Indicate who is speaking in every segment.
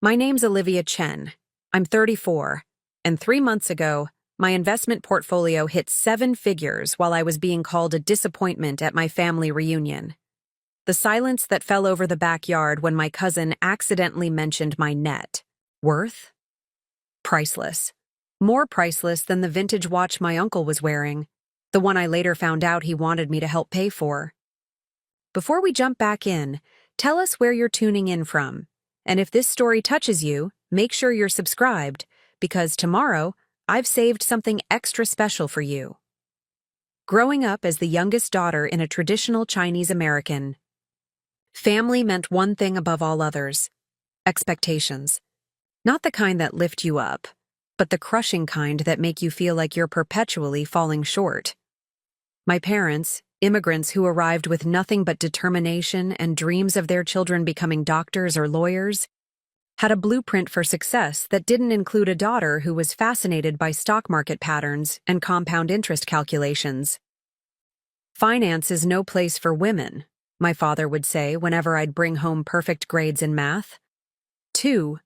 Speaker 1: My name's Olivia Chen. I'm 34, and 3 months ago, my investment portfolio hit 7 figures while I was being called a disappointment at my family reunion. The silence that fell over the backyard when my cousin accidentally mentioned my net worth? Priceless. More priceless than the vintage watch my uncle was wearing, the one I later found out he wanted me to help pay for. Before we jump back in, tell us where you're tuning in from. And if this story touches you, make sure you're subscribed, because tomorrow, I've saved something extra special for you. Growing up as the youngest daughter in a traditional Chinese American, family meant one thing above all others: expectations. Not the kind that lift you up, but the crushing kind that make you feel like you're perpetually falling short. My parents, immigrants who arrived with nothing but determination and dreams of their children becoming doctors or lawyers, had a blueprint for success that didn't include a daughter who was fascinated by stock market patterns and compound interest calculations. Finance is no place for women, my father would say whenever I'd bring home perfect grades in math. Too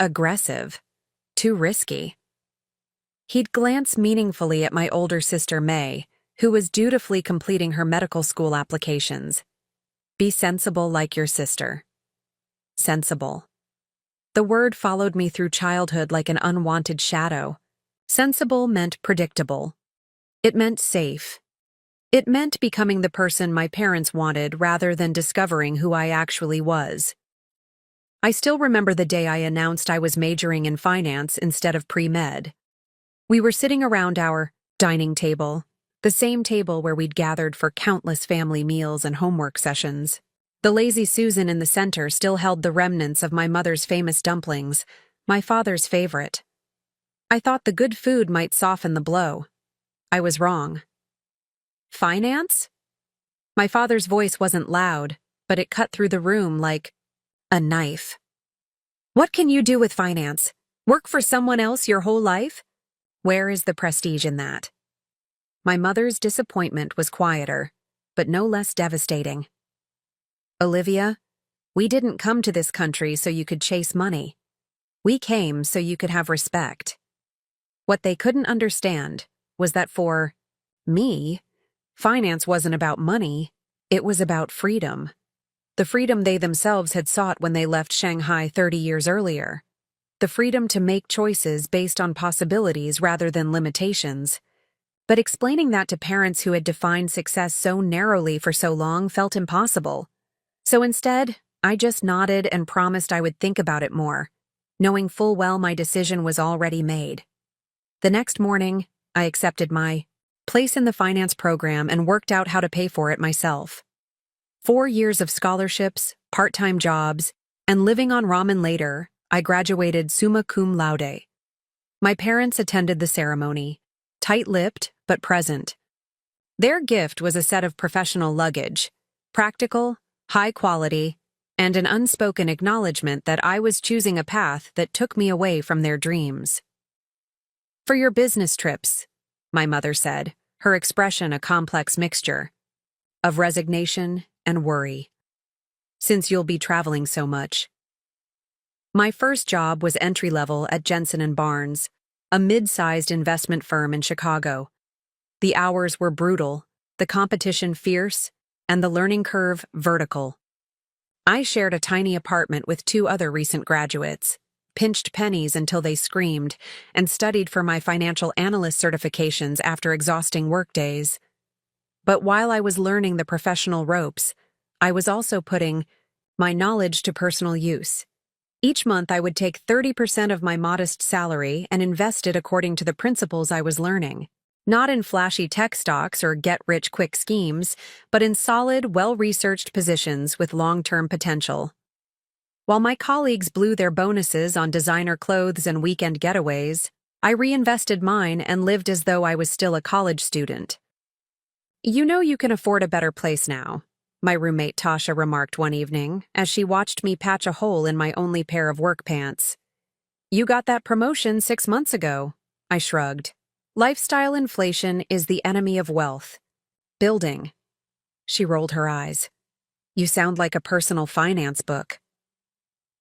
Speaker 1: aggressive, too risky. He'd glance meaningfully at my older sister May, who was dutifully completing her medical school applications. Be sensible like your sister. Sensible. The word followed me through childhood like an unwanted shadow. Sensible meant predictable. It meant safe. It meant becoming the person my parents wanted rather than discovering who I actually was. I still remember the day I announced I was majoring in finance instead of pre-med. We were sitting around our dining table, the same table where we'd gathered for countless family meals and homework sessions. The Lazy Susan in the center still held the remnants of my mother's famous dumplings, my father's favorite. I thought the good food might soften the blow. I was wrong. Finance? My father's voice wasn't loud, but it cut through the room like a knife. What can you do with finance? Work for someone else your whole life? Where is the prestige in that? My mother's disappointment was quieter, but no less devastating. Olivia, we didn't come to this country so you could chase money. We came so you could have respect. What they couldn't understand was that for me, finance wasn't about money, it was about freedom. The freedom they themselves had sought when they left Shanghai 30 years earlier. The freedom to make choices based on possibilities rather than limitations. But explaining that to parents who had defined success so narrowly for so long felt impossible. So instead, I just nodded and promised I would think about it more, knowing full well my decision was already made. The next morning, I accepted my place in the finance program and worked out how to pay for it myself. 4 years of scholarships, part-time jobs, and living on ramen later, I graduated summa cum laude. My parents attended the ceremony, tight-lipped but present. Their gift was a set of professional luggage, practical, high quality, and an unspoken acknowledgement that I was choosing a path that took me away from their dreams. For your business trips, my mother said, her expression a complex mixture of resignation and worry. Since you'll be traveling so much. My first job was entry-level at Jensen & Barnes, a mid-sized investment firm in Chicago. The hours were brutal, the competition fierce, and the learning curve vertical. I shared a tiny apartment with 2 other recent graduates, pinched pennies until they screamed, and studied for my financial analyst certifications after exhausting workdays. But while I was learning the professional ropes, I was also putting my knowledge to personal use. Each month I would take 30% of my modest salary and invest it according to the principles I was learning. Not in flashy tech stocks or get-rich-quick schemes, but in solid, well-researched positions with long-term potential. While my colleagues blew their bonuses on designer clothes and weekend getaways, I reinvested mine and lived as though I was still a college student. You know you can afford a better place now, my roommate Tasha remarked one evening as she watched me patch a hole in my only pair of work pants. You got that promotion 6 months ago, I shrugged. Lifestyle inflation is the enemy of wealth. Building. She rolled her eyes. You sound like a personal finance book.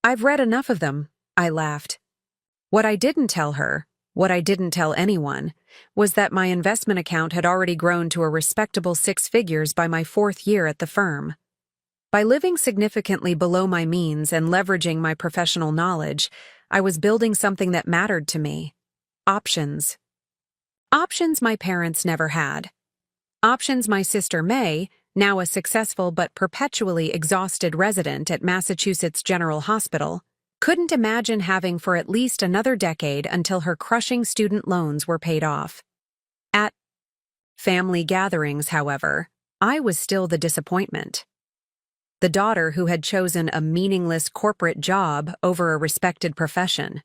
Speaker 1: I've read enough of them, I laughed. What I didn't tell her, what I didn't tell anyone, was that my investment account had already grown to a respectable 6 figures by my 4th year at the firm. By living significantly below my means and leveraging my professional knowledge, I was building something that mattered to me. Options. Options my parents never had. Options my sister May, now a successful but perpetually exhausted resident at Massachusetts General Hospital, couldn't imagine having for at least another decade until her crushing student loans were paid off. At family gatherings, however, I was still the disappointment. The daughter who had chosen a meaningless corporate job over a respected profession.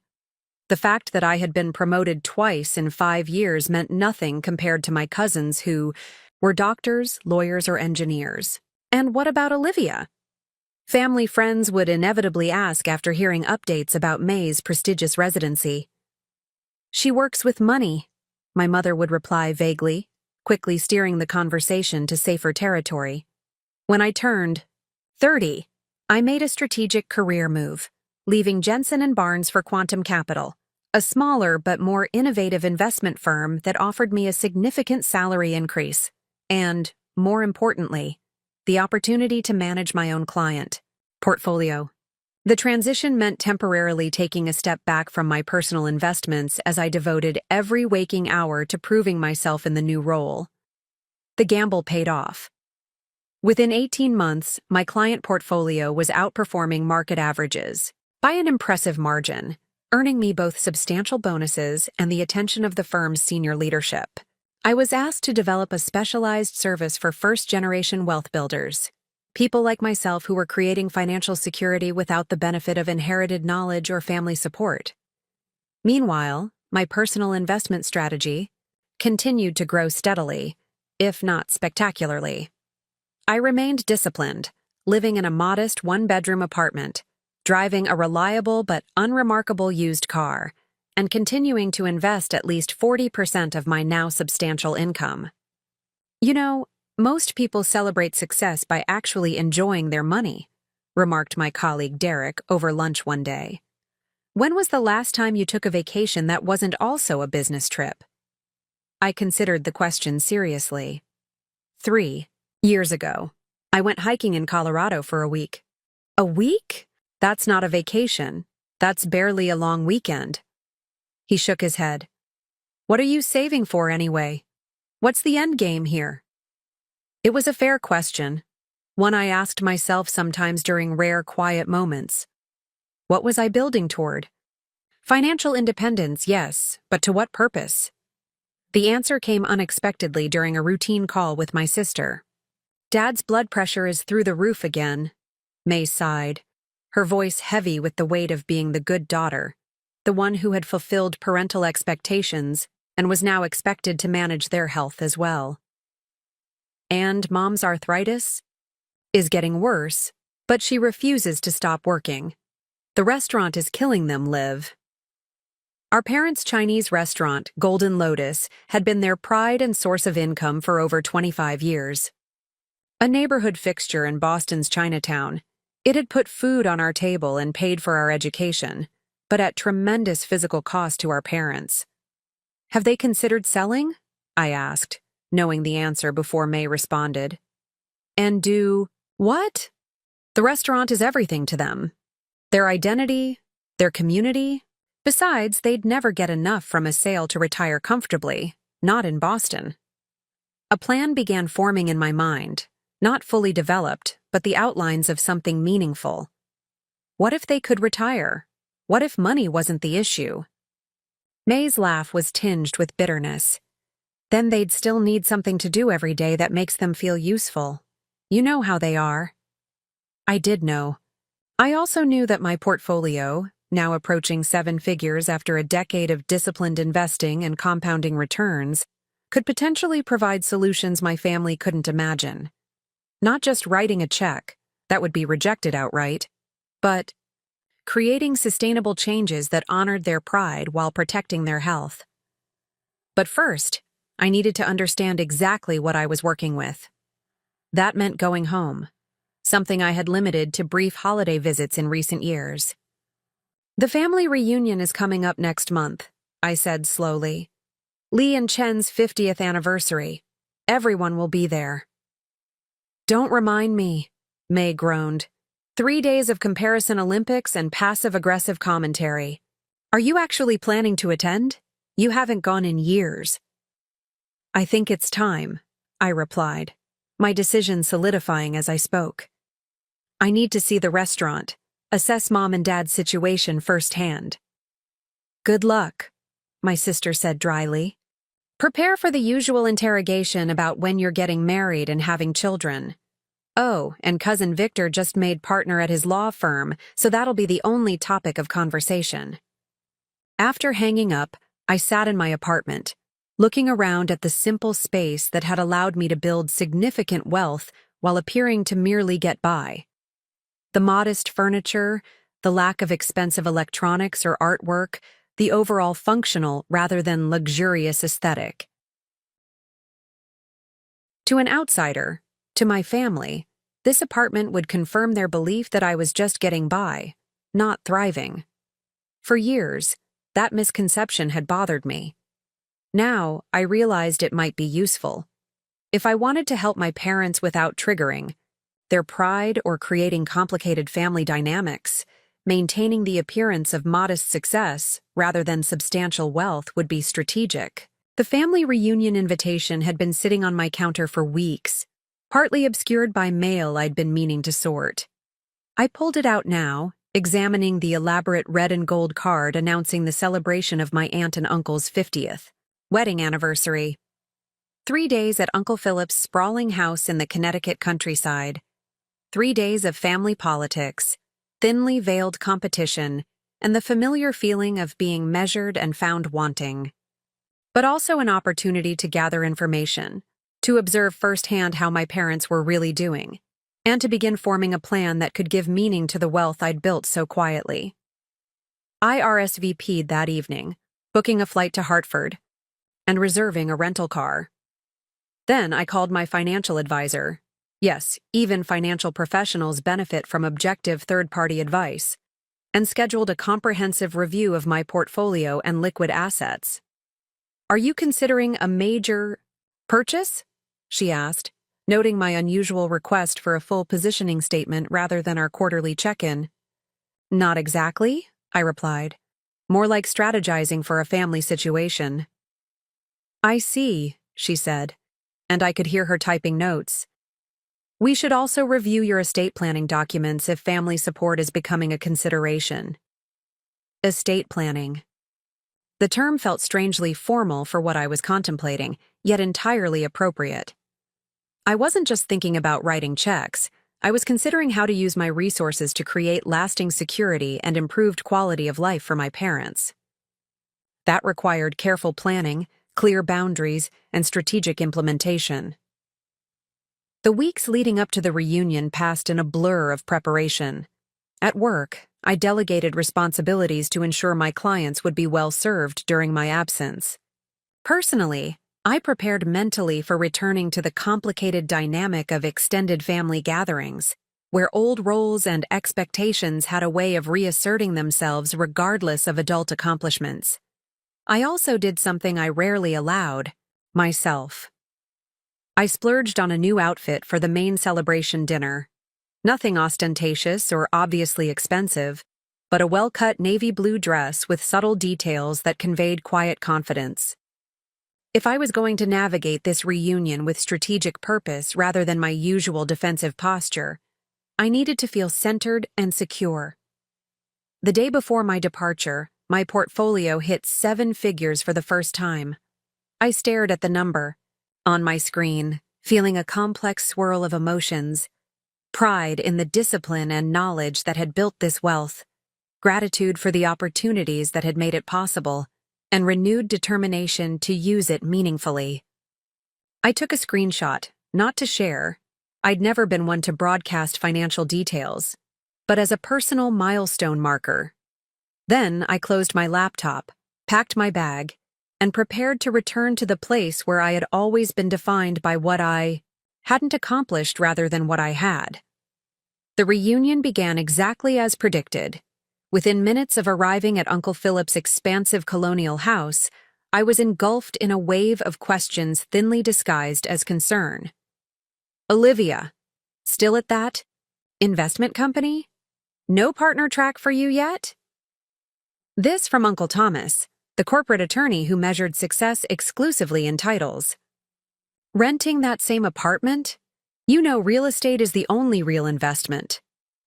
Speaker 1: The fact that I had been promoted twice in 5 years meant nothing compared to my cousins who were doctors, lawyers, or engineers. And what about Olivia? Family friends would inevitably ask after hearing updates about May's prestigious residency. She works with money, my mother would reply vaguely, quickly steering the conversation to safer territory. When I turned 30, I made a strategic career move, leaving Jensen & Barnes for Quantum Capital, a smaller but more innovative investment firm that offered me a significant salary increase and, more importantly, the opportunity to manage my own client portfolio. The transition meant temporarily taking a step back from my personal investments as I devoted every waking hour to proving myself in the new role. The gamble paid off. Within 18 months, my client portfolio was outperforming market averages by an impressive margin, earning me both substantial bonuses and the attention of the firm's senior leadership. I was asked to develop a specialized service for first-generation wealth builders, people like myself who were creating financial security without the benefit of inherited knowledge or family support. Meanwhile, my personal investment strategy continued to grow steadily, if not spectacularly. I remained disciplined, living in a modest one-bedroom apartment, driving a reliable but unremarkable used car, and continuing to invest at least 40% of my now substantial income. You know, most people celebrate success by actually enjoying their money, remarked my colleague Derek over lunch one day. When was the last time you took a vacation that wasn't also a business trip? I considered the question seriously. 3 years ago, I went hiking in Colorado for a week. A week? That's not a vacation. That's barely a long weekend. He shook his head. What are you saving for anyway? What's the end game here? It was a fair question, one I asked myself sometimes during rare, quiet moments. What was I building toward? Financial independence, yes, but to what purpose? The answer came unexpectedly during a routine call with my sister. Dad's blood pressure is through the roof again, May sighed, her voice heavy with the weight of being the good daughter, the one who had fulfilled parental expectations and was now expected to manage their health as well. And Mom's arthritis is getting worse, but she refuses to stop working. The restaurant is killing them, Liv. Our parents' Chinese restaurant, Golden Lotus, had been their pride and source of income for over 25 years. A neighborhood fixture in Boston's Chinatown, it had put food on our table and paid for our education, but at tremendous physical cost to our parents. Have they considered selling? I asked, knowing the answer before May responded. And do what? The restaurant is everything to them. Their identity, their community. Besides, they'd never get enough from a sale to retire comfortably, not in Boston. A plan began forming in my mind, not fully developed, but the outlines of something meaningful. What if they could retire? What if money wasn't the issue? May's laugh was tinged with bitterness. Then they'd still need something to do every day that makes them feel useful. You know how they are. I did know. I also knew that my portfolio, now approaching 7 figures after a decade of disciplined investing and compounding returns, could potentially provide solutions my family couldn't imagine. Not just writing a check, that would be rejected outright, but creating sustainable changes that honored their pride while protecting their health. But first, I needed to understand exactly what I was working with. That meant going home, something I had limited to brief holiday visits in recent years. The family reunion is coming up next month, I said slowly. Lee and Chen's 50th anniversary. Everyone will be there. Don't remind me, May groaned. 3 days of comparison Olympics and passive-aggressive commentary. Are you actually planning to attend? You haven't gone in years. I think it's time, I replied, my decision solidifying as I spoke. I need to see the restaurant, assess Mom and Dad's situation firsthand. Good luck, my sister said dryly. Prepare for the usual interrogation about when you're getting married and having children. Oh, and Cousin Victor just made partner at his law firm, so that'll be the only topic of conversation. After hanging up, I sat in my apartment, looking around at the simple space that had allowed me to build significant wealth while appearing to merely get by. The modest furniture, the lack of expensive electronics or artwork, the overall functional rather than luxurious aesthetic. To an outsider, to my family, this apartment would confirm their belief that I was just getting by, not thriving. For years, that misconception had bothered me. Now, I realized it might be useful. If I wanted to help my parents without triggering their pride or creating complicated family dynamics, maintaining the appearance of modest success rather than substantial wealth would be strategic. The family reunion invitation had been sitting on my counter for weeks, partly obscured by mail I'd been meaning to sort. I pulled it out now, examining the elaborate red and gold card announcing the celebration of my aunt and uncle's 50th wedding anniversary. 3 days at Uncle Philip's sprawling house in the Connecticut countryside. 3 days of family politics, thinly veiled competition, and the familiar feeling of being measured and found wanting. But also an opportunity to gather information, to observe firsthand how my parents were really doing, and to begin forming a plan that could give meaning to the wealth I'd built so quietly. I RSVP'd that evening, booking a flight to Hartford, and reserving a rental car. Then I called my financial advisor. Yes, even financial professionals benefit from objective third-party advice, and scheduled a comprehensive review of my portfolio and liquid assets. Are you considering a major purchase? She asked, noting my unusual request for a full positioning statement rather than our quarterly check-in. Not exactly, I replied. More like strategizing for a family situation. I see, she said, and I could hear her typing notes. We should also review your estate planning documents if family support is becoming a consideration. Estate planning. The term felt strangely formal for what I was contemplating, yet entirely appropriate. I wasn't just thinking about writing checks. I was considering how to use my resources to create lasting security and improved quality of life for my parents. That required careful planning, clear boundaries, and strategic implementation. The weeks leading up to the reunion passed in a blur of preparation. At work, I delegated responsibilities to ensure my clients would be well served during my absence. Personally, I prepared mentally for returning to the complicated dynamic of extended family gatherings, where old roles and expectations had a way of reasserting themselves regardless of adult accomplishments. I also did something I rarely allowed, myself. I splurged on a new outfit for the main celebration dinner. Nothing ostentatious or obviously expensive, but a well-cut navy blue dress with subtle details that conveyed quiet confidence. If I was going to navigate this reunion with strategic purpose rather than my usual defensive posture, I needed to feel centered and secure. The day before my departure, my portfolio hit 7 figures for the first time. I stared at the number on my screen, feeling a complex swirl of emotions. Pride in the discipline and knowledge that had built this wealth, gratitude for the opportunities that had made it possible, and renewed determination to use it meaningfully. I took a screenshot, not to share. I'd never been one to broadcast financial details, but as a personal milestone marker. Then I closed my laptop, packed my bag, and prepared to return to the place where I had always been defined by what I hadn't accomplished rather than what I had. The reunion began exactly as predicted, Within minutes of arriving at Uncle Philip's expansive colonial house, I was engulfed in a wave of questions thinly disguised as concern. Olivia, still at that? Investment company? No partner track for you yet? This from Uncle Thomas, the corporate attorney who measured success exclusively in titles. Renting that same apartment? You know real estate is the only real investment.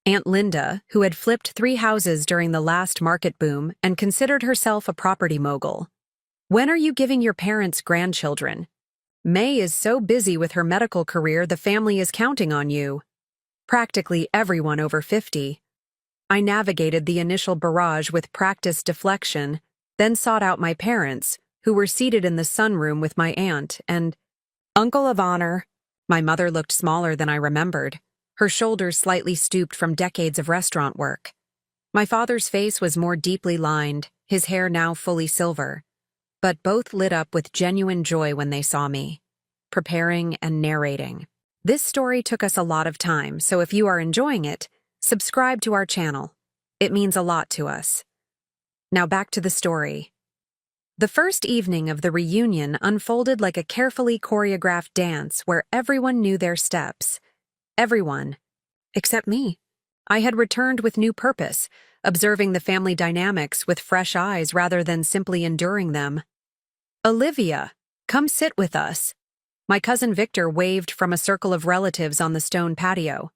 Speaker 1: Aunt Linda, who had flipped 3 houses during the last market boom and considered herself a property mogul. When are you giving your parents grandchildren? May is so busy with her medical career the family is counting on you. Practically everyone over 50. I navigated the initial barrage with practiced deflection, then sought out my parents, who were seated in the sunroom with my aunt and uncle of honor. My mother looked smaller than I remembered, her shoulders slightly stooped from decades of restaurant work. My father's face was more deeply lined, his hair now fully silver, but both lit up with genuine joy when they saw me, preparing and narrating. This story took us a lot of time, so if you are enjoying it, subscribe to our channel. It means a lot to us. Now back to the story. The first evening of the reunion unfolded like a carefully choreographed dance where everyone knew their steps. Everyone, except me. I had returned with new purpose, observing the family dynamics with fresh eyes rather than simply enduring them. Olivia, come sit with us. My cousin Victor waved from a circle of relatives on the stone patio.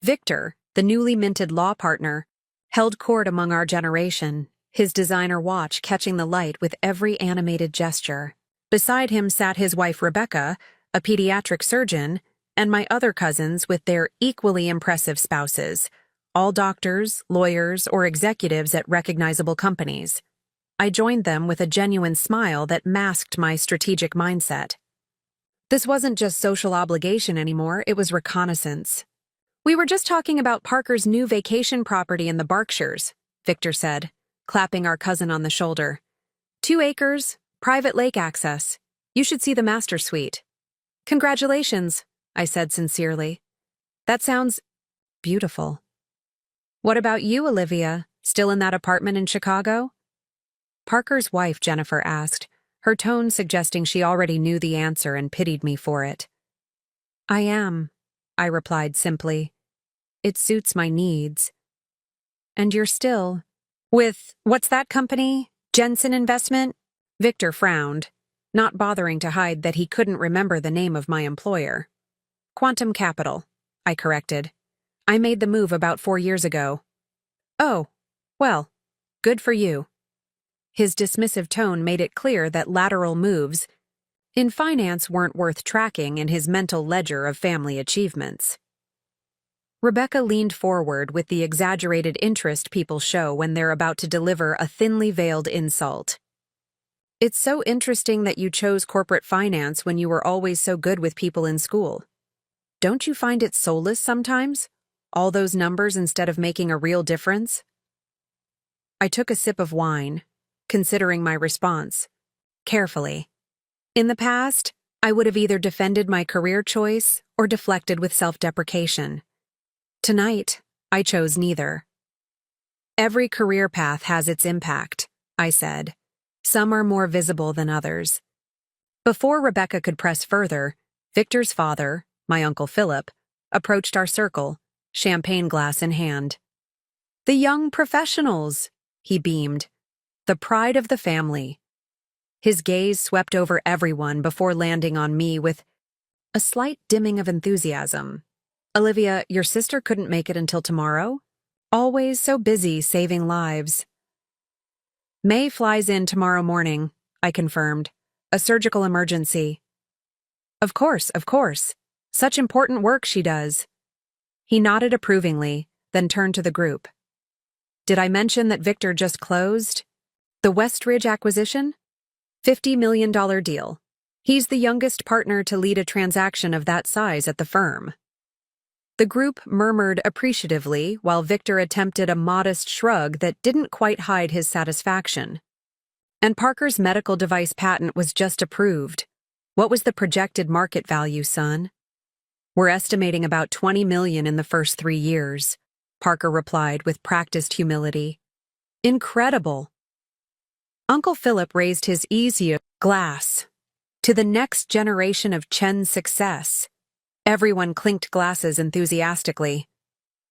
Speaker 1: Victor, the newly minted law partner, held court among our generation, his designer watch catching the light with every animated gesture. Beside him sat his wife Rebecca, a pediatric surgeon, and my other cousins with their equally impressive spouses, all doctors, lawyers, or executives at recognizable companies. I joined them with a genuine smile that masked my strategic mindset. This wasn't just social obligation anymore, it was reconnaissance. We were just talking about Parker's new vacation property in the Berkshires, Victor said, clapping our cousin on the shoulder. 2 acres, private lake access. You should see the master suite. Congratulations, I said sincerely. That sounds beautiful. What about you, Olivia? Still in that apartment in Chicago? Parker's wife, Jennifer, asked, her tone suggesting she already knew the answer and pitied me for it. I am, I replied simply. It suits my needs. And you're still... With, what's that company? Jensen Investment? Victor frowned, not bothering to hide that he couldn't remember the name of my employer. Quantum Capital, I corrected. I made the move about 4 years ago. Oh, well, good for you. His dismissive tone made it clear that lateral moves in finance weren't worth tracking in his mental ledger of family achievements. Rebecca leaned forward with the exaggerated interest people show when they're about to deliver a thinly veiled insult. It's so interesting that you chose corporate finance when you were always so good with people in school. Don't you find it soulless sometimes? All those numbers instead of making a real difference? I took a sip of wine, considering my response carefully. In the past, I would have either defended my career choice or deflected with self-deprecation. Tonight, I chose neither. Every career path has its impact, I said. Some are more visible than others. Before Rebecca could press further, Victor's father, my Uncle Philip, approached our circle, champagne glass in hand. The young professionals, he beamed. The pride of the family. His gaze swept over everyone before landing on me with a slight dimming of enthusiasm. Olivia, your sister couldn't make it until tomorrow? Always so busy saving lives. May flies in tomorrow morning, I confirmed. A surgical emergency. Of course, of course. Such important work she does. He nodded approvingly, then turned to the group. Did I mention that Victor just closed? The Westridge acquisition? $50 million deal. He's the youngest partner to lead a transaction of that size at the firm. The group murmured appreciatively while Victor attempted a modest shrug that didn't quite hide his satisfaction. And Parker's medical device patent was just approved. What was the projected market value, son? We're estimating about $20 million in the first 3 years, Parker replied with practiced humility. Incredible. Uncle Philip raised his easy glass to the next generation of Chen's success. Everyone clinked glasses enthusiastically.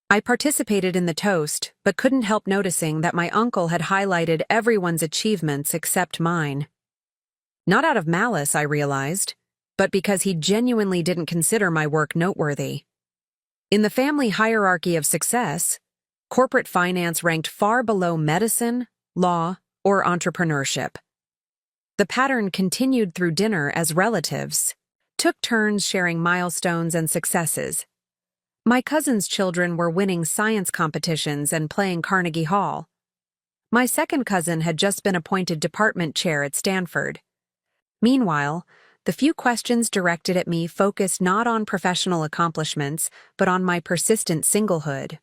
Speaker 1: I participated in the toast, but couldn't help noticing that my uncle had highlighted everyone's achievements except mine. Not out of malice, I realized, but because he genuinely didn't consider my work noteworthy. In the family hierarchy of success, corporate finance ranked far below medicine, law, or entrepreneurship. The pattern continued through dinner as relatives took turns sharing milestones and successes. My cousin's children were winning science competitions and playing Carnegie Hall. My second cousin had just been appointed department chair at Stanford. Meanwhile, the few questions directed at me focused not on professional accomplishments, but on my persistent singlehood.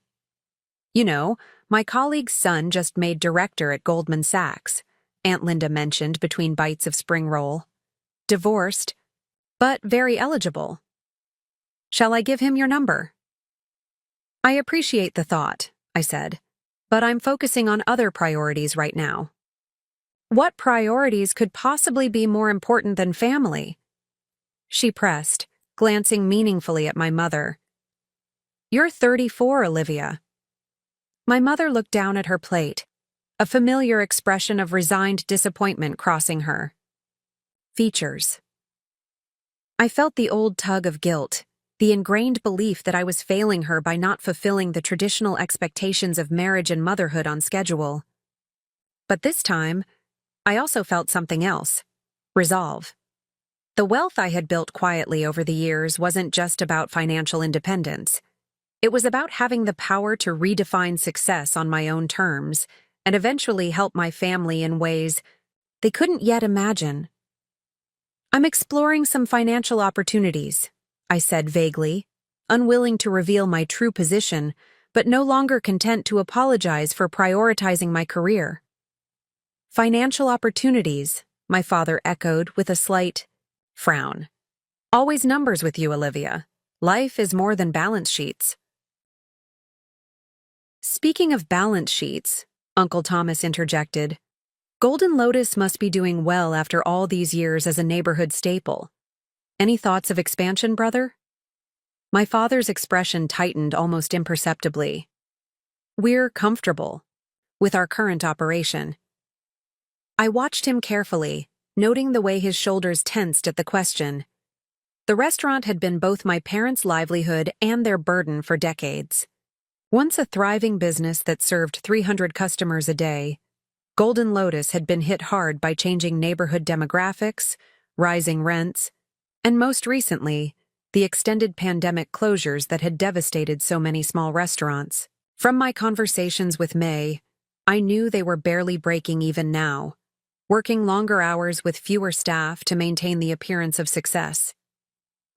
Speaker 1: You know, my colleague's son just made director at Goldman Sachs, Aunt Linda mentioned between bites of spring roll. Divorced, but very eligible. Shall I give him your number? I appreciate the thought, I said, but I'm focusing on other priorities right now. What priorities could possibly be more important than family? She pressed, glancing meaningfully at my mother. You're 34, Olivia. My mother looked down at her plate, a familiar expression of resigned disappointment crossing her features. I felt the old tug of guilt, the ingrained belief that I was failing her by not fulfilling the traditional expectations of marriage and motherhood on schedule. But this time, I also felt something else: resolve. The wealth I had built quietly over the years wasn't just about financial independence. It was about having the power to redefine success on my own terms and eventually help my family in ways they couldn't yet imagine. I'm exploring some financial opportunities, I said vaguely, unwilling to reveal my true position, but no longer content to apologize for prioritizing my career. Financial opportunities, my father echoed with a slight frown. Always numbers with you, Olivia. Life is more than balance sheets. Speaking of balance sheets, Uncle Thomas interjected, Golden Lotus must be doing well after all these years as a neighborhood staple. Any thoughts of expansion, brother? My father's expression tightened almost imperceptibly. We're comfortable with our current operation. I watched him carefully, noting the way his shoulders tensed at the question. The restaurant had been both my parents' livelihood and their burden for decades. Once a thriving business that served 300 customers a day, Golden Lotus had been hit hard by changing neighborhood demographics, rising rents, and most recently, the extended pandemic closures that had devastated so many small restaurants. From my conversations with May, I knew they were barely breaking even now, working longer hours with fewer staff to maintain the appearance of success.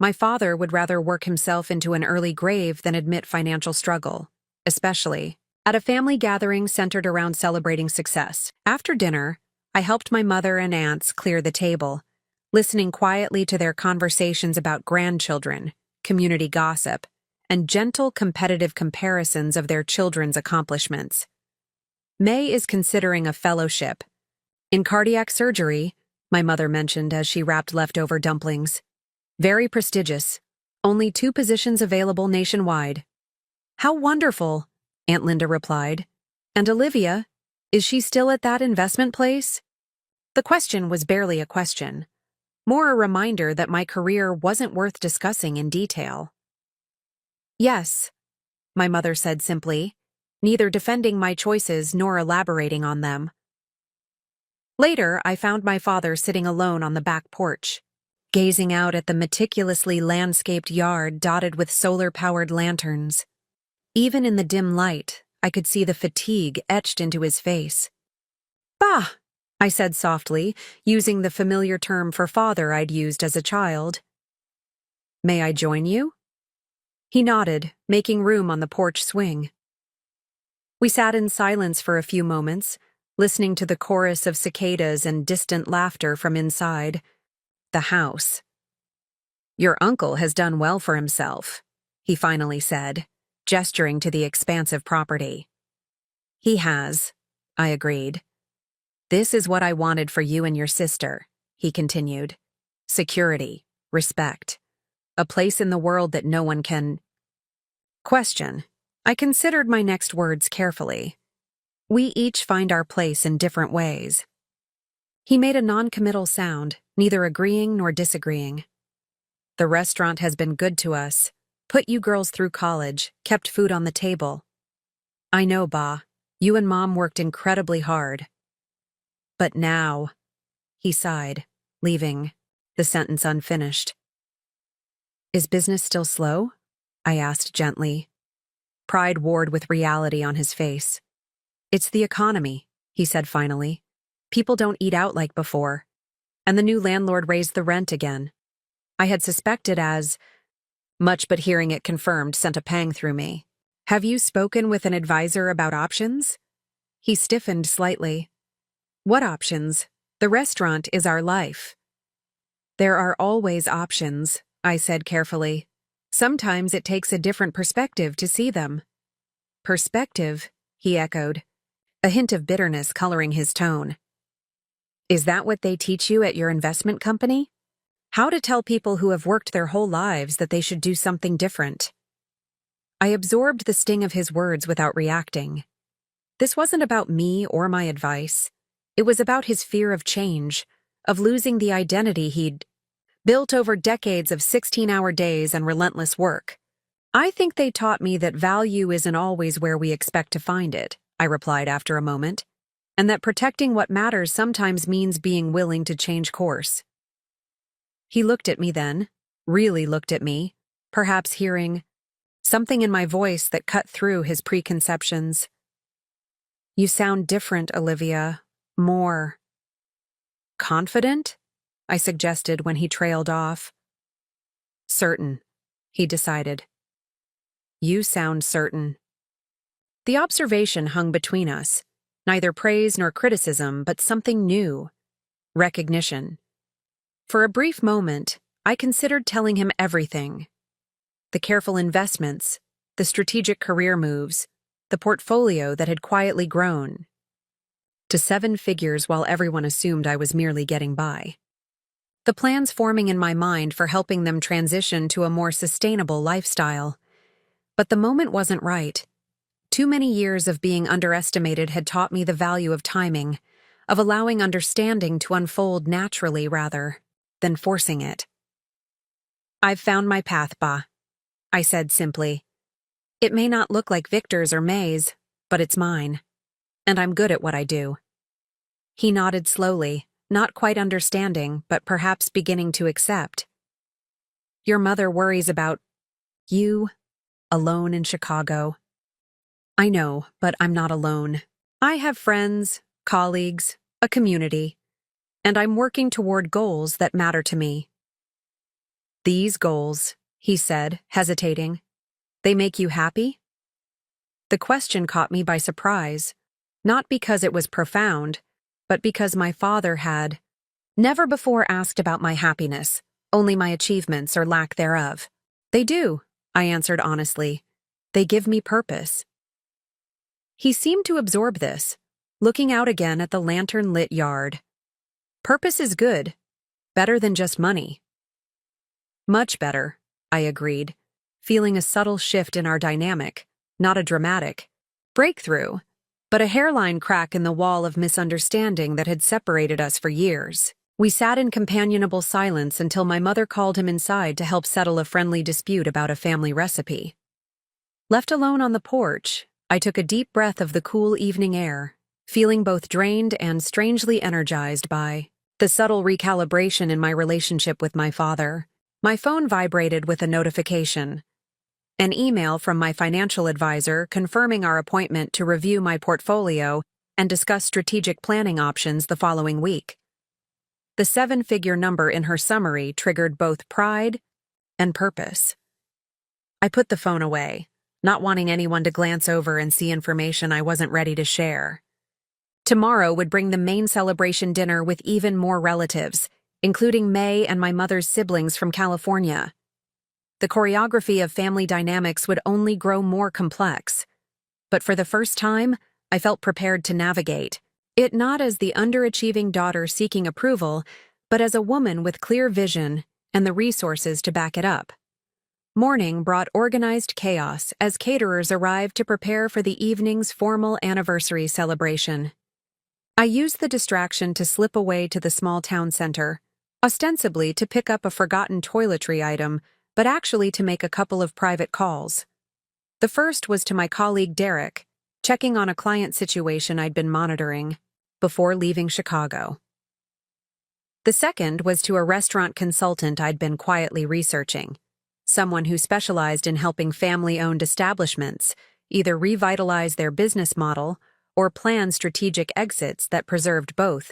Speaker 1: My father would rather work himself into an early grave than admit financial struggle, especially at a family gathering centered around celebrating success. After dinner, I helped my mother and aunts clear the table, listening quietly to their conversations about grandchildren, community gossip, and gentle competitive comparisons of their children's accomplishments. May is considering a fellowship in cardiac surgery, my mother mentioned as she wrapped leftover dumplings. Very prestigious. Only 2 positions available nationwide. How wonderful, Aunt Linda replied. And Olivia, is she still at that investment place? The question was barely a question, more a reminder that my career wasn't worth discussing in detail. Yes, my mother said simply, neither defending my choices nor elaborating on them. Later, I found my father sitting alone on the back porch, gazing out at the meticulously landscaped yard dotted with solar-powered lanterns. Even in the dim light, I could see the fatigue etched into his face. Bah! I said softly, using the familiar term for father I'd used as a child. May I join you? He nodded, making room on the porch swing. We sat in silence for a few moments, listening to the chorus of cicadas and distant laughter from inside the house. Your uncle has done well for himself, he finally said, gesturing to the expansive property. He has, I agreed. This is what I wanted for you and your sister, he continued. Security, respect, a place in the world that no one can question. I considered my next words carefully. We each find our place in different ways. He made a non-committal sound, neither agreeing nor disagreeing. The restaurant has been good to us, put you girls through college, kept food on the table. I know, Ba. You and Mom worked incredibly hard. But now, he sighed, leaving the sentence unfinished. Is business still slow? I asked gently. Pride warred with reality on his face. It's the economy, he said finally. People don't eat out like before. And the new landlord raised the rent again. I had suspected as much, but hearing it confirmed sent a pang through me. Have you spoken with an advisor about options? He stiffened slightly. What options? The restaurant is our life. There are always options, I said carefully. Sometimes it takes a different perspective to see them. Perspective, he echoed, a hint of bitterness coloring his tone. Is that what they teach you at your investment company? How to tell people who have worked their whole lives that they should do something different? I absorbed the sting of his words without reacting. This wasn't about me or my advice. It was about his fear of change, of losing the identity he'd built over decades of 16-hour days and relentless work. I think they taught me that value isn't always where we expect to find it, I replied after a moment, and that protecting what matters sometimes means being willing to change course. He looked at me then, really looked at me, perhaps hearing something in my voice that cut through his preconceptions. You sound different, Olivia. More confident? I suggested when he trailed off. Certain, he decided. You sound certain. The observation hung between us, neither praise nor criticism, but something new. Recognition. For a brief moment, I considered telling him everything. The careful investments, the strategic career moves, the portfolio that had quietly grown to 7 figures while everyone assumed I was merely getting by. The plans forming in my mind for helping them transition to a more sustainable lifestyle. But the moment wasn't right. Too many years of being underestimated had taught me the value of timing, of allowing understanding to unfold naturally rather than forcing it. I've found my path, Ba, I said simply. It may not look like Victor's or May's, but it's mine. And I'm good at what I do. He nodded slowly, not quite understanding, but perhaps beginning to accept. Your mother worries about you, alone in Chicago. I know, but I'm not alone. I have friends, colleagues, a community, and I'm working toward goals that matter to me. These goals, he said, hesitating, they make you happy? The question caught me by surprise, not because it was profound, but because my father had never before asked about my happiness, only my achievements or lack thereof. They do, I answered honestly. They give me purpose. He seemed to absorb this, looking out again at the lantern-lit yard. Purpose is good, better than just money. Much better, I agreed, feeling a subtle shift in our dynamic, not a dramatic breakthrough, but a hairline crack in the wall of misunderstanding that had separated us for years. We sat in companionable silence until my mother called him inside to help settle a friendly dispute about a family recipe. Left alone on the porch, I took a deep breath of the cool evening air, feeling both drained and strangely energized by the subtle recalibration in my relationship with my father. My phone vibrated with a notification. An email from my financial advisor confirming our appointment to review my portfolio and discuss strategic planning options the following week. The 7-figure number in her summary triggered both pride and purpose. I put the phone away, not wanting anyone to glance over and see information I wasn't ready to share. Tomorrow would bring the main celebration dinner with even more relatives, including May and my mother's siblings from California. The choreography of family dynamics would only grow more complex. But for the first time, I felt prepared to navigate it not as the underachieving daughter seeking approval, but as a woman with clear vision and the resources to back it up. Morning brought organized chaos as caterers arrived to prepare for the evening's formal anniversary celebration. I used the distraction to slip away to the small town center, ostensibly to pick up a forgotten toiletry item, but actually to make a couple of private calls. The first was to my colleague Derek, checking on a client situation I'd been monitoring before leaving Chicago. The second was to a restaurant consultant I'd been quietly researching, someone who specialized in helping family-owned establishments either revitalize their business model or plan strategic exits that preserved both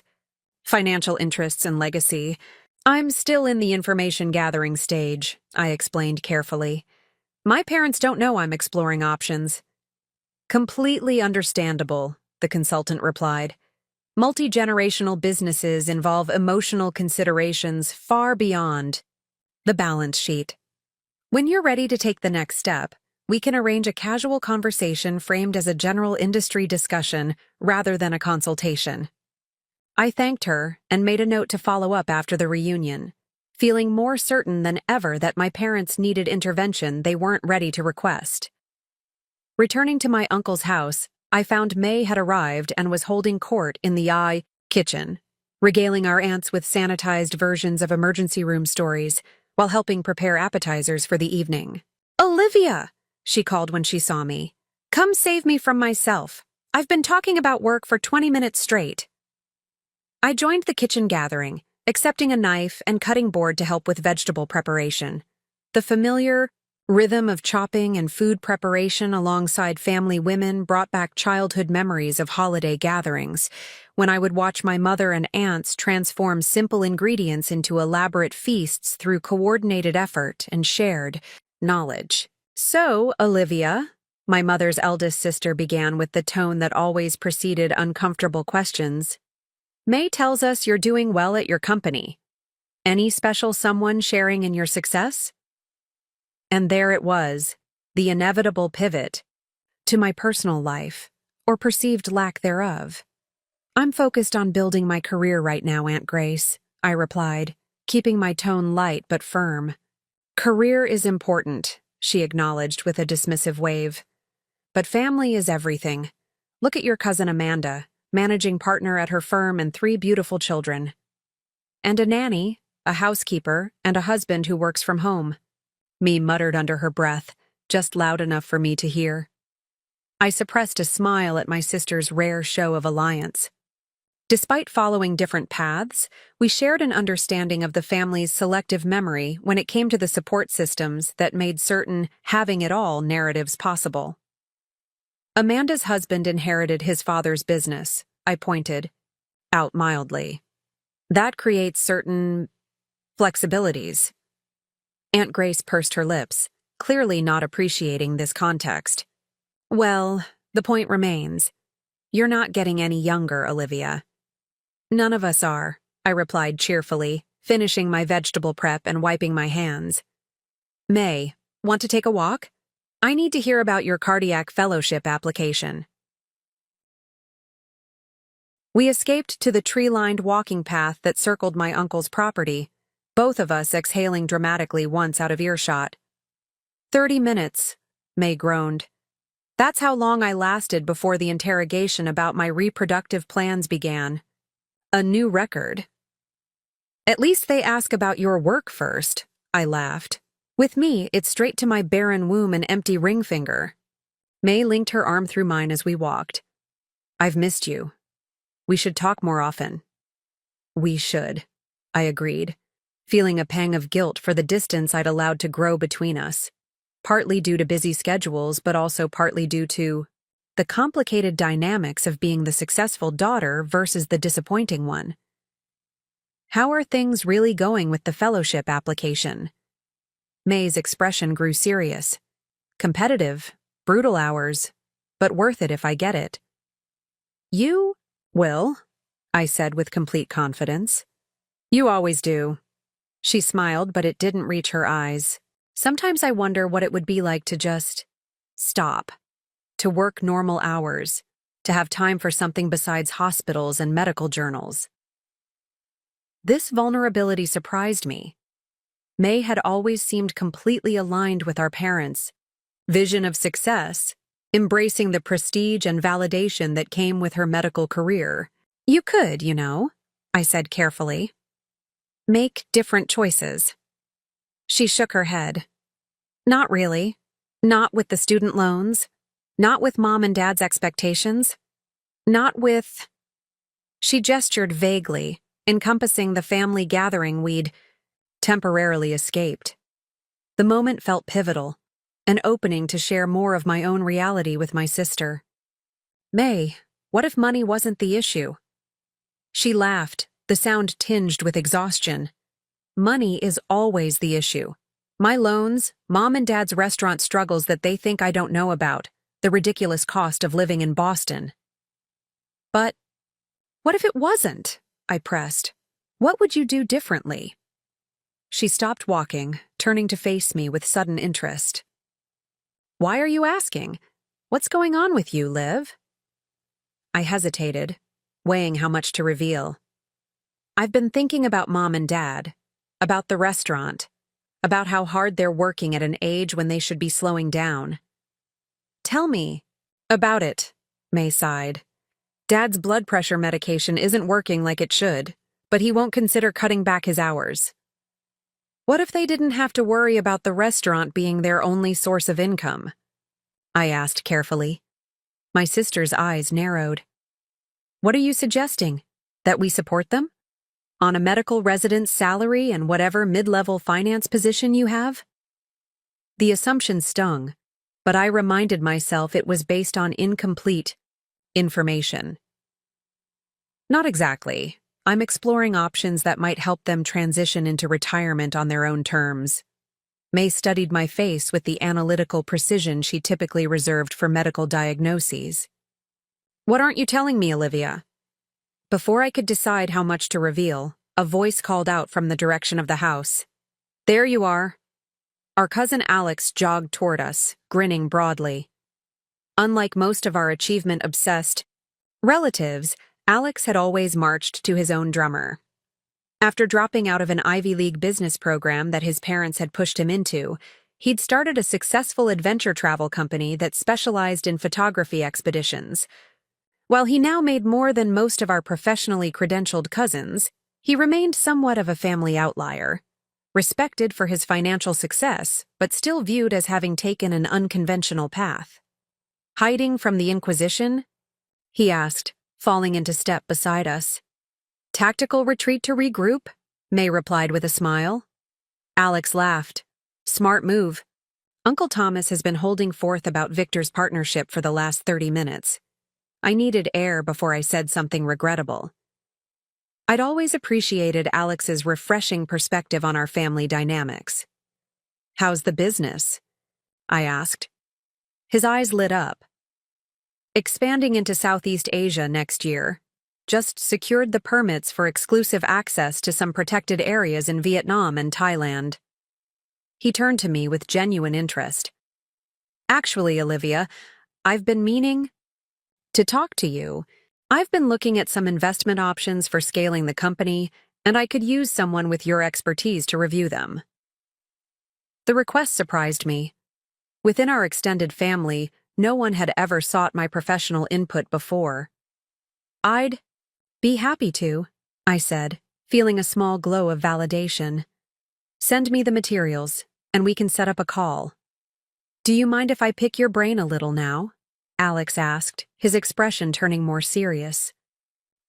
Speaker 1: financial interests and legacy. I'm still in the information gathering stage, I explained carefully. My parents don't know I'm exploring options. Completely understandable, the consultant replied. Multi-generational businesses involve emotional considerations far beyond the balance sheet. When you're ready to take the next step, we can arrange a casual conversation framed as a general industry discussion rather than a consultation. I thanked her and made a note to follow up after the reunion, feeling more certain than ever that my parents needed intervention they weren't ready to request. Returning to my uncle's house, I found May had arrived and was holding court in the kitchen, regaling our aunts with sanitized versions of emergency room stories while helping prepare appetizers for the evening. "Olivia!" she called when she saw me. "Come save me from myself. I've been talking about work for 20 minutes straight." I joined the kitchen gathering, accepting a knife and cutting board to help with vegetable preparation. The familiar rhythm of chopping and food preparation alongside family women brought back childhood memories of holiday gatherings, when I would watch my mother and aunts transform simple ingredients into elaborate feasts through coordinated effort and shared knowledge. "So, Olivia," my mother's eldest sister began with the tone that always preceded uncomfortable questions, "May tells us you're doing well at your company. Any special someone sharing in your success?" And there it was, the inevitable pivot to my personal life, or perceived lack thereof. "I'm focused on building my career right now, Aunt Grace," I replied, keeping my tone light but firm. "Career is important," she acknowledged with a dismissive wave. "But family is everything. Look at your cousin Amanda, managing partner at her firm and 3 beautiful children. And a nanny, a housekeeper, and a husband who works from home." Me muttered under her breath, just loud enough for me to hear. I suppressed a smile at my sister's rare show of alliance. Despite following different paths, we shared an understanding of the family's selective memory when it came to the support systems that made certain having it all narratives possible. Amanda's husband inherited his father's business, I pointed out mildly. That creates certain flexibilities. Aunt Grace pursed her lips, clearly not appreciating this context. "Well, the point remains. You're not getting any younger, Olivia." "None of us are," I replied cheerfully, finishing my vegetable prep and wiping my hands. "May, want to take a walk? I need to hear about your cardiac fellowship application." We escaped to the tree-lined walking path that circled my uncle's property, both of us exhaling dramatically once out of earshot. 30 minutes, May groaned. That's how long I lasted before the interrogation about my reproductive plans began. A new record. "At least they ask about your work first," I laughed. "With me, it's straight to my barren womb and empty ring finger." May linked her arm through mine as we walked. "I've missed you. We should talk more often." "We should," I agreed, feeling a pang of guilt for the distance I'd allowed to grow between us, partly due to busy schedules but also partly due to the complicated dynamics of being the successful daughter versus the disappointing one. "How are things really going with the fellowship application?" May's expression grew serious. "Competitive, brutal hours, but worth it if I get it." "You will," I said with complete confidence. "You always do." She smiled, but it didn't reach her eyes. Sometimes I wonder what it would be like to just stop, to work normal hours, to have time for something besides hospitals and medical journals. This vulnerability surprised me. May had always seemed completely aligned with our parents' vision of success, embracing the prestige and validation that came with her medical career. You could, I said carefully. Make different choices. She shook her head. Not really. Not with the student loans. Not with Mom and Dad's expectations. Not with... She gestured vaguely, encompassing the family gathering we'd temporarily escaped. The moment felt pivotal, an opening to share more of my own reality with my sister. May, what if money wasn't the issue? She laughed, the sound tinged with exhaustion. Money is always the issue. My loans, Mom and Dad's restaurant struggles that they think I don't know about, the ridiculous cost of living in Boston. But what if it wasn't? I pressed. What would you do differently? She stopped walking, turning to face me with sudden interest. Why are you asking? What's going on with you, Liv? I hesitated, weighing how much to reveal. I've been thinking about Mom and Dad, about the restaurant, about how hard they're working at an age when they should be slowing down. Tell me about it, May sighed. Dad's blood pressure medication isn't working like it should, but he won't consider cutting back his hours. What if they didn't have to worry about the restaurant being their only source of income? I asked carefully. My sister's eyes narrowed. What are you suggesting? That we support them? On a medical resident's salary and whatever mid-level finance position you have? The assumption stung, but I reminded myself it was based on incomplete information. Not exactly. I'm exploring options that might help them transition into retirement on their own terms. May studied my face with the analytical precision she typically reserved for medical diagnoses. What aren't you telling me, Olivia? Before I could decide how much to reveal, a voice called out from the direction of the house. There you are. Our cousin Alex jogged toward us, grinning broadly. Unlike most of our achievement-obsessed relatives, Alex had always marched to his own drummer. After dropping out of an Ivy League business program that his parents had pushed him into, he'd started a successful adventure travel company that specialized in photography expeditions. While he now made more than most of our professionally credentialed cousins, he remained somewhat of a family outlier, respected for his financial success, but still viewed as having taken an unconventional path. Hiding from the Inquisition? He asked, falling into step beside us. Tactical retreat to regroup? May replied with a smile. Alex laughed. Smart move. Uncle Thomas has been holding forth about Victor's partnership for the last 30 minutes. I needed air before I said something regrettable. I'd always appreciated Alex's refreshing perspective on our family dynamics. How's the business? I asked. His eyes lit up. Expanding into Southeast Asia next year. Just secured the permits for exclusive access to some protected areas in Vietnam and Thailand. He turned to me with genuine interest. Actually, Olivia, I've been meaning to talk to you. I've been looking at some investment options for scaling the company, and I could use someone with your expertise to review them. The request surprised me. Within our extended family, no one had ever sought my professional input before. I'd be happy to, I said, feeling a small glow of validation. Send me the materials, and we can set up a call. Do you mind if I pick your brain a little now? Alex asked, his expression turning more serious.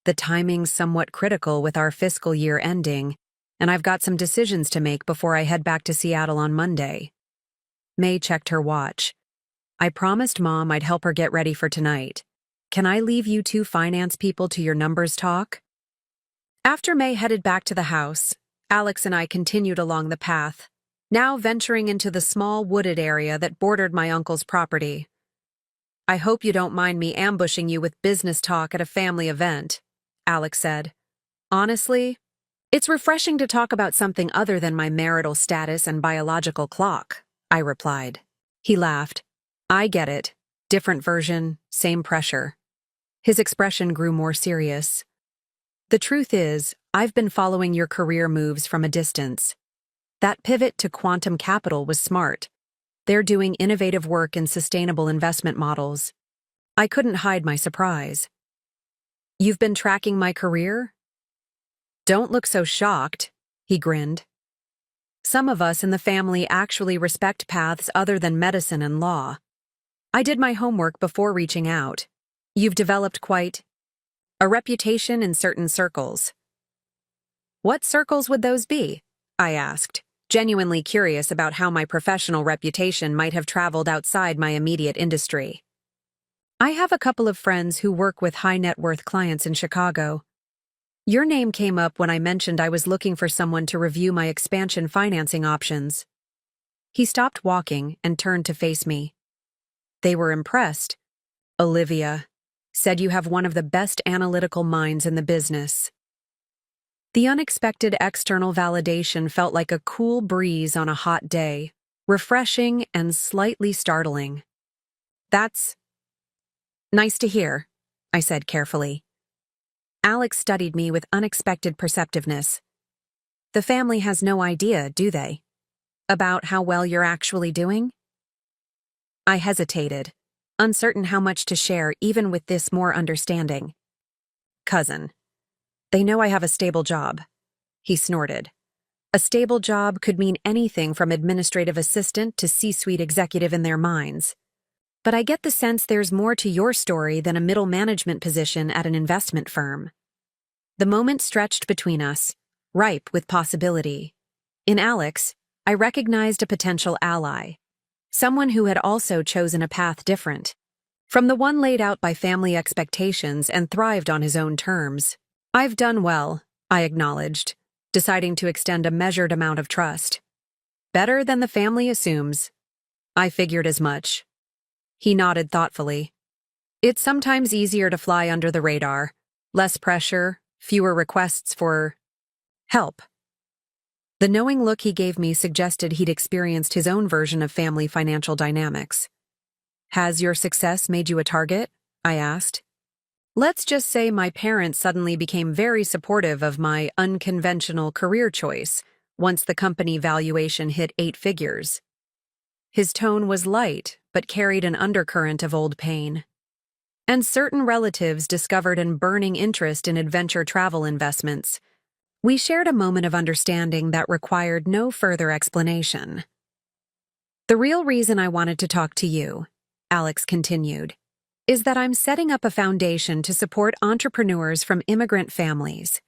Speaker 1: The timing's somewhat critical with our fiscal year ending, and I've got some decisions to make before I head back to Seattle on Monday. May checked her watch. I promised Mom I'd help her get ready for tonight. Can I leave you two finance people to your numbers talk? After May headed back to the house, Alex and I continued along the path, now venturing into the small wooded area that bordered my uncle's property. I hope you don't mind me ambushing you with business talk at a family event, Alex said. Honestly, it's refreshing to talk about something other than my marital status and biological clock, I replied. He laughed. I get it. Different version, same pressure. His expression grew more serious. The truth is, I've been following your career moves from a distance. That pivot to quantum capital was smart. They're doing innovative work in sustainable investment models. I couldn't hide my surprise. You've been tracking my career? Don't look so shocked, he grinned. Some of us in the family actually respect paths other than medicine and law. I did my homework before reaching out. You've developed quite a reputation in certain circles. What circles would those be? I asked, genuinely curious about how my professional reputation might have traveled outside my immediate industry. I have a couple of friends who work with high-net-worth clients in Chicago. Your name came up when I mentioned I was looking for someone to review my expansion financing options. He stopped walking and turned to face me. They were impressed. Olivia said you have one of the best analytical minds in the business. The unexpected external validation felt like a cool breeze on a hot day, refreshing and slightly startling. That's nice to hear, I said carefully. Alex studied me with unexpected perceptiveness. The family has no idea, do they? About how well you're actually doing? I hesitated, uncertain how much to share even with this more understanding cousin. They know I have a stable job. He snorted. A stable job could mean anything from administrative assistant to C-suite executive in their minds. But I get the sense there's more to your story than a middle management position at an investment firm. The moment stretched between us, ripe with possibility. In Alex, I recognized a potential ally, someone who had also chosen a path different from the one laid out by family expectations and thrived on his own terms. I've done well, I acknowledged, deciding to extend a measured amount of trust. Better than the family assumes. I figured as much. He nodded thoughtfully. It's sometimes easier to fly under the radar. Less pressure, fewer requests for help. The knowing look he gave me suggested he'd experienced his own version of family financial dynamics. Has your success made you a target? I asked. Let's just say my parents suddenly became very supportive of my unconventional career choice once the company valuation hit 8 figures. His tone was light, but carried an undercurrent of old pain. And certain relatives discovered an burning interest in adventure travel investments. We shared a moment of understanding that required no further explanation. The real reason I wanted to talk to you, Alex continued, is that I'm setting up a foundation to support entrepreneurs from immigrant families,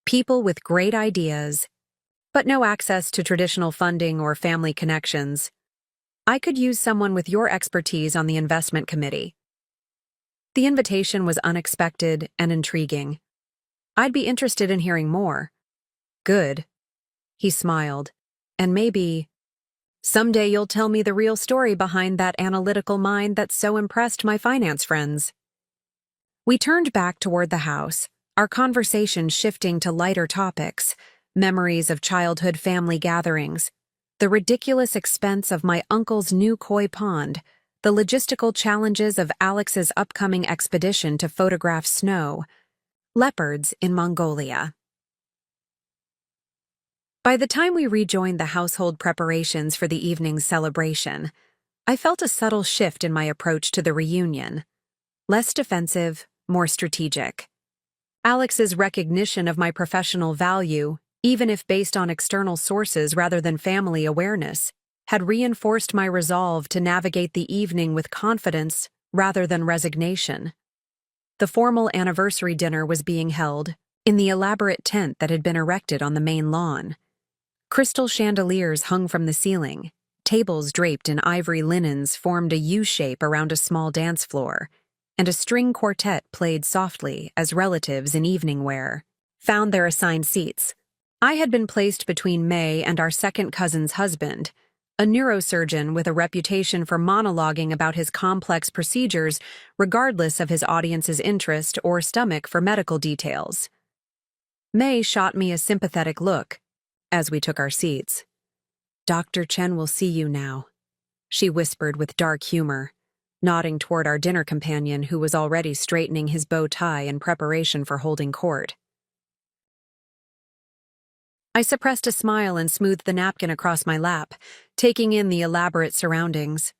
Speaker 1: people with great ideas, but no access to traditional funding or family connections. I could use someone with your expertise on the investment committee. The invitation was unexpected and intriguing. I'd be interested in hearing more. Good. He smiled. And maybe someday you'll tell me the real story behind that analytical mind that so impressed my finance friends. We turned back toward the house, our conversation shifting to lighter topics, memories of childhood family gatherings, the ridiculous expense of my uncle's new koi pond, the logistical challenges of Alex's upcoming expedition to photograph snow, leopards in Mongolia. By the time we rejoined the household preparations for the evening's celebration, I felt a subtle shift in my approach to the reunion. Less defensive, more strategic. Alex's recognition of my professional value, even if based on external sources rather than family awareness, had reinforced my resolve to navigate the evening with confidence rather than resignation. The formal anniversary dinner was being held in the elaborate tent that had been erected on the main lawn. Crystal chandeliers hung from the ceiling. Tables draped in ivory linens formed a U-shape around a small dance floor, and a string quartet played softly as relatives in evening wear found their assigned seats. I had been placed between May and our second cousin's husband, a neurosurgeon with a reputation for monologuing about his complex procedures regardless of his audience's interest or stomach for medical details. May shot me a sympathetic look as we took our seats. Dr. Chen will see you now, she whispered with dark humor. nodding toward our dinner companion who was already straightening his bow tie in preparation for holding court. I suppressed a smile and smoothed the napkin across my lap, taking in the elaborate surroundings.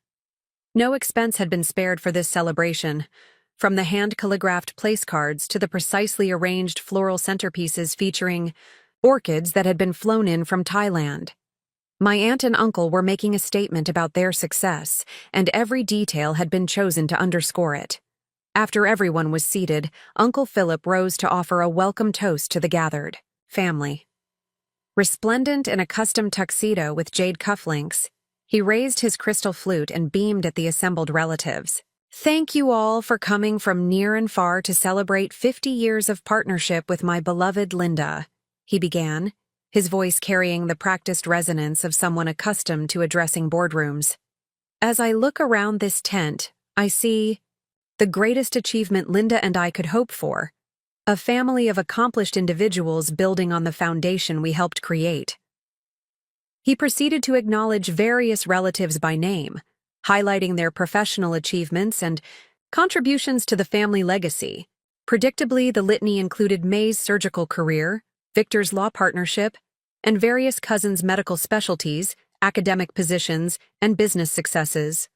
Speaker 1: No expense had been spared for this celebration, from the hand-calligraphed place cards to the precisely arranged floral centerpieces featuring orchids that had been flown in from Thailand. My aunt and uncle were making a statement about their success, and every detail had been chosen to underscore it. After everyone was seated, Uncle Philip rose to offer a welcome toast to the gathered family. Resplendent in a custom tuxedo with jade cufflinks, he raised his crystal flute and beamed at the assembled relatives. "Thank you all for coming from near and far to celebrate 50 years of partnership with my beloved Linda," he began, his voice carrying the practiced resonance of someone accustomed to addressing boardrooms. "As I look around this tent, I see the greatest achievement Linda and I could hope for, a family of accomplished individuals building on the foundation we helped create." He proceeded to acknowledge various relatives by name, highlighting their professional achievements and contributions to the family legacy. Predictably, the litany included May's surgical career, Victor's law partnership, and various cousins' medical specialties, academic positions, and business successes.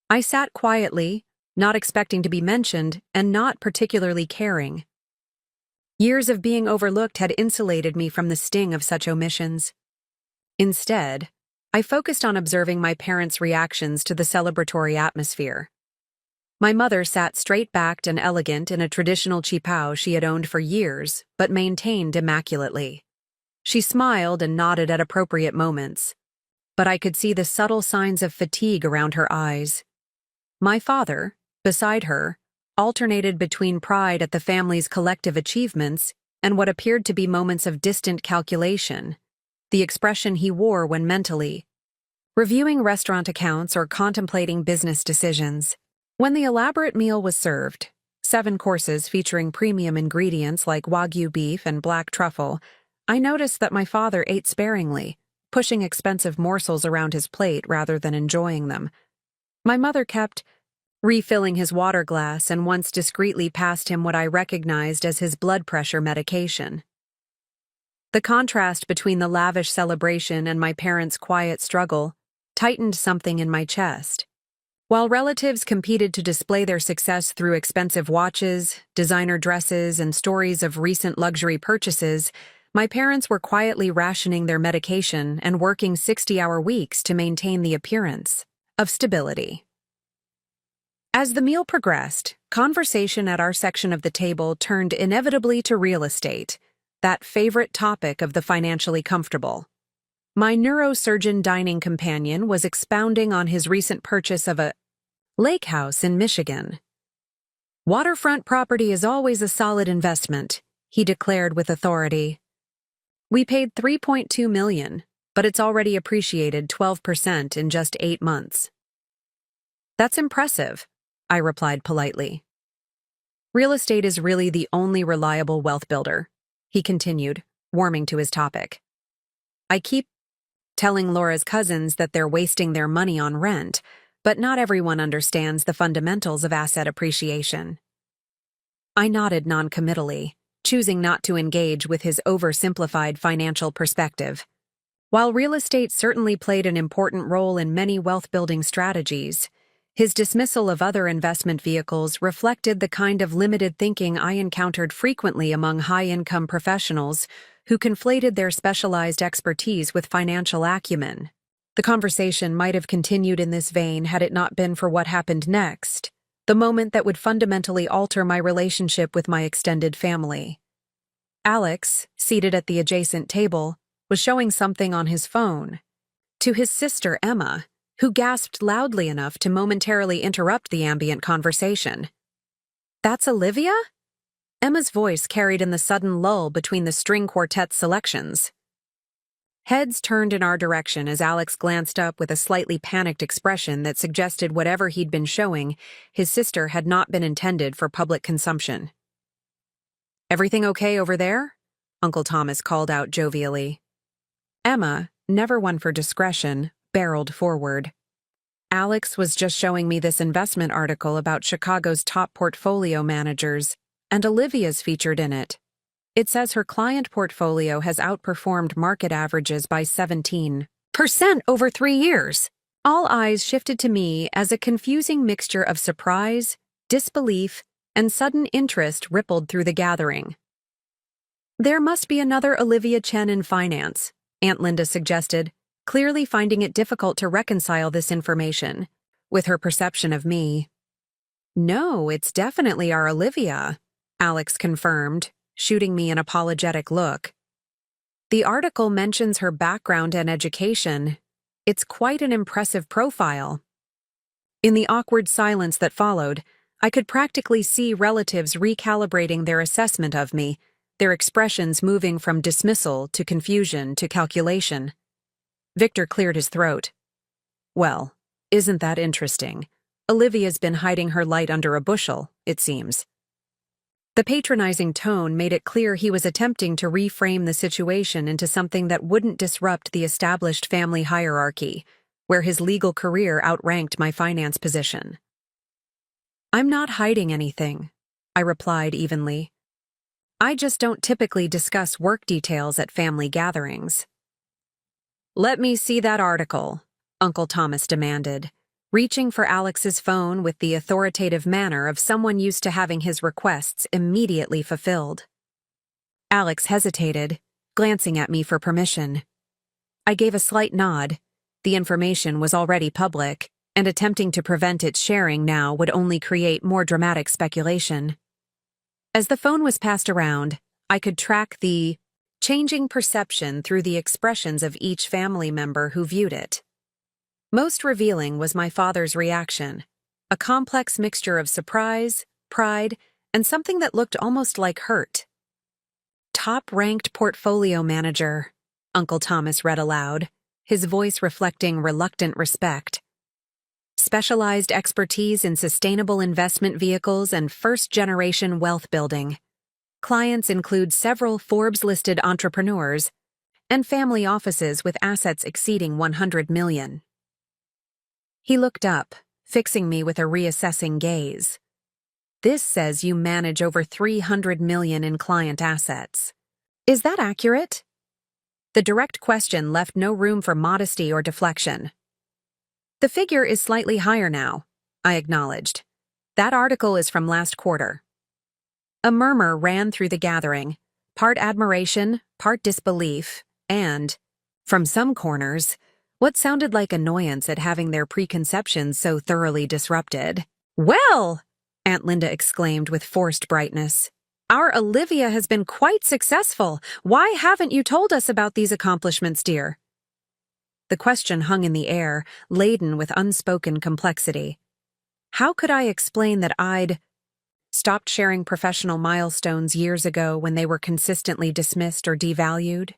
Speaker 1: I sat quietly, not expecting to be mentioned and not particularly caring. Years of being overlooked had insulated me from the sting of such omissions. Instead, I focused on observing my parents' reactions to the celebratory atmosphere. My mother sat straight-backed and elegant in a traditional qipao she had owned for years, but maintained immaculately. She smiled and nodded at appropriate moments, but I could see the subtle signs of fatigue around her eyes. My father, beside her, alternated between pride at the family's collective achievements and what appeared to be moments of distant calculation, the expression he wore when mentally reviewing restaurant accounts or contemplating business decisions. When the elaborate meal was served, 7 courses featuring premium ingredients like Wagyu beef and black truffle, I noticed that my father ate sparingly, pushing expensive morsels around his plate rather than enjoying them. My mother kept refilling his water glass and once discreetly passed him what I recognized as his blood pressure medication. The contrast between the lavish celebration and my parents' quiet struggle tightened something in my chest. While relatives competed to display their success through expensive watches, designer dresses, and stories of recent luxury purchases, my parents were quietly rationing their medication and working 60-hour weeks to maintain the appearance of stability. As the meal progressed, conversation at our section of the table turned inevitably to real estate, that favorite topic of the financially comfortable. My neurosurgeon dining companion was expounding on his recent purchase of a lake house in Michigan. "Waterfront property is always a solid investment," he declared with authority. "We paid $3.2 million, but it's already appreciated 12% in just 8 months." "That's impressive," I replied politely. "Real estate is really the only reliable wealth builder," he continued, warming to his topic. "I keep telling Laura's cousins that they're wasting their money on rent, but not everyone understands the fundamentals of asset appreciation." I nodded noncommittally, choosing not to engage with his oversimplified financial perspective. While real estate certainly played an important role in many wealth-building strategies, his dismissal of other investment vehicles reflected the kind of limited thinking I encountered frequently among high-income professionals who conflated their specialized expertise with financial acumen. The conversation might have continued in this vein had it not been for what happened next, the moment that would fundamentally alter my relationship with my extended family. Alex, seated at the adjacent table, was showing something on his phone to his sister Emma, who gasped loudly enough to momentarily interrupt the ambient conversation. "That's Olivia?" Emma's voice carried in the sudden lull between the string quartet's selections. Heads turned in our direction as Alex glanced up with a slightly panicked expression that suggested whatever he'd been showing, his sister had not been intended for public consumption. "Everything okay over there?" Uncle Thomas called out jovially. Emma, never one for discretion, barreled forward. Alex was just showing me this investment article about Chicago's top portfolio managers, and Olivia's featured in it. It says her client portfolio has outperformed market averages by 17% over 3 years. All eyes shifted to me as a confusing mixture of surprise, disbelief, and sudden interest rippled through the gathering. There must be another Olivia Chen in finance, Aunt Linda suggested, clearly finding it difficult to reconcile this information with her perception of me. No, it's definitely our Olivia, Alex confirmed, shooting me an apologetic look. The article mentions her background and education. It's quite an impressive profile. In the awkward silence that followed, I could practically see relatives recalibrating their assessment of me, their expressions moving from dismissal to confusion to calculation. Victor cleared his throat. Well, isn't that interesting? Olivia's been hiding her light under a bushel, it seems. The patronizing tone made it clear he was attempting to reframe the situation into something that wouldn't disrupt the established family hierarchy, where his legal career outranked my finance position. I'm not hiding anything, I replied evenly. I just don't typically discuss work details at family gatherings. Let me see that article, Uncle Thomas demanded, reaching for Alex's phone with the authoritative manner of someone used to having his requests immediately fulfilled. Alex hesitated, glancing at me for permission. I gave a slight nod. The information was already public, and attempting to prevent its sharing now would only create more dramatic speculation. As the phone was passed around, I could track the changing perception through the expressions of each family member who viewed it. Most revealing was my father's reaction, a complex mixture of surprise, pride, and something that looked almost like hurt. Top-ranked portfolio manager, Uncle Thomas read aloud, his voice reflecting reluctant respect. Specialized expertise in sustainable investment vehicles and first-generation wealth building. Clients include several Forbes-listed entrepreneurs and family offices with assets exceeding $100 million. He looked up, fixing me with a reassessing gaze. This says you manage over $300 million in client assets. Is that accurate? The direct question left no room for modesty or deflection. The figure is slightly higher now, I acknowledged. That article is from last quarter. A murmur ran through the gathering, part admiration, part disbelief, and, from some corners, what sounded like annoyance at having their preconceptions so thoroughly disrupted. Well, Aunt Linda exclaimed with forced brightness, our Olivia has been quite successful. Why haven't you told us about these accomplishments, dear? The question hung in the air, laden with unspoken complexity. How could I explain that I'd stopped sharing professional milestones years ago when they were consistently dismissed or devalued?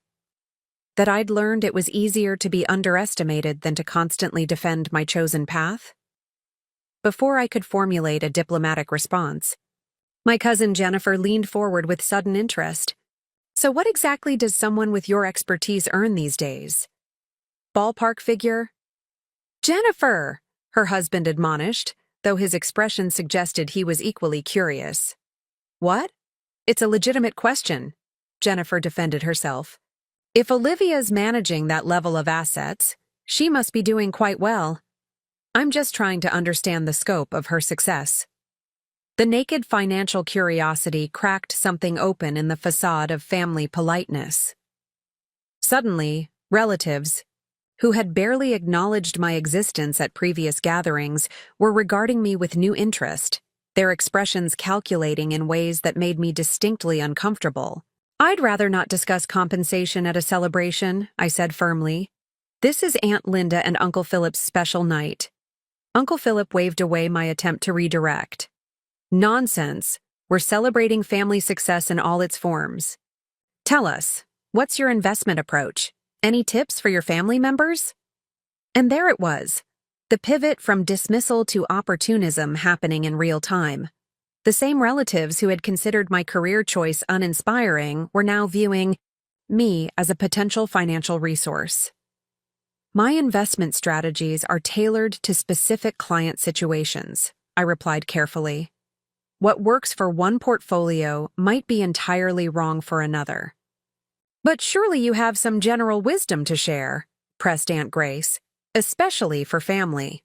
Speaker 1: That I'd learned it was easier to be underestimated than to constantly defend my chosen path? Before I could formulate a diplomatic response, my cousin Jennifer leaned forward with sudden interest. So what exactly does someone with your expertise earn these days? Ballpark figure? Jennifer, her husband admonished, though his expression suggested he was equally curious. What? It's a legitimate question, Jennifer defended herself. If Olivia's managing that level of assets, she must be doing quite well. I'm just trying to understand the scope of her success. The naked financial curiosity cracked something open in the facade of family politeness. Suddenly, relatives, who had barely acknowledged my existence at previous gatherings, were regarding me with new interest, their expressions calculating in ways that made me distinctly uncomfortable. I'd rather not discuss compensation at a celebration, I said firmly. This is Aunt Linda and Uncle Philip's special night. Uncle Philip waved away my attempt to redirect. Nonsense. We're celebrating family success in all its forms. Tell us, what's your investment approach? Any tips for your family members? And there it was, the pivot from dismissal to opportunism happening in real time. The same relatives who had considered my career choice uninspiring were now viewing me as a potential financial resource. My investment strategies are tailored to specific client situations, I replied carefully. What works for one portfolio might be entirely wrong for another. But surely you have some general wisdom to share, pressed Aunt Grace, especially for family.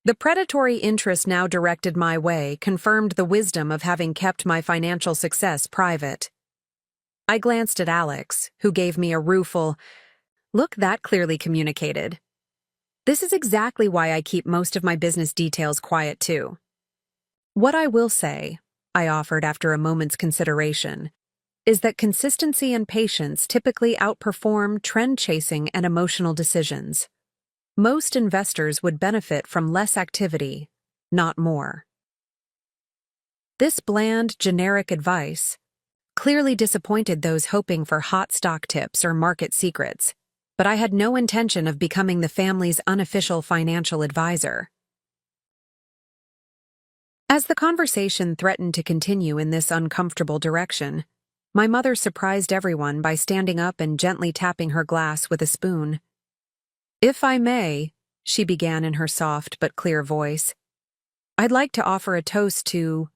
Speaker 1: The predatory interest now directed my way confirmed the wisdom of having kept my financial success private. I glanced at Alex, who gave me a rueful, "Look, that clearly communicated." This is exactly why I keep most of my business details quiet too. What I will say, I offered after a moment's consideration, is that consistency and patience typically outperform trend-chasing and emotional decisions. Most investors would benefit from less activity, not more. This bland, generic advice clearly disappointed those hoping for hot stock tips or market secrets, but I had no intention of becoming the family's unofficial financial advisor. As the conversation threatened to continue in this uncomfortable direction, my mother surprised everyone by standing up and gently tapping her glass with a spoon. "If I may," she began in her soft but clear voice, "I'd like to offer a toast to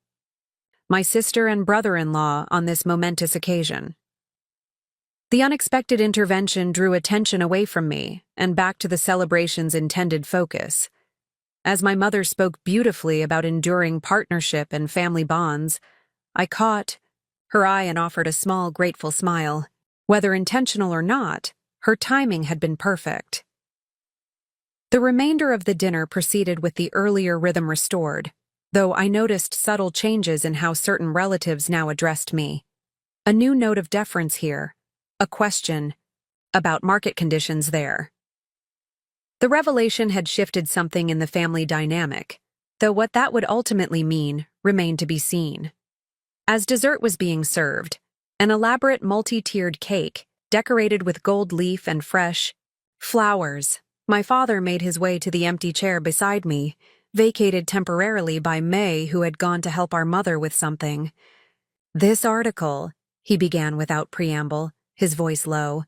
Speaker 1: my sister and brother-in-law on this momentous occasion." The unexpected intervention drew attention away from me and back to the celebration's intended focus. As my mother spoke beautifully about enduring partnership and family bonds, I caught her eye and offered a small, grateful smile. Whether intentional or not, her timing had been perfect. The remainder of the dinner proceeded with the earlier rhythm restored, though I noticed subtle changes in how certain relatives now addressed me. A new note of deference here, a question about market conditions there. The revelation had shifted something in the family dynamic, though what that would ultimately mean remained to be seen. As dessert was being served, an elaborate multi-tiered cake, decorated with gold leaf and fresh flowers, my father made his way to the empty chair beside me, vacated temporarily by May, who had gone to help our mother with something. "This article," he began without preamble, his voice low.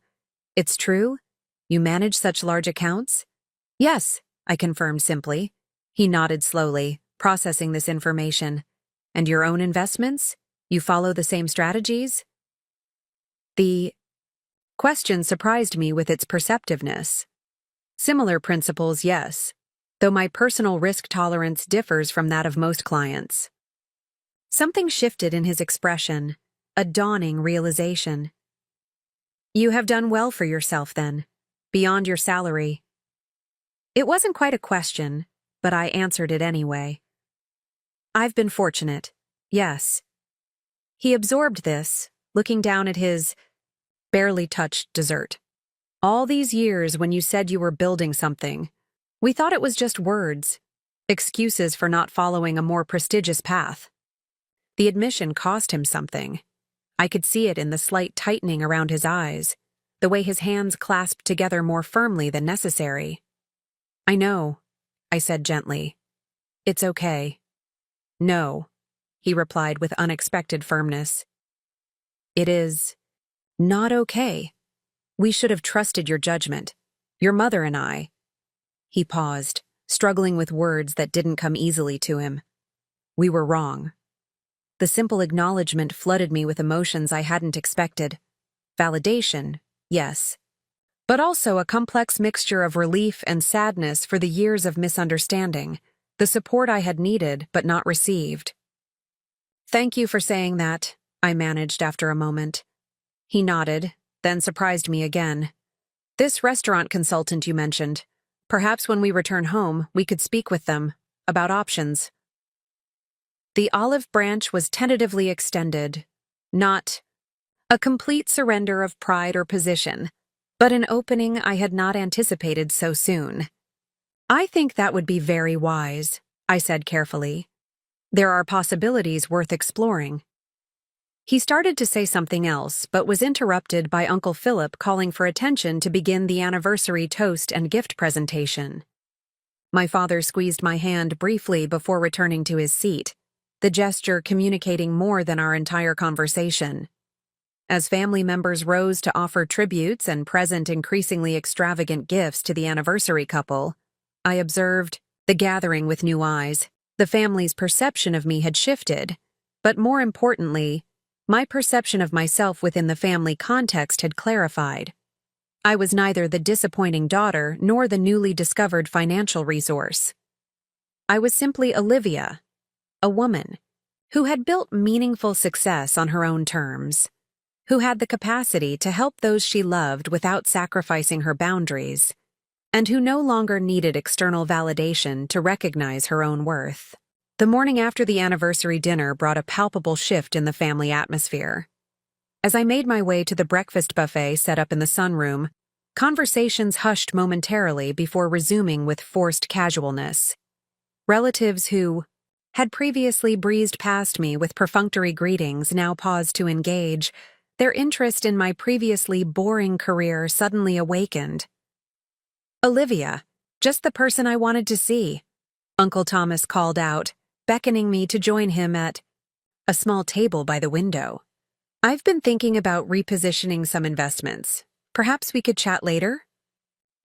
Speaker 1: "It's true? You manage such large accounts?" "Yes," I confirmed simply. He nodded slowly, processing this information. "And your own investments? You follow the same strategies?" The question surprised me with its perceptiveness. Similar principles, yes, though my personal risk tolerance differs from that of most clients. Something shifted in his expression, a dawning realization. "You have done well for yourself, then, beyond your salary." It wasn't quite a question, but I answered it anyway. "I've been fortunate, yes." He absorbed this, looking down at his barely touched dessert. "All these years when you said you were building something, we thought it was just words, excuses for not following a more prestigious path." The admission cost him something. I could see it in the slight tightening around his eyes, the way his hands clasped together more firmly than necessary. "I know," I said gently. "It's okay." "No," he replied with unexpected firmness. "It is not okay. We should have trusted your judgment. Your mother and I." He paused, struggling with words that didn't come easily to him. "We were wrong." The simple acknowledgement flooded me with emotions I hadn't expected. Validation, yes, but also a complex mixture of relief and sadness for the years of misunderstanding, the support I had needed but not received. "Thank you for saying that," I managed after a moment. He nodded, then surprised me again. "This restaurant consultant you mentioned, perhaps when we return home, we could speak with them about options." The olive branch was tentatively extended, not a complete surrender of pride or position, but an opening I had not anticipated so soon. "I think that would be very wise," I said carefully. "There are possibilities worth exploring." He started to say something else, but was interrupted by Uncle Philip calling for attention to begin the anniversary toast and gift presentation. My father squeezed my hand briefly before returning to his seat, the gesture communicating more than our entire conversation. As family members rose to offer tributes and present increasingly extravagant gifts to the anniversary couple, I observed the gathering with new eyes. The family's perception of me had shifted, but more importantly, my perception of myself within the family context had clarified. I was neither the disappointing daughter nor the newly discovered financial resource. I was simply Olivia, a woman who had built meaningful success on her own terms, who had the capacity to help those she loved without sacrificing her boundaries, and who no longer needed external validation to recognize her own worth. The morning after the anniversary dinner brought a palpable shift in the family atmosphere. As I made my way to the breakfast buffet set up in the sunroom, conversations hushed momentarily before resuming with forced casualness. Relatives who had previously breezed past me with perfunctory greetings now paused to engage. Their interest in my previously boring career suddenly awakened. "Olivia, just the person I wanted to see," Uncle Thomas called out, beckoning me to join him at a small table by the window. "I've been thinking about repositioning some investments. Perhaps we could chat later?"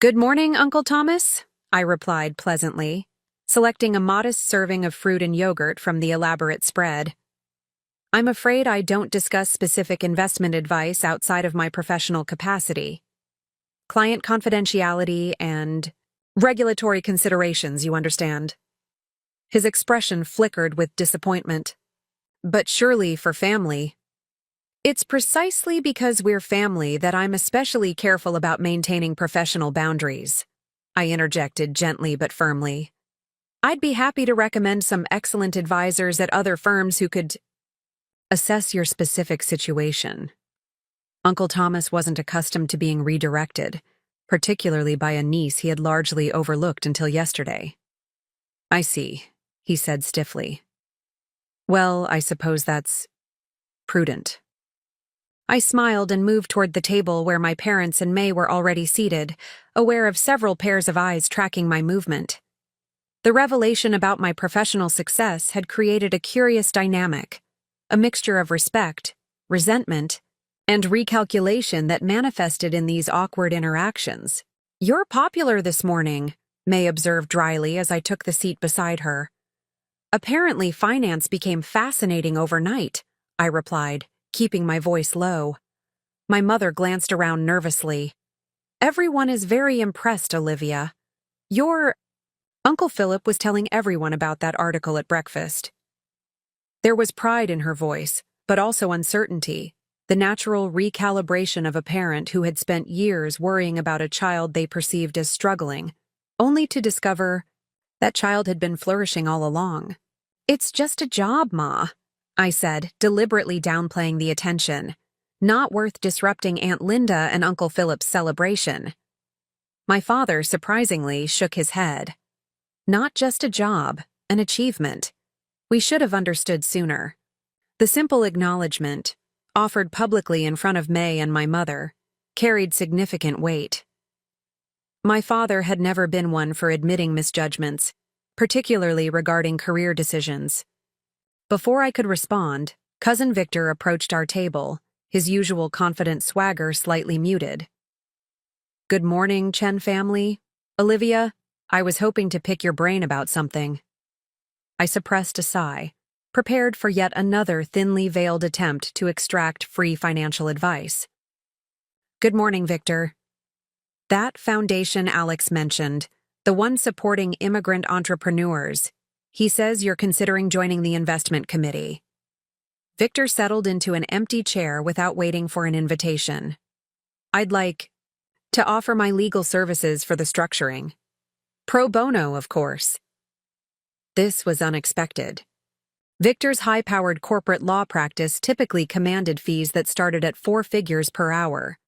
Speaker 1: "Good morning, Uncle Thomas," I replied pleasantly, selecting a modest serving of fruit and yogurt from the elaborate spread. "I'm afraid I don't discuss specific investment advice outside of my professional capacity. Client confidentiality and regulatory considerations, you understand." His expression flickered with disappointment. "But surely for family." "It's precisely because we're family that I'm especially careful about maintaining professional boundaries," I interjected gently but firmly. "I'd be happy to recommend some excellent advisors at other firms who could assess your specific situation." Uncle Thomas wasn't accustomed to being redirected, particularly by a niece he had largely overlooked until yesterday. "I see," he said stiffly. "Well, I suppose that's prudent." I smiled and moved toward the table where my parents and May were already seated, aware of several pairs of eyes tracking my movement. The revelation about my professional success had created a curious dynamic, a mixture of respect, resentment, and recalculation that manifested in these awkward interactions. "You're popular this morning," May observed dryly as I took the seat beside her. "Apparently finance became fascinating overnight," I replied, keeping my voice low. My mother glanced around nervously. "Everyone is very impressed, Olivia. Uncle Philip was telling everyone about that article at breakfast." There was pride in her voice, but also uncertainty, the natural recalibration of a parent who had spent years worrying about a child they perceived as struggling, only to discover that child had been flourishing all along. "It's just a job, Ma," I said, deliberately downplaying the attention. "Not worth disrupting Aunt Linda and Uncle Philip's celebration." My father, surprisingly, shook his head. "Not just a job, an achievement. We should have understood sooner." The simple acknowledgement, offered publicly in front of May and my mother, carried significant weight. My father had never been one for admitting misjudgments, particularly regarding career decisions. Before I could respond, Cousin Victor approached our table, his usual confident swagger slightly muted. "Good morning, Chen family. Olivia, I was hoping to pick your brain about something." I suppressed a sigh, prepared for yet another thinly veiled attempt to extract free financial advice. "Good morning, Victor. That foundation Alex mentioned, the one supporting immigrant entrepreneurs, he says you're considering joining the investment committee." Victor settled into an empty chair without waiting for an invitation. "I'd like to offer my legal services for the structuring. Pro bono, of course." This was unexpected. Victor's high-powered corporate law practice typically commanded fees that started at 4 figures per hour.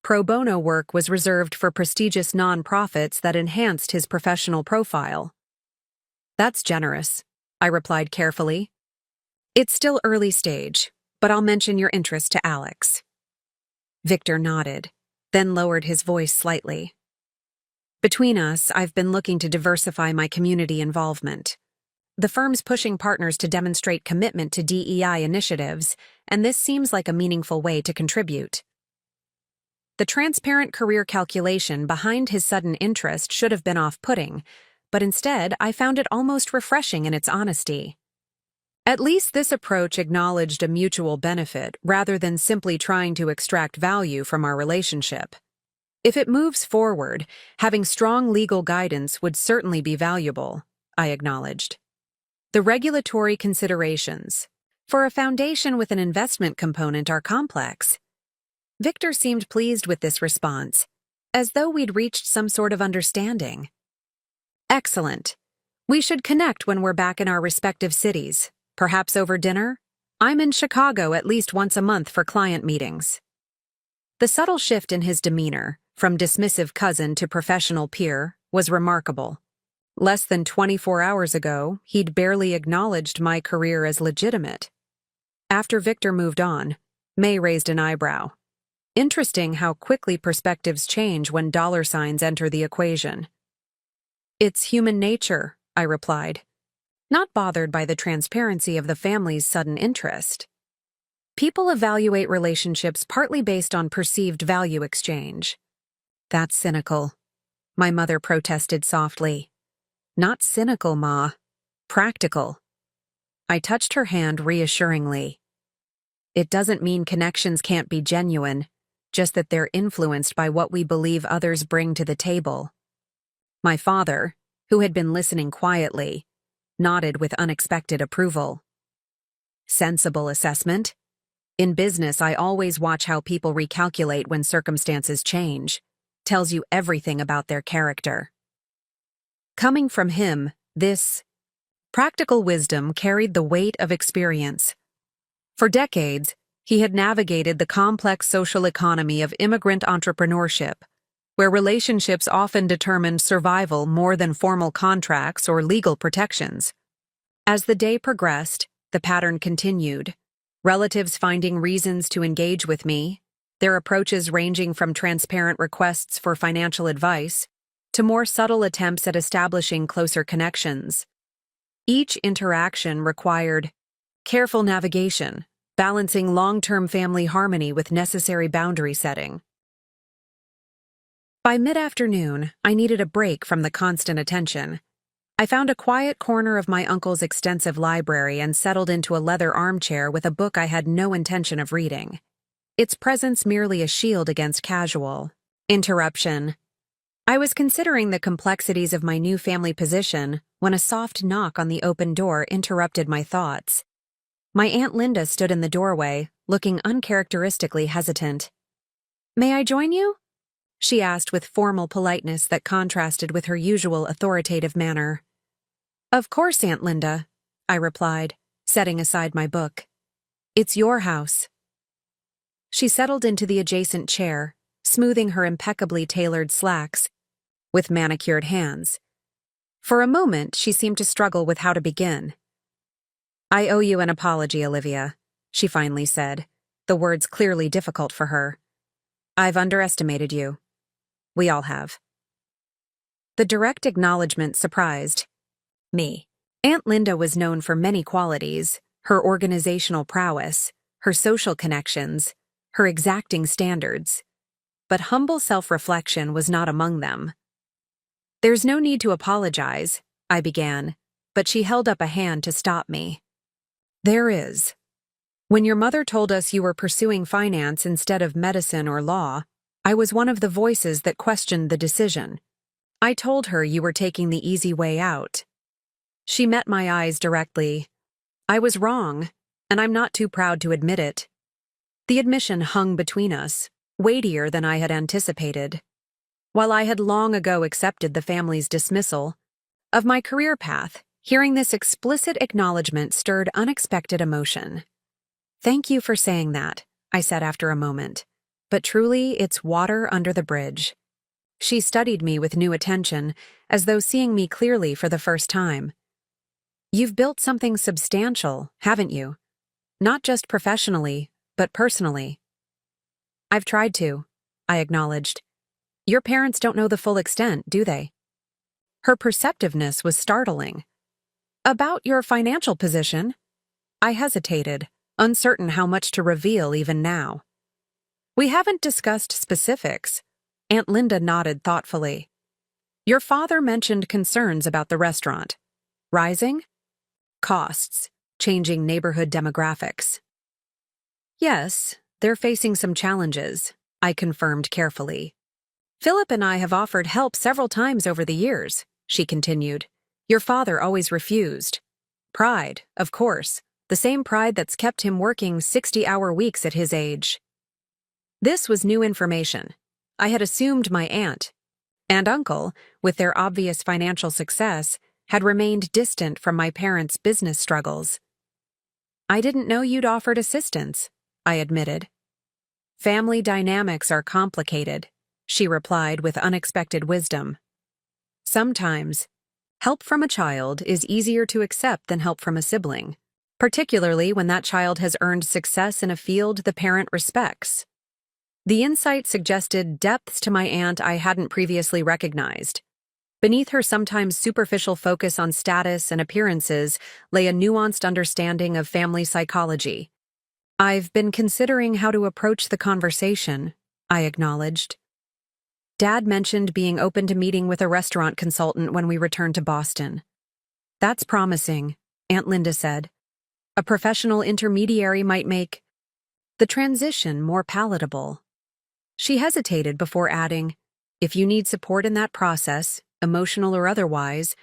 Speaker 1: Pro bono work was reserved for prestigious nonprofits that enhanced his professional profile. "That's generous," I replied carefully. "It's still early stage, but I'll mention your interest to Alex." Victor nodded, then lowered his voice slightly. "Between us, I've been looking to diversify my community involvement. The firm's pushing partners to demonstrate commitment to DEI initiatives, and this seems like a meaningful way to contribute. The transparent career calculation behind his sudden interest should have been off-putting, but instead I found it almost refreshing in its honesty. At least this approach acknowledged a mutual benefit rather than simply trying to extract value from our relationship. If it moves forward, having strong legal guidance would certainly be valuable, I acknowledged. The regulatory considerations for a foundation with an investment component are complex. Victor seemed pleased with this response, as though we'd reached some sort of understanding. Excellent. We should connect when we're back in our respective cities, perhaps over dinner? I'm in Chicago at least once a month for client meetings. The subtle shift in his demeanor, from dismissive cousin to professional peer, was remarkable. Less than 24 hours ago, he'd barely acknowledged my career as legitimate. After Victor moved on, May raised an eyebrow. Interesting how quickly perspectives change when dollar signs enter the equation. It's human nature, I replied, not bothered by the transparency of the family's sudden interest. People evaluate relationships partly based on perceived value exchange. That's cynical, my mother protested softly. Not cynical, Ma. Practical. I touched her hand reassuringly. It doesn't mean connections can't be genuine, just that they're influenced by what we believe others bring to the table. My father, who had been listening quietly, nodded with unexpected approval. Sensible assessment. In business, I always watch how people recalculate when circumstances change. Tells you everything about their character. Coming from him, this practical wisdom carried the weight of experience. For decades, he had navigated the complex social economy of immigrant entrepreneurship, where relationships often determined survival more than formal contracts or legal protections. As the day progressed, the pattern continued, relatives finding reasons to engage with me, their approaches ranging from transparent requests for financial advice to more subtle attempts at establishing closer connections. Each interaction required careful navigation, balancing long-term family harmony with necessary boundary setting. By mid-afternoon, I needed a break from the constant attention. I found a quiet corner of my uncle's extensive library and settled into a leather armchair with a book I had no intention of reading. Its presence merely a shield against casual interruption. I was considering the complexities of my new family position when a soft knock on the open door interrupted my thoughts. My Aunt Linda stood in the doorway, looking uncharacteristically hesitant. "May I join you?" she asked with formal politeness that contrasted with her usual authoritative manner. "Of course, Aunt Linda," I replied, setting aside my book. "It's your house." She settled into the adjacent chair, smoothing her impeccably tailored slacks with manicured hands. For a moment, she seemed to struggle with how to begin. "I owe you an apology, Olivia," she finally said, the words clearly difficult for her. "I've underestimated you. We all have." The direct acknowledgement surprised me. Aunt Linda was known for many qualities: her organizational prowess, her social connections, her exacting standards. But humble self-reflection was not among them. "There's no need to apologize," I began, but she held up a hand to stop me. "There is. When your mother told us you were pursuing finance instead of medicine or law, I was one of the voices that questioned the decision. I told her you were taking the easy way out." She met my eyes directly. I was wrong, and I'm not too proud to admit it. The admission hung between us, weightier than I had anticipated. While I had long ago accepted the family's dismissal of my career path, hearing this explicit acknowledgement stirred unexpected emotion. "Thank you for saying that," I said after a moment. "But truly, it's water under the bridge." She studied me with new attention, as though seeing me clearly for the first time. "You've built something substantial, haven't you? Not just professionally, but personally." "I've tried to," I acknowledged. "Your parents don't know the full extent, do they?" Her perceptiveness was startling. "About your financial position?" I hesitated, uncertain how much to reveal even now. We haven't discussed specifics. Aunt Linda nodded thoughtfully. Your father mentioned concerns about the restaurant. Rising? Costs. Changing neighborhood demographics. Yes, they're facing some challenges, I confirmed carefully. Philip and I have offered help several times over the years, she continued. Your father always refused. Pride, of course, the same pride that's kept him working 60-hour weeks at his age. This was new information. I had assumed my aunt and uncle, with their obvious financial success, had remained distant from my parents' business struggles. I didn't know you'd offered assistance, I admitted. Family dynamics are complicated, she replied with unexpected wisdom. Sometimes, help from a child is easier to accept than help from a sibling, particularly when that child has earned success in a field the parent respects. The insight suggested depths to my aunt I hadn't previously recognized. Beneath her sometimes superficial focus on status and appearances lay a nuanced understanding of family psychology. I've been considering how to approach the conversation, I acknowledged. Dad mentioned being open to meeting with a restaurant consultant when we returned to Boston. That's promising, Aunt Linda said. A professional intermediary might make the transition more palatable. She hesitated before adding, if you need support in that process, emotional or otherwise,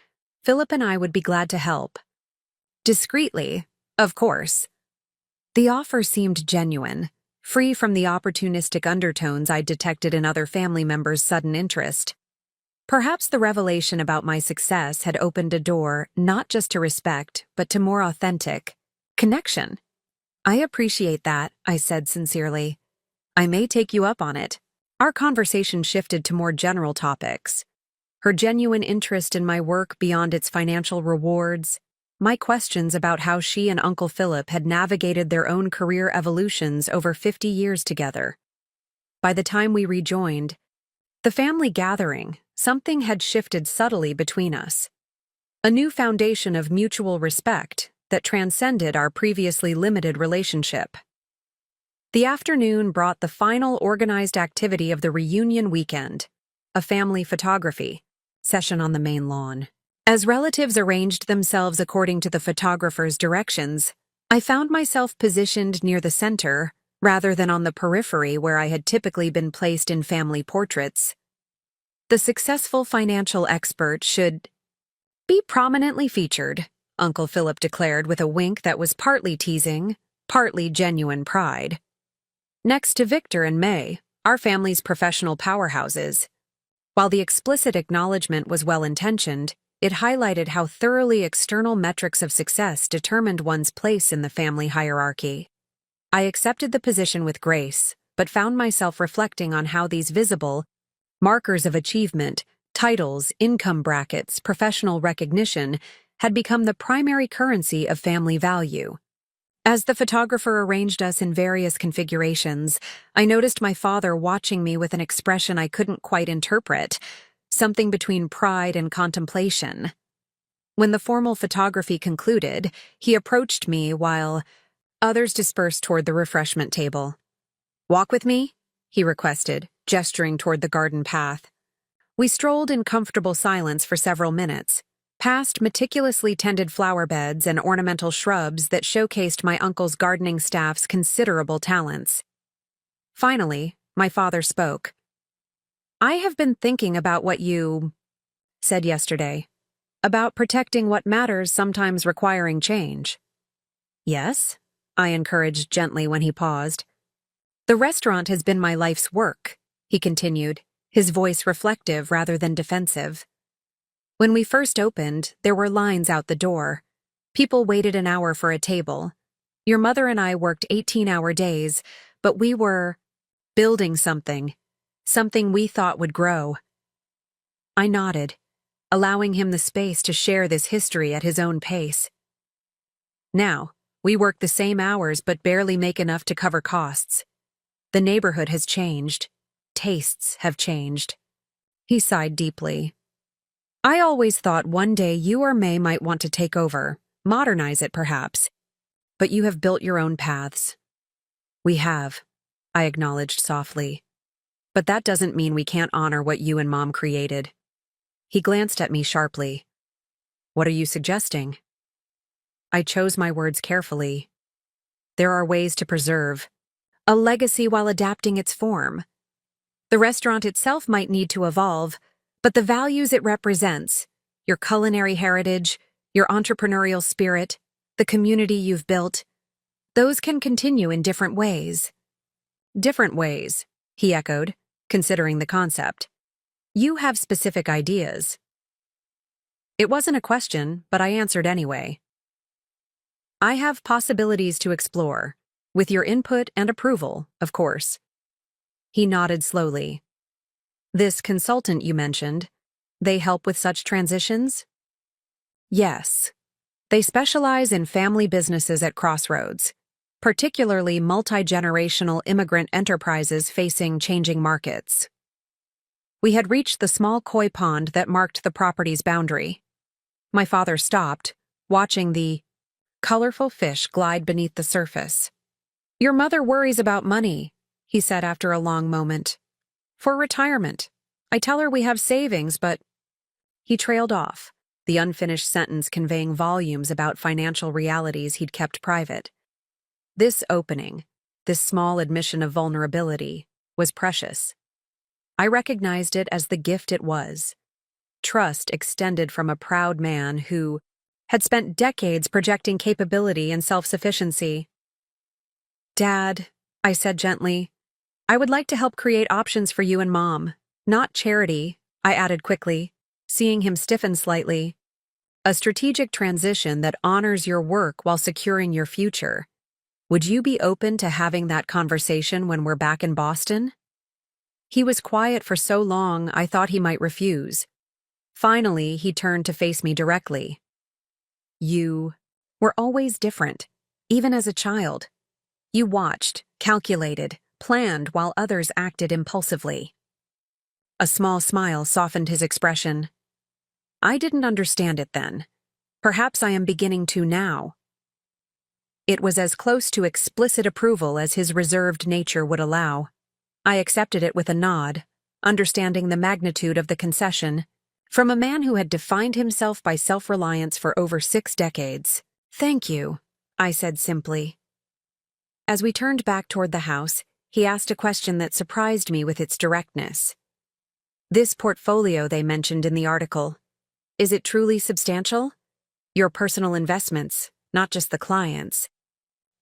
Speaker 1: Philip and I would be glad to help. Discreetly, of course. The offer seemed genuine, free from the opportunistic undertones I'd detected in other family members' sudden interest. Perhaps the revelation about my success had opened a door not just to respect, but to more authentic connection. I appreciate that, I said sincerely. I may take you up on it. Our conversation shifted to more general topics. Her genuine interest in my work beyond its financial rewards, my questions about how she and Uncle Philip had navigated their own career evolutions over 50 years together. By the time we rejoined the family gathering, something had shifted subtly between us. A new foundation of mutual respect that transcended our previously limited relationship. The afternoon brought the final organized activity of the reunion weekend, a family photography session on the main lawn. As relatives arranged themselves according to the photographer's directions, I found myself positioned near the center rather than on the periphery where I had typically been placed in family portraits. The successful financial expert should be prominently featured, Uncle Philip declared with a wink that was partly teasing, partly genuine pride. Next to Victor and May, our family's professional powerhouses. While the explicit acknowledgement was well-intentioned, it highlighted how thoroughly external metrics of success determined one's place in the family hierarchy. I accepted the position with grace, but found myself reflecting on how these visible markers of achievement, titles, income brackets, professional recognition, had become the primary currency of family value. As the photographer arranged us in various configurations, I noticed my father watching me with an expression I couldn't quite interpret, something between pride and contemplation. When the formal photography concluded, he approached me while others dispersed toward the refreshment table. "Walk with me?" he requested, gesturing toward the garden path. We strolled in comfortable silence for several minutes, past meticulously tended flower beds and ornamental shrubs that showcased my uncle's gardening staff's considerable talents. Finally, my father spoke. "I have been thinking about what you said yesterday, about protecting what matters, sometimes requiring change." "Yes?" I encouraged gently when he paused. "The restaurant has been my life's work," he continued, his voice reflective rather than defensive. "When we first opened, there were lines out the door. People waited an hour for a table. Your mother and I worked 18-hour days, but we were building something we thought would grow." I nodded, allowing him the space to share this history at his own pace. "Now, we work the same hours but barely make enough to cover costs. The neighborhood has changed. Tastes have changed." He sighed deeply. "I always thought one day you or May might want to take over, modernize it perhaps. But you have built your own paths. We have, I acknowledged softly. But that doesn't mean we can't honor what you and Mom created. He glanced at me sharply. What are you suggesting? I chose my words carefully. There are ways to preserve a legacy while adapting its form. The restaurant itself might need to evolve, but the values it represents, your culinary heritage, your entrepreneurial spirit, the community you've built, those can continue in different ways. Different ways, he echoed, considering the concept. You have specific ideas. It wasn't a question, but I answered anyway. I have possibilities to explore, with your input and approval, of course. He nodded slowly. This consultant you mentioned, they help with such transitions? Yes. They specialize in family businesses at crossroads, particularly multi-generational immigrant enterprises facing changing markets. We had reached the small koi pond that marked the property's boundary. My father stopped, watching the colorful fish glide beneath the surface. Your mother worries about money, he said after a long moment. For retirement. I tell her we have savings, but... He trailed off, the unfinished sentence conveying volumes about financial realities he'd kept private. This opening, this small admission of vulnerability, was precious. I recognized it as the gift it was. Trust extended from a proud man who had spent decades projecting capability and self-sufficiency. Dad, I said gently, I would like to help create options for you and Mom. Not charity, I added quickly, seeing him stiffen slightly. A strategic transition that honors your work while securing your future. Would you be open to having that conversation when we're back in Boston? He was quiet for so long I thought he might refuse. Finally, he turned to face me directly. You were always different, even as a child. You watched, calculated, planned while others acted impulsively. A small smile softened his expression. I didn't understand it then. Perhaps I am beginning to now. It was as close to explicit approval as his reserved nature would allow. I accepted it with a nod, understanding the magnitude of the concession, from a man who had defined himself by self-reliance for over 6 decades. Thank you, I said simply. As we turned back toward the house, he asked a question that surprised me with its directness. This portfolio they mentioned in the article, is it truly substantial? Your personal investments, not just the clients.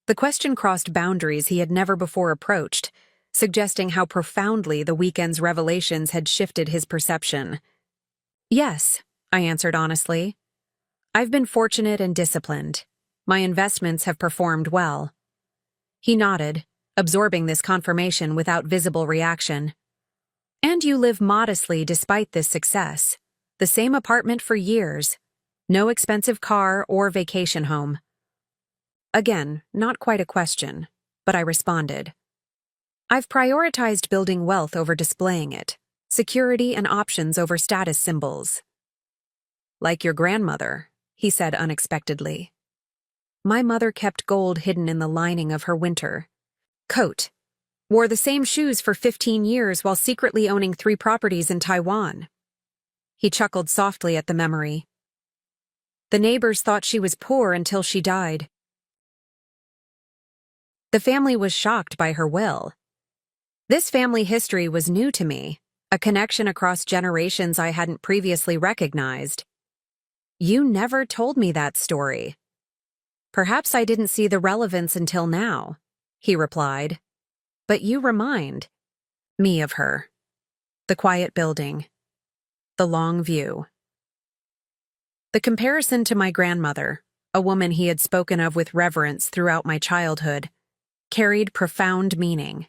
Speaker 1: The question crossed boundaries he had never before approached, suggesting how profoundly the weekend's revelations had shifted his perception. Yes, I answered honestly. I've been fortunate and disciplined. My investments have performed well. He nodded, absorbing this confirmation without visible reaction. And you live modestly despite this success. The same apartment for years. No expensive car or vacation home. Again, not quite a question, but I responded. I've prioritized building wealth over displaying it, security and options over status symbols. Like your grandmother, he said unexpectedly. My mother kept gold hidden in the lining of her winter coat, wore the same shoes for 15 years while secretly owning 3 properties in Taiwan. He chuckled softly at the memory. The neighbors thought she was poor until she died. The family was shocked by her will. This family history was new to me, a connection across generations I hadn't previously recognized. You never told me that story. Perhaps I didn't see the relevance until now, he replied. But you remind me of her. The quiet building. The long view. The comparison to my grandmother, a woman he had spoken of with reverence throughout my childhood, carried profound meaning.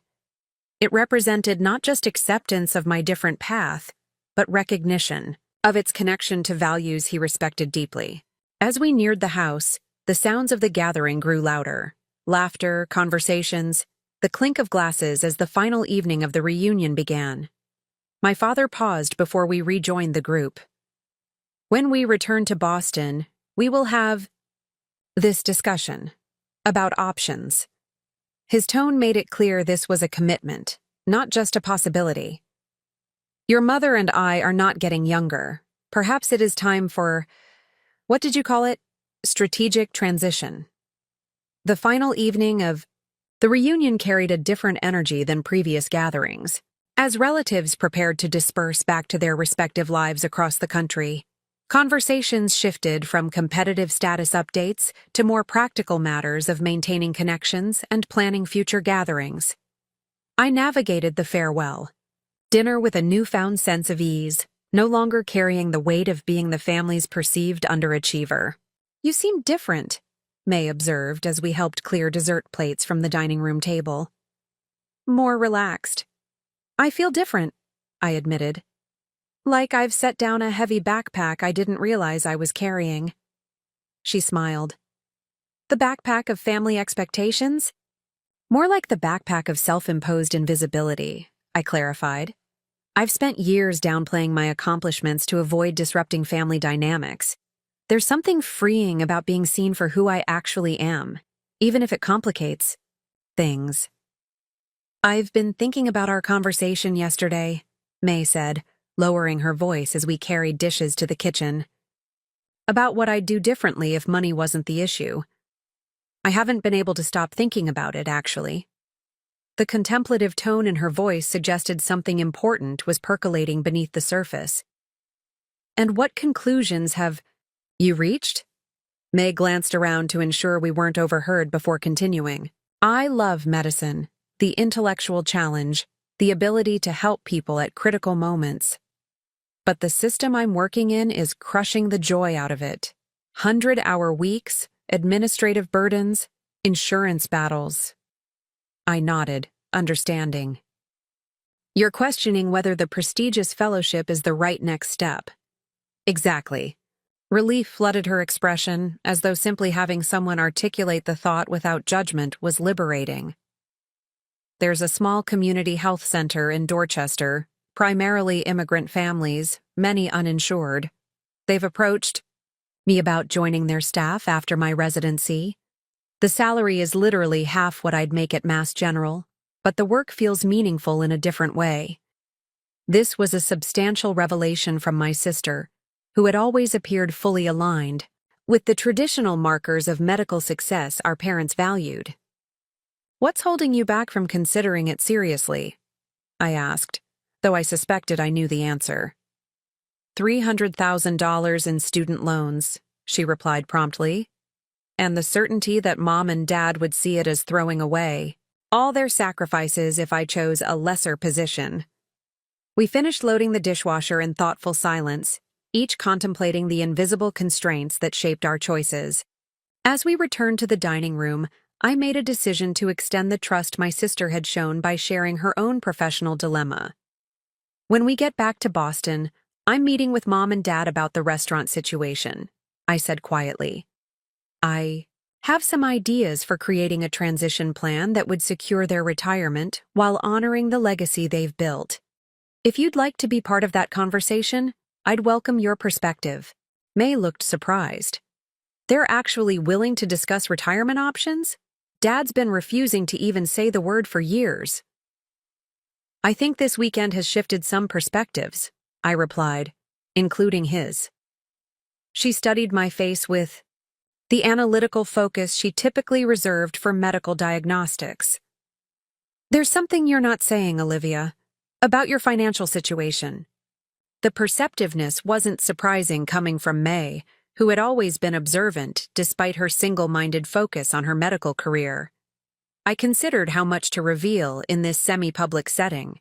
Speaker 1: It represented not just acceptance of my different path, but recognition of its connection to values he respected deeply. As we neared the house, the sounds of the gathering grew louder. Laughter, conversations, the clink of glasses as the final evening of the reunion began. My father paused before we rejoined the group. When we return to Boston, we will have this discussion, About options. His tone made it clear this was a commitment, not just a possibility. Your mother and I are not getting younger. Perhaps it is time for, what did you call it? Strategic transition. The final evening of the reunion carried a different energy than previous gatherings. As relatives prepared to disperse back to their respective lives across the country, conversations shifted from competitive status updates to more practical matters of maintaining connections and planning future gatherings. I navigated the farewell dinner with a newfound sense of ease, no longer carrying the weight of being the family's perceived underachiever. "You seem different," May observed as we helped clear dessert plates from the dining room table. "More relaxed." "I feel different," I admitted. "Like I've set down a heavy backpack I didn't realize I was carrying." She smiled. "The backpack of family expectations?" "More like the backpack of self-imposed invisibility," I clarified. "I've spent years downplaying my accomplishments to avoid disrupting family dynamics. There's something freeing about being seen for who I actually am, even if it complicates things." "I've been thinking about our conversation yesterday," May said, lowering her voice as we carried dishes to the kitchen. "About what I'd do differently if money wasn't the issue. I haven't been able to stop thinking about it, actually." The contemplative tone in her voice suggested something important was percolating beneath the surface. "And what conclusions have you reached?" May glanced around to ensure we weren't overheard before continuing. "I love medicine, the intellectual challenge, the ability to help people at critical moments. But the system I'm working in is crushing the joy out of it. 100-hour weeks, administrative burdens, insurance battles." I nodded, understanding. "You're questioning whether the prestigious fellowship is the right next step." "Exactly." Relief flooded her expression, as though simply having someone articulate the thought without judgment was liberating. "There's a small community health center in Dorchester, primarily immigrant families, many uninsured. They've approached me about joining their staff after my residency. The salary is literally half what I'd make at Mass General, but the work feels meaningful in a different way." This was a substantial revelation from my sister, who had always appeared fully aligned with the traditional markers of medical success our parents valued. "What's holding you back from considering it seriously?" I asked, though I suspected I knew the answer. $300,000 in student loans, she replied promptly, and the certainty that Mom and Dad would see it as throwing away all their sacrifices if I chose a lesser position. We finished loading the dishwasher in thoughtful silence, each contemplating the invisible constraints that shaped our choices. As we returned to the dining room, I made a decision to extend the trust my sister had shown by sharing her own professional dilemma. "When we get back to Boston, I'm meeting with Mom and Dad about the restaurant situation," I said quietly. "I have some ideas for creating a transition plan that would secure their retirement while honoring the legacy they've built. If you'd like to be part of that conversation, I'd welcome your perspective." May looked surprised. "They're actually willing to discuss retirement options? Dad's been refusing to even say the word for years." "I think this weekend has shifted some perspectives," I replied, including his. She studied my face with the analytical focus she typically reserved for medical diagnostics. "There's something you're not saying, Olivia, about your financial situation." The perceptiveness wasn't surprising coming from May, who had always been observant despite her single-minded focus on her medical career. I considered how much to reveal in this semi-public setting.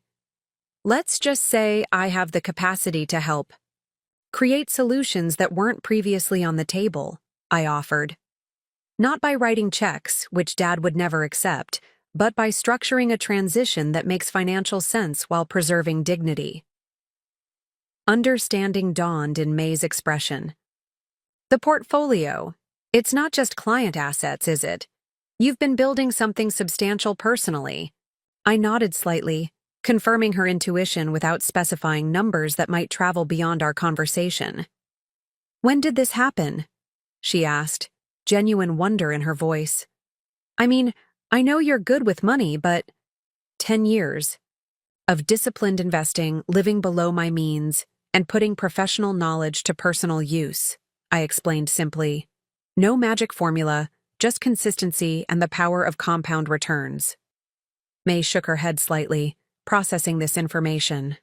Speaker 1: "Let's just say I have the capacity to help create solutions that weren't previously on the table," I offered. "Not by writing checks, which Dad would never accept, but by structuring a transition that makes financial sense while preserving dignity." Understanding dawned in May's expression. "The portfolio. It's not just client assets, is it? You've been building something substantial personally." I nodded slightly, confirming her intuition without specifying numbers that might travel beyond our conversation. "When did this happen?" she asked, genuine wonder in her voice. I mean, I know you're good with money, but 10 years of disciplined investing, living below my means, and putting professional knowledge to personal use, I explained simply. No magic formula, just consistency and the power of compound returns. May shook her head slightly, processing this information.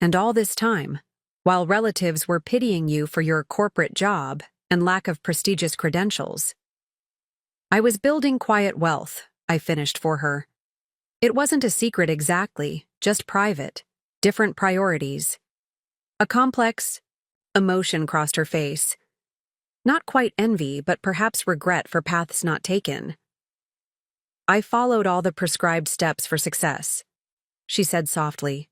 Speaker 1: And all this time, while relatives were pitying you for your corporate job and lack of prestigious credentials. I was building quiet wealth, I finished for her. It wasn't a secret exactly, just private, different priorities. A complex emotion crossed her face. Not quite envy, but perhaps regret for paths not taken. I followed all the prescribed steps for success, she said softly.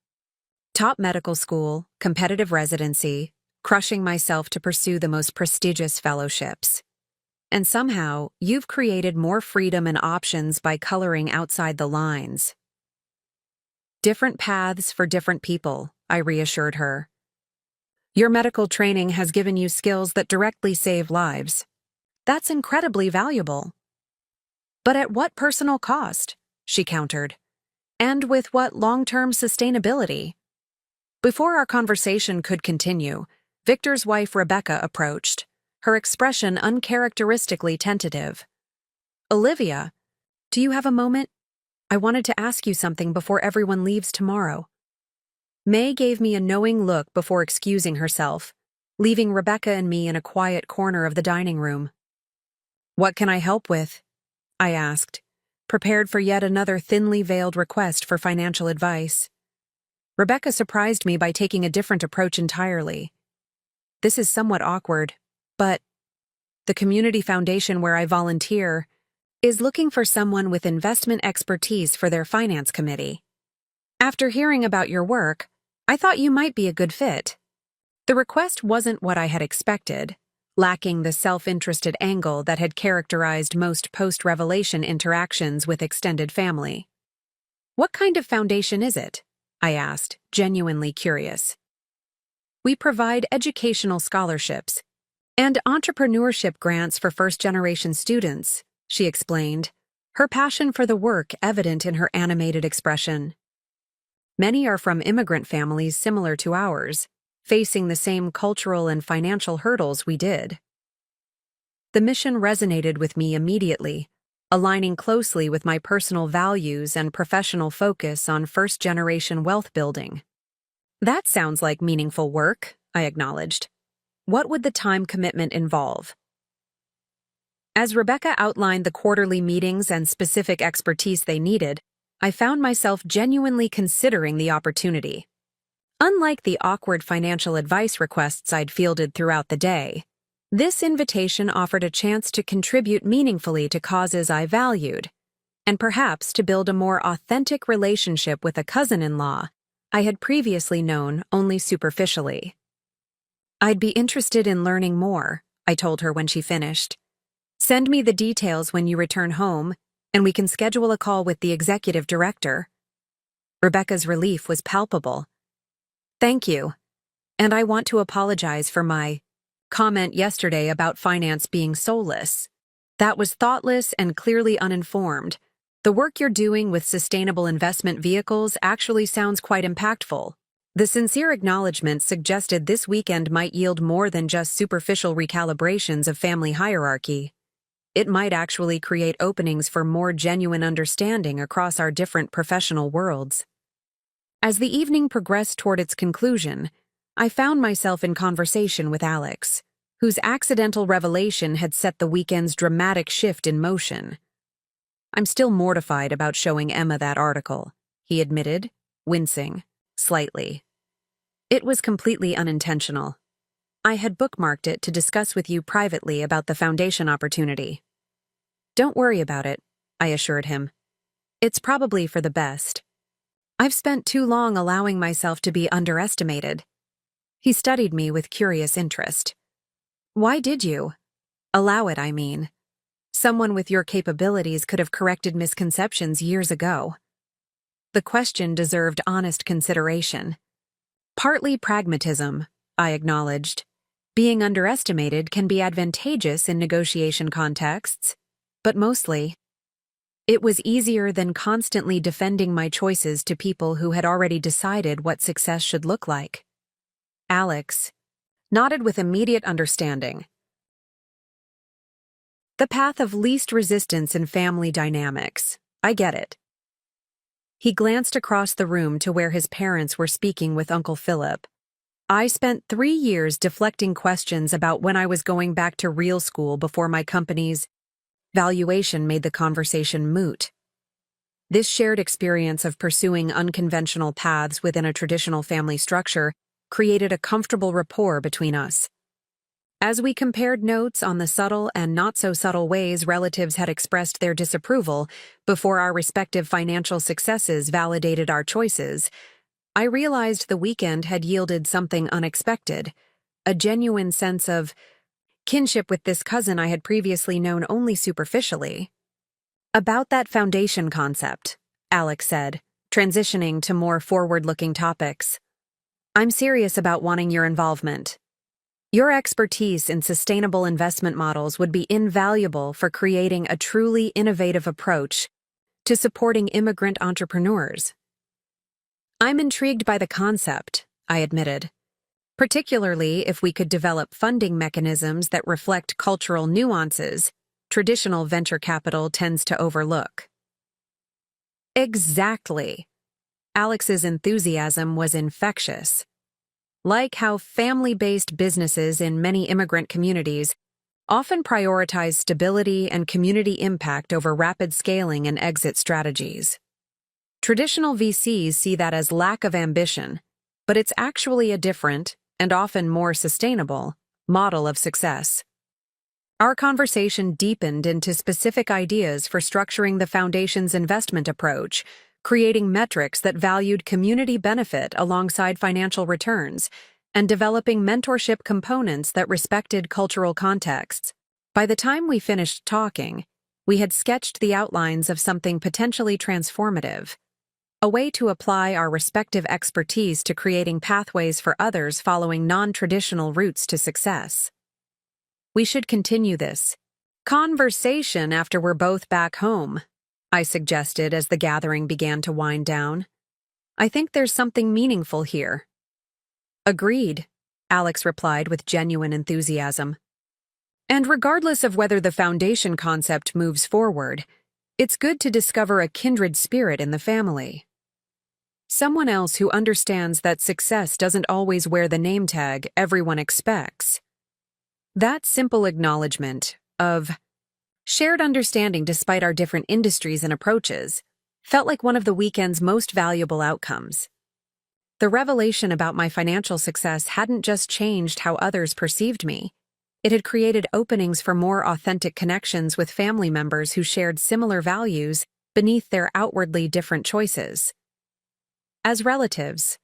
Speaker 1: Top medical school, competitive residency, crushing myself to pursue the most prestigious fellowships. And somehow, you've created more freedom and options by coloring outside the lines. Different paths for different people, I reassured her. Your medical training has given you skills that directly save lives. That's incredibly valuable. But at what personal cost? She countered. And with what long-term sustainability? Before our conversation could continue, Victor's wife Rebecca approached, her expression uncharacteristically tentative. Olivia, do you have a moment? I wanted to ask you something before everyone leaves tomorrow. May gave me a knowing look before excusing herself, leaving Rebecca and me in a quiet corner of the dining room. What can I help with? I asked, prepared for yet another thinly veiled request for financial advice. Rebecca surprised me by taking a different approach entirely. This is somewhat awkward, but the community foundation where I volunteer is looking for someone with investment expertise for their finance committee. After hearing about your work, I thought you might be a good fit. The request wasn't what I had expected, lacking the self-interested angle that had characterized most post-revelation interactions with extended family. What kind of foundation is it? I asked, genuinely curious. We provide educational scholarships and entrepreneurship grants for first-generation students, she explained, her passion for the work evident in her animated expression. Many are from immigrant families similar to ours, facing the same cultural and financial hurdles we did. The mission resonated with me immediately, aligning closely with my personal values and professional focus on first-generation wealth building. That sounds like meaningful work, I acknowledged. What would the time commitment involve? As Rebecca outlined the quarterly meetings and specific expertise they needed, I found myself genuinely considering the opportunity. Unlike the awkward financial advice requests I'd fielded throughout the day, this invitation offered a chance to contribute meaningfully to causes I valued, and perhaps to build a more authentic relationship with a cousin-in-law I had previously known only superficially. I'd be interested in learning more, I told her when she finished. Send me the details when you return home, and we can schedule a call with the executive director. Rebecca's relief was palpable. Thank you, and I want to apologize for my comment yesterday about finance being soulless. That was thoughtless and clearly uninformed. The work you're doing with sustainable investment vehicles actually sounds quite impactful. The sincere acknowledgement suggested this weekend might yield more than just superficial recalibrations of family hierarchy. It might actually create openings for more genuine understanding across our different professional worlds. As the evening progressed toward its conclusion, I found myself in conversation with Alex, whose accidental revelation had set the weekend's dramatic shift in motion. I'm still mortified about showing Emma that article, he admitted, wincing slightly. It was completely unintentional. I had bookmarked it to discuss with you privately about the foundation opportunity. Don't worry about it, I assured him. It's probably for the best. I've spent too long allowing myself to be underestimated. He studied me with curious interest. Why did you? Allow it, I mean. Someone with your capabilities could have corrected misconceptions years ago. The question deserved honest consideration. Partly pragmatism, I acknowledged. Being underestimated can be advantageous in negotiation contexts. But mostly, it was easier than constantly defending my choices to people who had already decided what success should look like. Alex nodded with immediate understanding. The path of least resistance in family dynamics. I get it. He glanced across the room to where his parents were speaking with Uncle Philip. I spent 3 years deflecting questions about when I was going back to real school before my company's valuation made the conversation moot. This shared experience of pursuing unconventional paths within a traditional family structure created a comfortable rapport between us. As we compared notes on the subtle and not-so-subtle ways relatives had expressed their disapproval before our respective financial successes validated our choices, I realized the weekend had yielded something unexpected, a genuine sense of kinship with this cousin I had previously known only superficially. About that foundation concept, Alex said, transitioning to more forward-looking topics. I'm serious about wanting your involvement. Your expertise in sustainable investment models would be invaluable for creating a truly innovative approach to supporting immigrant entrepreneurs. I'm intrigued by the concept, I admitted, particularly if we could develop funding mechanisms that reflect cultural nuances traditional venture capital tends to overlook. Exactly. Alex's enthusiasm was infectious. Like how family-based businesses in many immigrant communities often prioritize stability and community impact over rapid scaling and exit strategies. Traditional VCs see that as lack of ambition, but it's actually a different, and often more sustainable, model of success. Our conversation deepened into specific ideas for structuring the foundation's investment approach, creating metrics that valued community benefit alongside financial returns, and developing mentorship components that respected cultural contexts. By the time we finished talking, we had sketched the outlines of something potentially transformative, a way to apply our respective expertise to creating pathways for others following non-traditional routes to success. We should continue this conversation after we're both back home, I suggested as the gathering began to wind down. I think there's something meaningful here. Agreed, Alex replied with genuine enthusiasm. And regardless of whether the foundation concept moves forward, it's good to discover a kindred spirit in the family. Someone else who understands that success doesn't always wear the name tag everyone expects. That simple acknowledgement of shared understanding despite our different industries and approaches felt like one of the weekend's most valuable outcomes. The revelation about my financial success hadn't just changed how others perceived me. It had created openings for more authentic connections with family members who shared similar values beneath their outwardly different choices. As relatives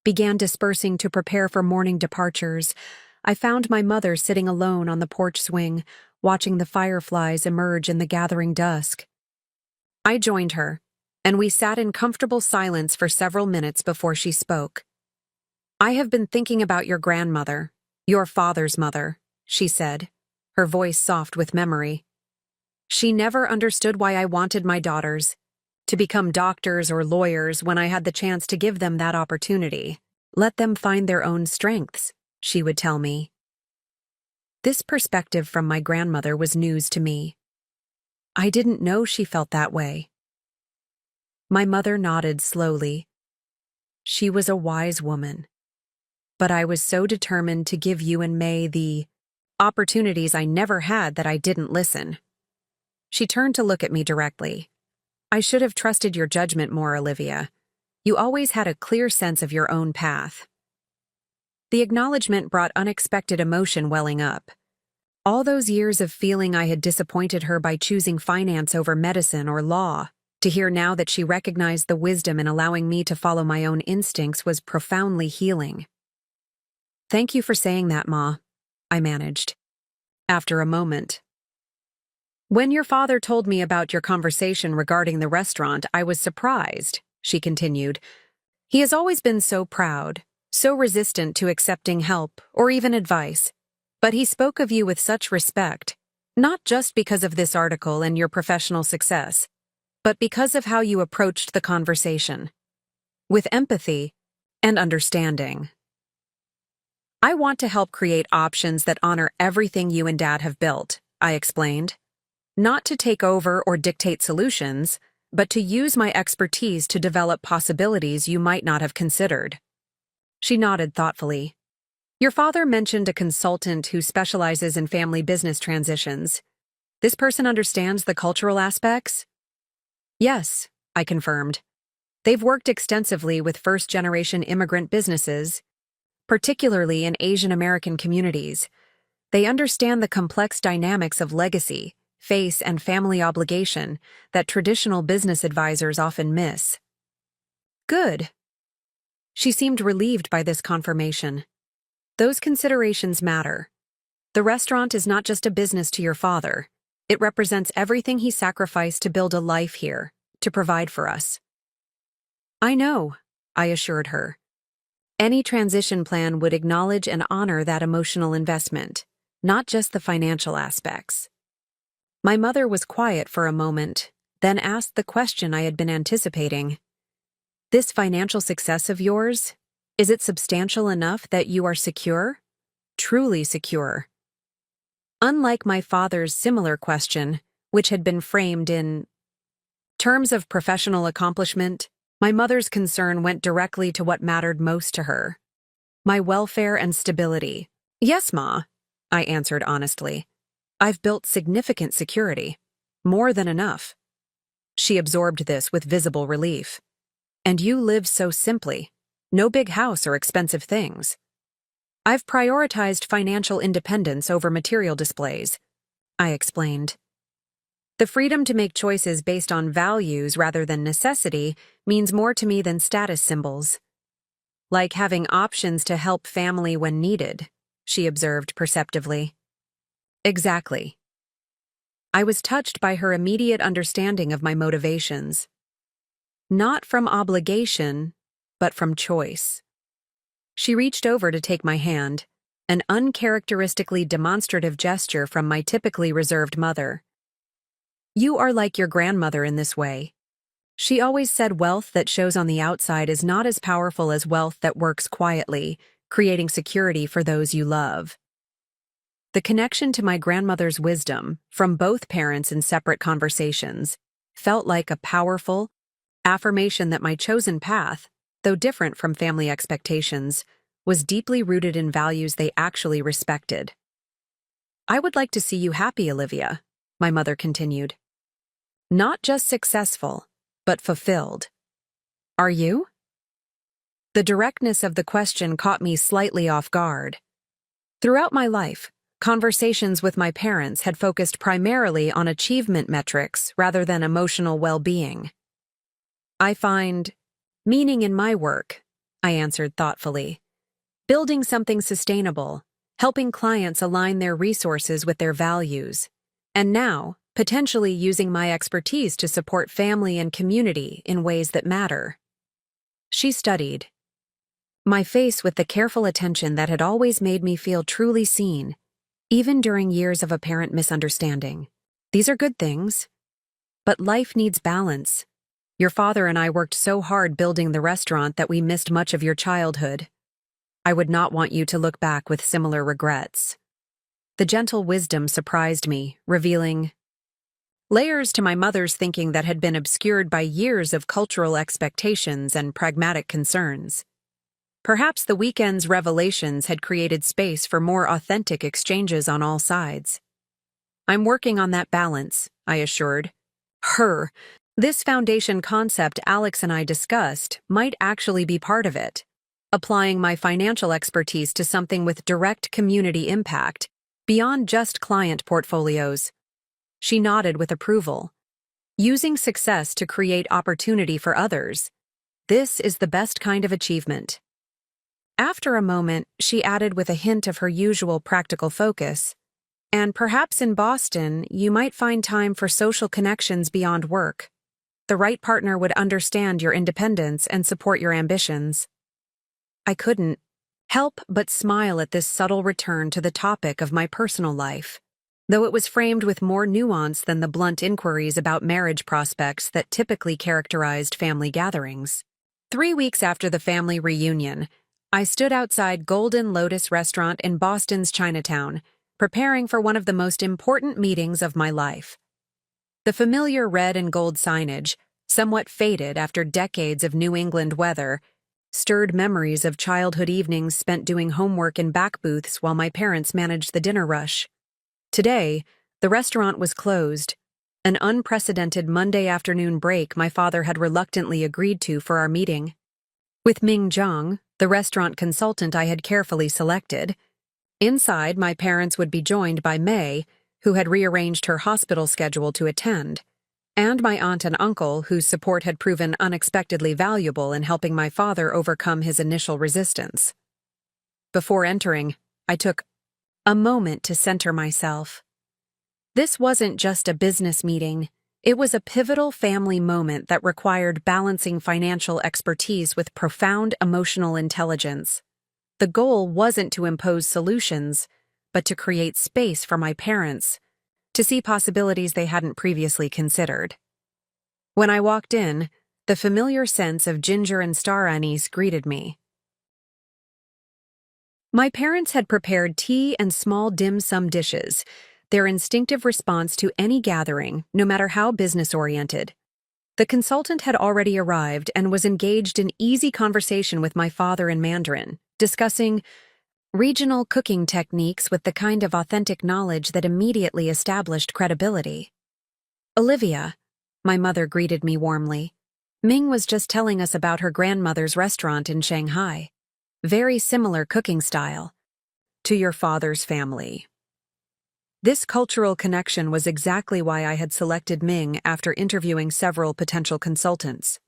Speaker 1: began dispersing to prepare for morning departures, I found my mother sitting alone on the porch swing, watching the fireflies emerge in the gathering dusk. I joined her, and we sat in comfortable silence for several minutes before she spoke. I have been thinking about your grandmother, your father's mother, she said, her voice soft with memory. She never understood why I wanted my daughters to become doctors or lawyers when I had the chance to give them that opportunity. Let them find their own strengths, she would tell me. This perspective from my grandmother was news to me. I didn't know she felt that way. My mother nodded slowly. She was a wise woman. But I was so determined to give you and May the opportunities I never had that I didn't listen. She turned to look at me directly. I should have trusted your judgment more, Olivia. You always had a clear sense of your own path. The acknowledgement brought unexpected emotion welling up. All those years of feeling I had disappointed her by choosing finance over medicine or law, to hear now that she recognized the wisdom in allowing me to follow my own instincts was profoundly healing. Thank you for saying that, Ma, I managed. After a moment. When your father told me about your conversation regarding the restaurant, I was surprised, she continued. He has always been so proud, so resistant to accepting help or even advice, but he spoke of you with such respect. Not just because of this article and your professional success, but because of how you approached the conversation, with empathy and understanding. I want to help create options that honor everything you and Dad have built, I explained. Not to take over or dictate solutions, but to use my expertise to develop possibilities you might not have considered. She nodded thoughtfully. Your father mentioned a consultant who specializes in family business transitions. This person understands the cultural aspects? Yes, I confirmed. They've worked extensively with first-generation immigrant businesses, particularly in Asian American communities. They understand the complex dynamics of legacy, face, and family obligation that traditional business advisors often miss. Good. She seemed relieved by this confirmation. Those considerations matter. The restaurant is not just a business to your father. It represents everything he sacrificed to build a life here, to provide for us. I know, I assured her. Any transition plan would acknowledge and honor that emotional investment, not just the financial aspects. My mother was quiet for a moment, then asked the question I had been anticipating. This financial success of yours, is it substantial enough that you are secure? Truly secure? Unlike my father's similar question, which had been framed in terms of professional accomplishment, my mother's concern went directly to what mattered most to her. My welfare and stability. Yes, Ma, I answered honestly. I've built significant security. More than enough. She absorbed this with visible relief. And you live so simply. No big house or expensive things. I've prioritized financial independence over material displays, I explained. The freedom to make choices based on values rather than necessity means more to me than status symbols. Like having options to help family when needed, she observed perceptively. Exactly. I was touched by her immediate understanding of my motivations. Not from obligation, but from choice. She reached over to take my hand, an uncharacteristically demonstrative gesture from my typically reserved mother. You are like your grandmother in this way. She always said wealth that shows on the outside is not as powerful as wealth that works quietly, creating security for those you love. The connection to my grandmother's wisdom, from both parents in separate conversations, felt like a powerful affirmation that my chosen path, though different from family expectations, was deeply rooted in values they actually respected. I would like to see you happy, Olivia, my mother continued. Not just successful, but fulfilled. Are you? The directness of the question caught me slightly off guard. Throughout my life, conversations with my parents had focused primarily on achievement metrics rather than emotional well-being. I find meaning in my work, I answered thoughtfully. Building something sustainable, helping clients align their resources with their values, and now, potentially using my expertise to support family and community in ways that matter. She studied my face with the careful attention that had always made me feel truly seen, even during years of apparent misunderstanding. These are good things. But life needs balance. Your father and I worked so hard building the restaurant that we missed much of your childhood. I would not want you to look back with similar regrets. The gentle wisdom surprised me, revealing layers to my mother's thinking that had been obscured by years of cultural expectations and pragmatic concerns. Perhaps the weekend's revelations had created space for more authentic exchanges on all sides. I'm working on that balance, I assured her. This foundation concept Alex and I discussed might actually be part of it, applying my financial expertise to something with direct community impact, beyond just client portfolios. She nodded with approval. Using success to create opportunity for others. This is the best kind of achievement. After a moment, she added with a hint of her usual practical focus, and perhaps in Boston, you might find time for social connections beyond work. The right partner would understand your independence and support your ambitions. I couldn't help but smile at this subtle return to the topic of my personal life. though it was framed with more nuance than the blunt inquiries about marriage prospects that typically characterized family gatherings. 3 weeks after the family reunion, I stood outside Golden Lotus Restaurant in Boston's Chinatown, preparing for one of the most important meetings of my life. The familiar red and gold signage, somewhat faded after decades of New England weather, stirred memories of childhood evenings spent doing homework in back booths while my parents managed the dinner rush. Today, the restaurant was closed, an unprecedented Monday afternoon break my father had reluctantly agreed to for our meeting. With Ming Zhang, the restaurant consultant I had carefully selected, inside my parents would be joined by May, who had rearranged her hospital schedule to attend, and my aunt and uncle, whose support had proven unexpectedly valuable in helping my father overcome his initial resistance. Before entering, I took a moment to center myself. This wasn't just a business meeting. It was a pivotal family moment that required balancing financial expertise with profound emotional intelligence. The goal wasn't to impose solutions, but to create space for my parents, to see possibilities they hadn't previously considered. When I walked in, the familiar sense of ginger and star anise greeted me. My parents had prepared tea and small dim sum dishes, their instinctive response to any gathering, no matter how business-oriented. The consultant had already arrived and was engaged in easy conversation with my father in Mandarin, discussing regional cooking techniques with the kind of authentic knowledge that immediately established credibility. "Olivia," my mother greeted me warmly. "Ming was just telling us about her grandmother's restaurant in Shanghai. Very similar cooking style to your father's family." This cultural connection was exactly why I had selected Ming after interviewing several potential consultants.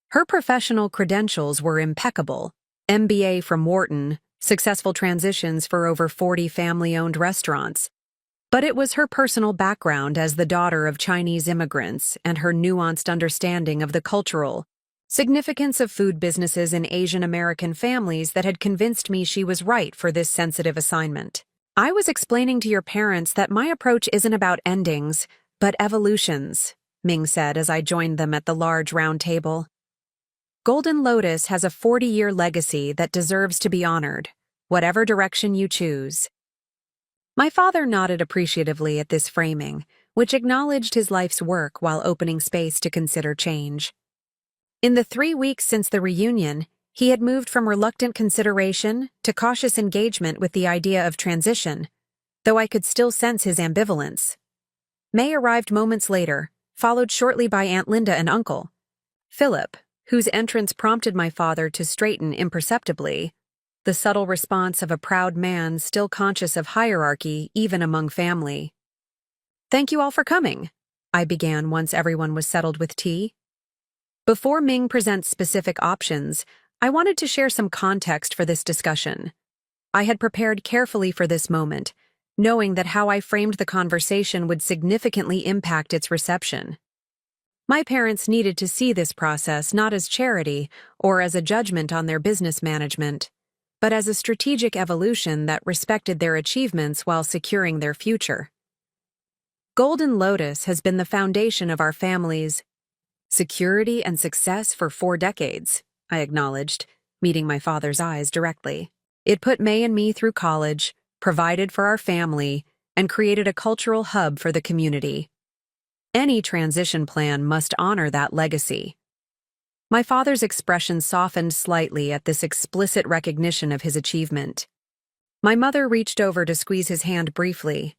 Speaker 1: Her professional credentials were impeccable: MBA from Wharton, successful transitions for over 40 family-owned restaurants. But it was her personal background as the daughter of Chinese immigrants and her nuanced understanding of the cultural significance of food businesses in Asian American families that had convinced me she was right for this sensitive assignment. "I was explaining to your parents that my approach isn't about endings, but evolutions," Ming said as I joined them at the large round table. "Golden Lotus has a 40-year legacy that deserves to be honored, whatever direction you choose." My father nodded appreciatively at this framing, which acknowledged his life's work while opening space to consider change. In the 3 weeks since the reunion, he had moved from reluctant consideration to cautious engagement with the idea of transition, though I could still sense his ambivalence. May arrived moments later, followed shortly by Aunt Linda and Uncle Philip, whose entrance prompted my father to straighten imperceptibly, the subtle response of a proud man still conscious of hierarchy even among family. "Thank you all for coming," I began once everyone was settled with tea. Before Ming presents specific options, I wanted to share some context for this discussion. I had prepared carefully for this moment, knowing that how I framed the conversation would significantly impact its reception. My parents needed to see this process not as charity or as a judgment on their business management, but as a strategic evolution that respected their achievements while securing their future. Golden Lotus has been the foundation of our family's security and success for 4 decades, I acknowledged, meeting my father's eyes directly. It put May and me through college, provided for our family, and created a cultural hub for the community. Any transition plan must honor that legacy. My father's expression softened slightly at this explicit recognition of his achievement. My mother reached over to squeeze his hand briefly.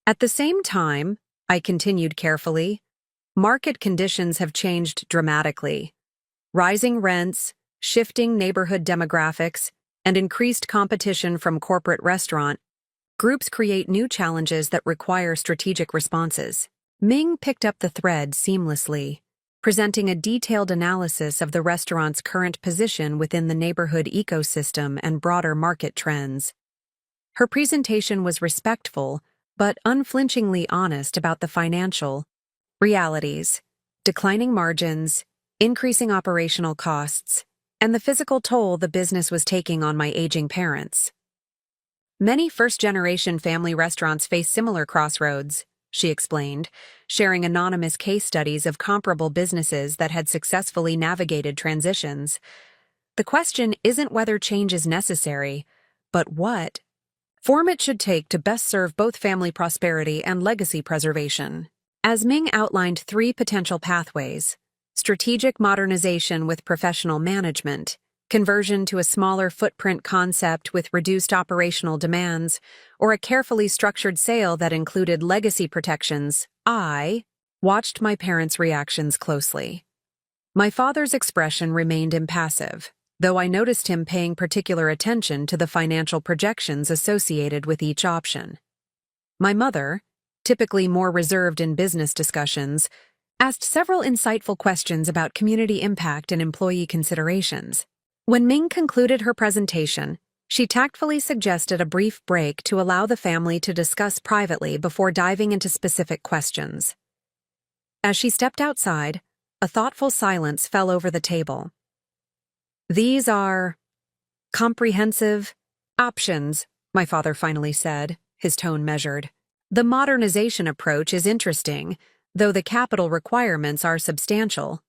Speaker 1: "At the same time," I continued carefully, "market conditions have changed dramatically. Rising rents, shifting neighborhood demographics, and increased competition from corporate restaurant groups create new challenges that require strategic responses." Ming picked up the thread seamlessly, presenting a detailed analysis of the restaurant's current position within the neighborhood ecosystem and broader market trends. Her presentation was respectful, but unflinchingly honest about the financial realities: declining margins, increasing operational costs, and the physical toll the business was taking on my aging parents. Many first-generation family restaurants face similar crossroads, she explained, sharing anonymous case studies of comparable businesses that had successfully navigated transitions. The question isn't whether change is necessary, but what form it should take to best serve both family prosperity and legacy preservation. As Ming outlined three potential pathways: strategic modernization with professional management, conversion to a smaller footprint concept with reduced operational demands, or a carefully structured sale that included legacy protections, I watched my parents' reactions closely. My father's expression remained impassive, though I noticed him paying particular attention to the financial projections associated with each option. My mother, typically more reserved in business discussions, asked several insightful questions about community impact and employee considerations. When Ming concluded her presentation, she tactfully suggested a brief break to allow the family to discuss privately before diving into specific questions. As she stepped outside, a thoughtful silence fell over the table. "These are comprehensive options," my father finally said, his tone measured. "The modernization approach is interesting, though the capital requirements are substantial."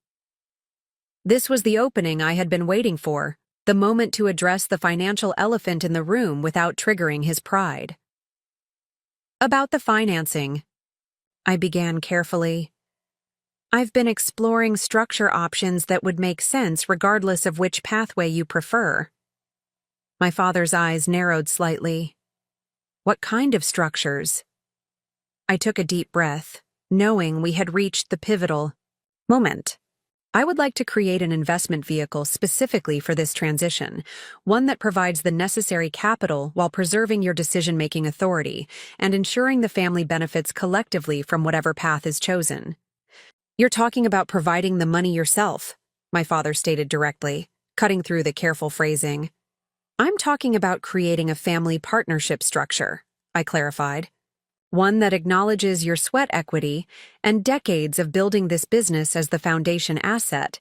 Speaker 1: This was the opening I had been waiting for, the moment to address the financial elephant in the room without triggering his pride. "About the financing," I began carefully. "I've been exploring structure options that would make sense regardless of which pathway you prefer." My father's eyes narrowed slightly. "What kind of structures?" I took a deep breath, knowing we had reached the pivotal moment. "I would like to create an investment vehicle specifically for this transition, one that provides the necessary capital while preserving your decision-making authority and ensuring the family benefits collectively from whatever path is chosen." "You're talking about providing the money yourself," my father stated directly, cutting through the careful phrasing. "I'm talking about creating a family partnership structure," I clarified. "One that acknowledges your sweat equity and decades of building this business as the foundation asset,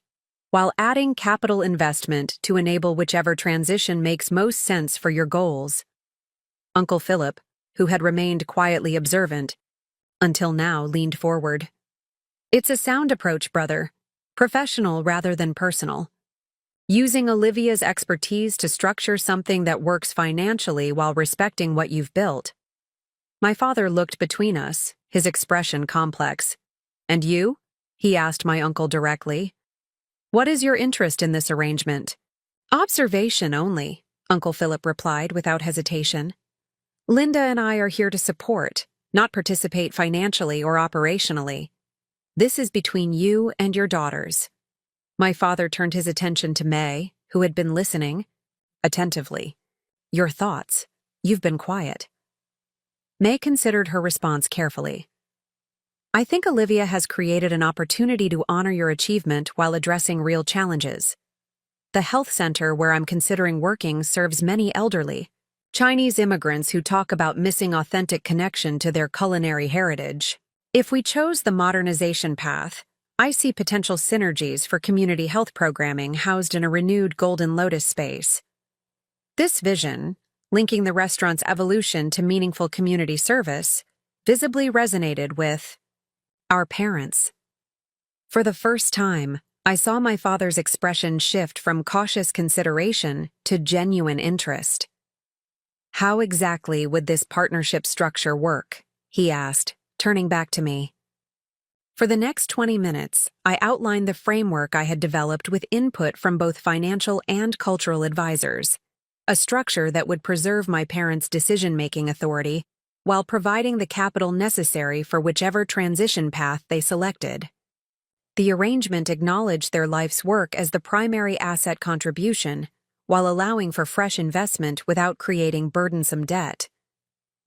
Speaker 1: while adding capital investment to enable whichever transition makes most sense for your goals." Uncle Philip, who had remained quietly observant until now, leaned forward. "It's a sound approach, brother. Professional rather than personal. Using Olivia's expertise to structure something that works financially while respecting what you've built." My father looked between us, his expression complex. "And you?" he asked my uncle directly. "What is your interest in this arrangement?" "Observation only," Uncle Philip replied without hesitation. "Linda and I are here to support, not participate financially or operationally. This is between you and your daughters." My father turned his attention to May, who had been listening attentively. "Your thoughts? You've been quiet." May considered her response carefully. "I think Olivia has created an opportunity to honor your achievement while addressing real challenges. The health center where I'm considering working serves many elderly Chinese immigrants who talk about missing authentic connection to their culinary heritage. If we chose the modernization path, I see potential synergies for community health programming housed in a renewed Golden Lotus space. This vision, linking the restaurant's evolution to meaningful community service, visibly resonated with our parents. For the first time, I saw my father's expression shift from cautious consideration to genuine interest. "How exactly would this partnership structure work?" he asked, turning back to me. For the next 20 minutes, I outlined the framework I had developed with input from both financial and cultural advisors. A structure that would preserve my parents' decision-making authority while providing the capital necessary for whichever transition path they selected. The arrangement acknowledged their life's work as the primary asset contribution, while allowing for fresh investment without creating burdensome debt.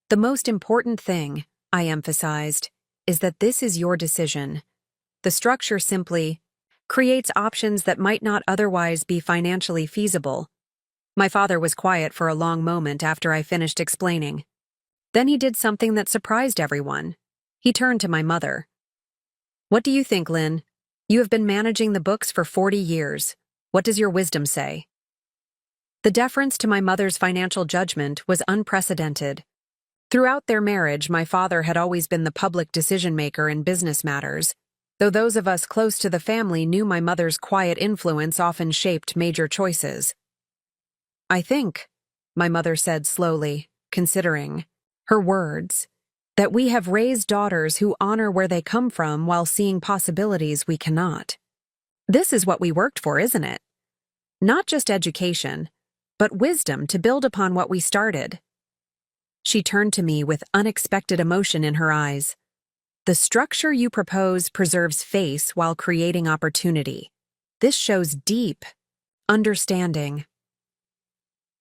Speaker 1: "The most important thing," I emphasized, "is that this is your decision. The structure simply creates options that might not otherwise be financially feasible." My father was quiet for a long moment after I finished explaining. Then he did something that surprised everyone. He turned to my mother. "What do you think, Lynn? You have been managing the books for 40 years. What does your wisdom say?" The deference to my mother's financial judgment was unprecedented. Throughout their marriage, my father had always been the public decision-maker in business matters, though those of us close to the family knew my mother's quiet influence often shaped major choices. "I think," my mother said slowly, considering her words, "that we have raised daughters who honor where they come from while seeing possibilities we cannot. This is what we worked for, isn't it? Not just education, but wisdom to build upon what we started." She turned to me with unexpected emotion in her eyes. "The structure you propose preserves face while creating opportunity. This shows deep understanding."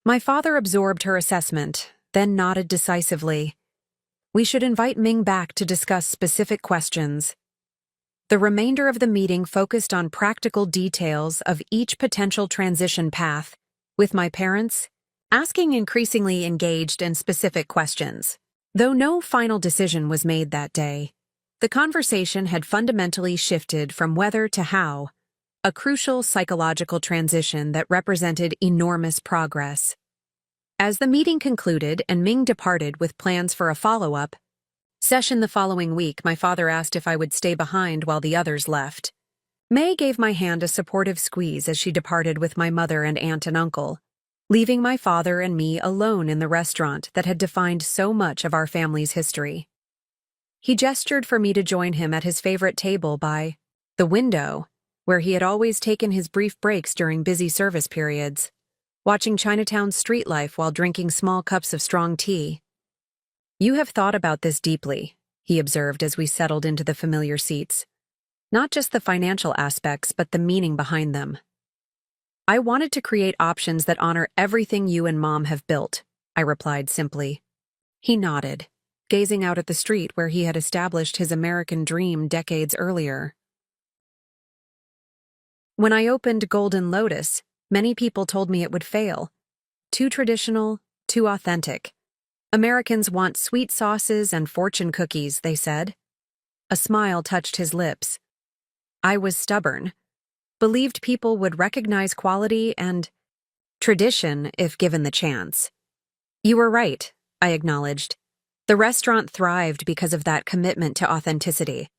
Speaker 1: My father absorbed her assessment, then nodded decisively. "We should invite Ming back to discuss specific questions." The remainder of the meeting focused on practical details of each potential transition path, with my parents asking increasingly engaged and specific questions. Though no final decision was made that day, the conversation had fundamentally shifted from whether to how, a crucial psychological transition that represented enormous progress. As the meeting concluded and Ming departed with plans for a follow-up session the following week, my father asked if I would stay behind while the others left. May gave my hand a supportive squeeze as she departed with my mother and aunt and uncle, leaving my father and me alone in the restaurant that had defined so much of our family's history. He gestured for me to join him at his favorite table by the window, where he had always taken his brief breaks during busy service periods, watching Chinatown's street life while drinking small cups of strong tea. "You have thought about this deeply," he observed as we settled into the familiar seats. "Not just the financial aspects, but the meaning behind them." "I wanted to create options that honor everything you and Mom have built," I replied simply. He nodded, gazing out at the street where he had established his American dream decades earlier. When I opened Golden Lotus, many people told me it would fail. Too traditional, too authentic. Americans want sweet sauces and fortune cookies, they said. A smile touched his lips. I was stubborn. Believed people would recognize quality and tradition if given the chance. "You were right," I acknowledged. "The restaurant thrived because of that commitment to authenticity."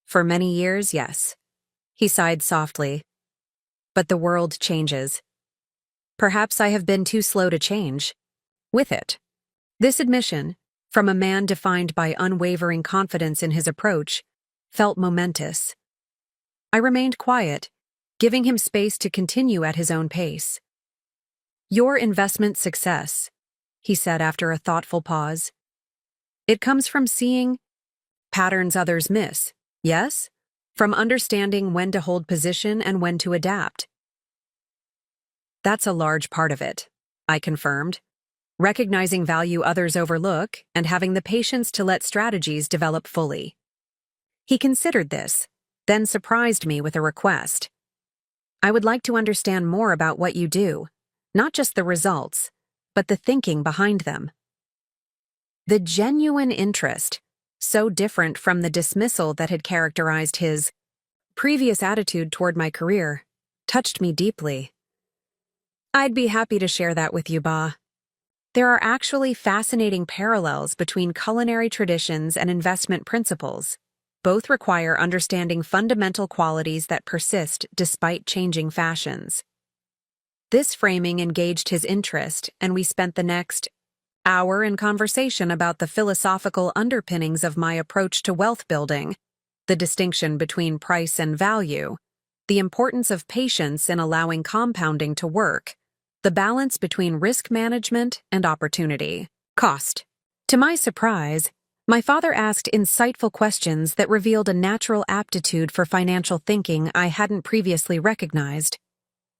Speaker 1: "For many years, yes." He sighed softly. "But the world changes. Perhaps I have been too slow to change with it." This admission, from a man defined by unwavering confidence in his approach, felt momentous. I remained quiet, giving him space to continue at his own pace. "Your investment success," he said after a thoughtful pause. "It comes from seeing patterns others miss, yes? From understanding when to hold position and when to adapt." "That's a large part of it," I confirmed. "Recognizing value others overlook and having the patience to let strategies develop fully." He considered this, then surprised me with a request. "I would like to understand more about what you do, not just the results, but the thinking behind them." The genuine interest, so different from the dismissal that had characterized his previous attitude toward my career, touched me deeply. "I'd be happy to share that with you, Ba. There are actually fascinating parallels between culinary traditions and investment principles. Both require understanding fundamental qualities that persist despite changing fashions." This framing engaged his interest, and we spent the next hour in conversation about the philosophical underpinnings of my approach to wealth building, the distinction between price and value, the importance of patience in allowing compounding to work, the balance between risk management and opportunity cost. To my surprise, my father asked insightful questions that revealed a natural aptitude for financial thinking I hadn't previously recognized,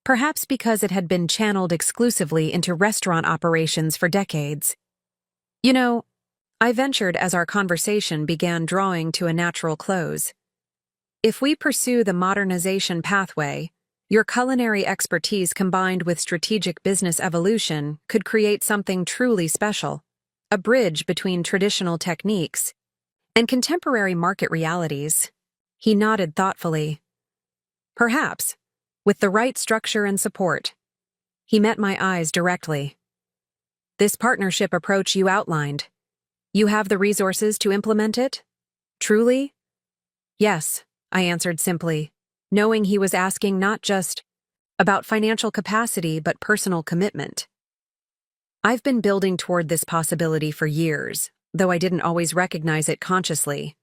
Speaker 1: perhaps because it had been channeled exclusively into restaurant operations for decades. "You know," I ventured as our conversation began drawing to a natural close, "if we pursue the modernization pathway, your culinary expertise combined with strategic business evolution could create something truly special. A bridge between traditional techniques and contemporary market realities." He nodded thoughtfully. "Perhaps, with the right structure and support." He met my eyes directly. This partnership approach you outlined. You have the resources to implement it? Truly? Yes, I answered simply, knowing he was asking not just about financial capacity but personal commitment. I've been building toward this possibility for years, though I didn't always recognize it consciously.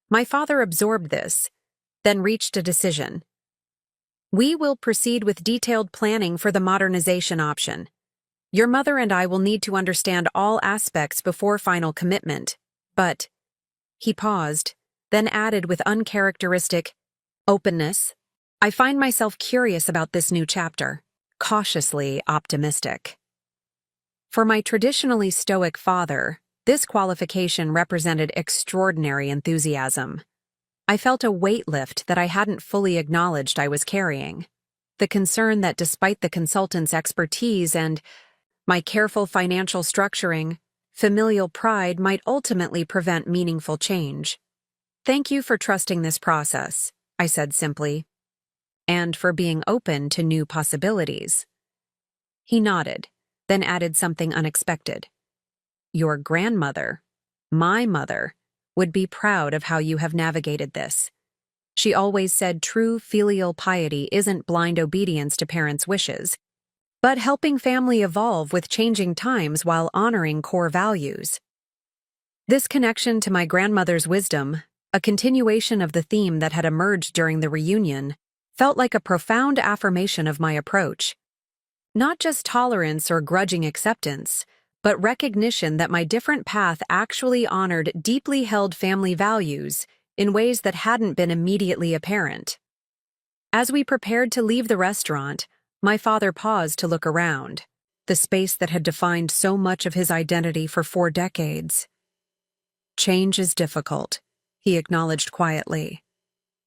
Speaker 1: My father absorbed this, then reached a decision. We will proceed with detailed planning for the modernization option. Your mother and I will need to understand all aspects before final commitment, but— He paused, then added with uncharacteristic openness, I find myself curious about this new chapter, cautiously optimistic. For my traditionally stoic father, this qualification represented extraordinary enthusiasm. I felt a weight lift that I hadn't fully acknowledged I was carrying. The concern that despite the consultant's expertise and my careful financial structuring, familial pride might ultimately prevent meaningful change. Thank you for trusting this process, I said simply, and for being open to new possibilities. He nodded, then added something unexpected. Your grandmother, my mother, would be proud of how you have navigated this. She always said true filial piety isn't blind obedience to parents' wishes, but helping family evolve with changing times while honoring core values. This connection to my grandmother's wisdom, a continuation of the theme that had emerged during the reunion, felt like a profound affirmation of my approach. Not just tolerance or grudging acceptance, but recognition that my different path actually honored deeply held family values in ways that hadn't been immediately apparent. As we prepared to leave the restaurant, my father paused to look around, the space that had defined so much of his identity for 4 decades. Change is difficult, he acknowledged quietly.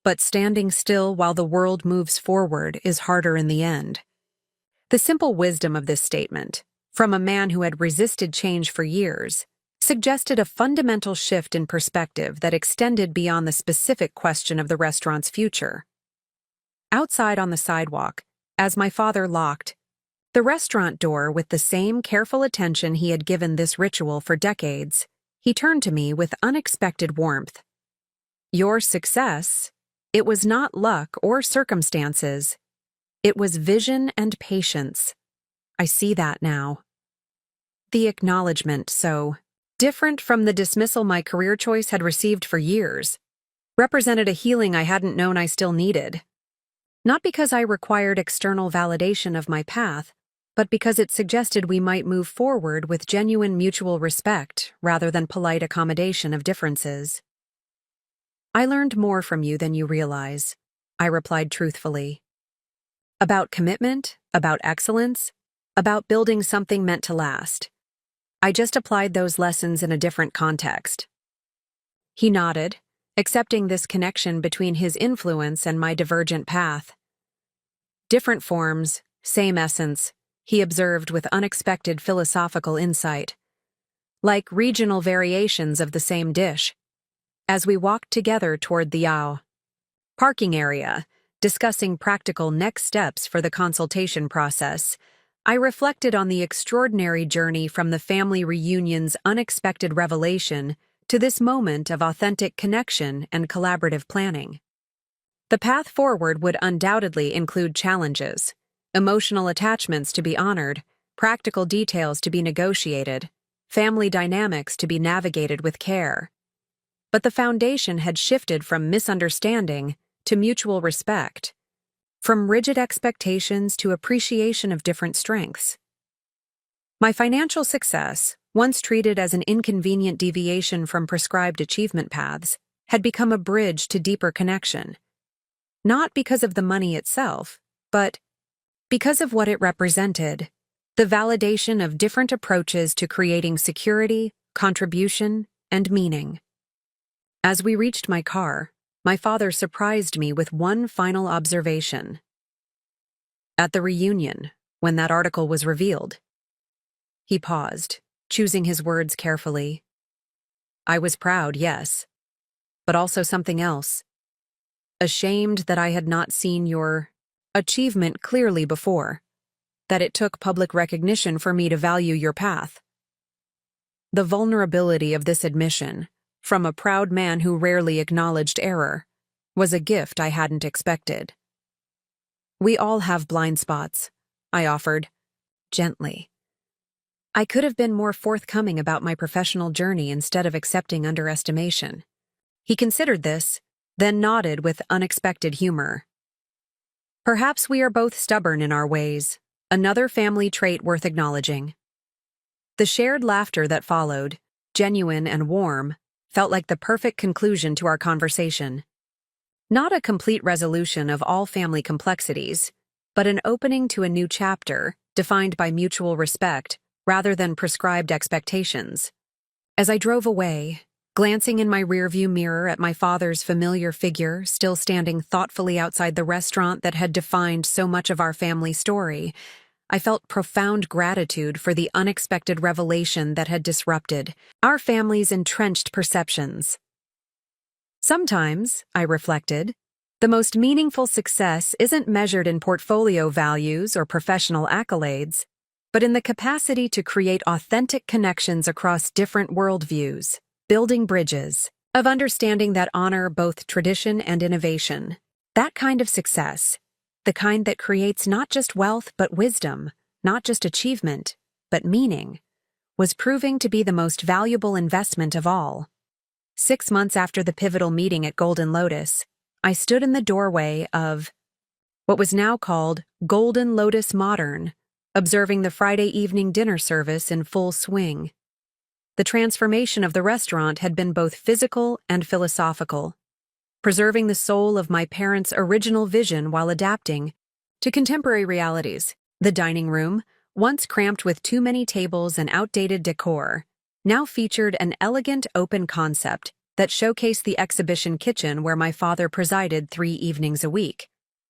Speaker 1: But standing still while the world moves forward is harder in the end. The simple wisdom of this statement, from a man who had resisted change for years, suggested a fundamental shift in perspective that extended beyond the specific question of the restaurant's future. Outside on the sidewalk, as my father locked the restaurant door with the same careful attention he had given this ritual for decades, he turned to me with unexpected warmth. Your success, it was not luck or circumstances. It was vision and patience. I see that now. The acknowledgement, so different from the dismissal my career choice had received for years, represented a healing I hadn't known I still needed. Not because I required external validation of my path, but because it suggested we might move forward with genuine mutual respect rather than polite accommodation of differences. I learned more from you than you realize, I replied truthfully. About commitment, about excellence, about building something meant to last. I just applied those lessons in a different context. He nodded, accepting this connection between his influence and my divergent path. Different forms, same essence, he observed with unexpected philosophical insight. Like regional variations of the same dish. As we walked together toward the parking area, discussing practical next steps for the consultation process, I reflected on the extraordinary journey from the family reunion's unexpected revelation to this moment of authentic connection and collaborative planning. The path forward would undoubtedly include challenges, emotional attachments to be honored, practical details to be negotiated, family dynamics to be navigated with care. But the foundation had shifted from misunderstanding to mutual respect, from rigid expectations to appreciation of different strengths. My financial success, once treated as an inconvenient deviation from prescribed achievement paths, had become a bridge to deeper connection. Not because of the money itself, but because of what it represented, the validation of different approaches to creating security, contribution, and meaning. As we reached my car, my father surprised me with one final observation. At the reunion, when that article was revealed, he paused, choosing his words carefully. I was proud, yes, but also something else. Ashamed that I had not seen your achievement clearly before. that it took public recognition for me to value your path. The vulnerability of this admission, from a proud man who rarely acknowledged error, was a gift I hadn't expected. We all have blind spots, I offered, gently. I could have been more forthcoming about my professional journey instead of accepting underestimation. He considered this, then nodded with unexpected humor. Perhaps we are both stubborn in our ways, another family trait worth acknowledging. The shared laughter that followed, genuine and warm, felt like the perfect conclusion to our conversation. Not a complete resolution of all family complexities, but an opening to a new chapter, defined by mutual respect rather than prescribed expectations. As I drove away, glancing in my rearview mirror at my father's familiar figure still standing thoughtfully outside the restaurant that had defined so much of our family story, I felt profound gratitude for the unexpected revelation that had disrupted our family's entrenched perceptions. Sometimes, I reflected, the most meaningful success isn't measured in portfolio values or professional accolades, but in the capacity to create authentic connections across different worldviews, building bridges, of understanding that honor both tradition and innovation. That kind of success, the kind that creates not just wealth but wisdom, not just achievement, but meaning, was proving to be the most valuable investment of all. 6 months after the pivotal meeting at Golden Lotus, I stood in the doorway of what was now called Golden Lotus Modern, observing the Friday evening dinner service in full swing. The transformation of the restaurant had been both physical and philosophical, preserving the soul of my parents' original vision while adapting to contemporary realities. The dining room, once cramped with too many tables and outdated decor, now featured an elegant open concept that showcased the exhibition kitchen where my father presided 3 evenings a week,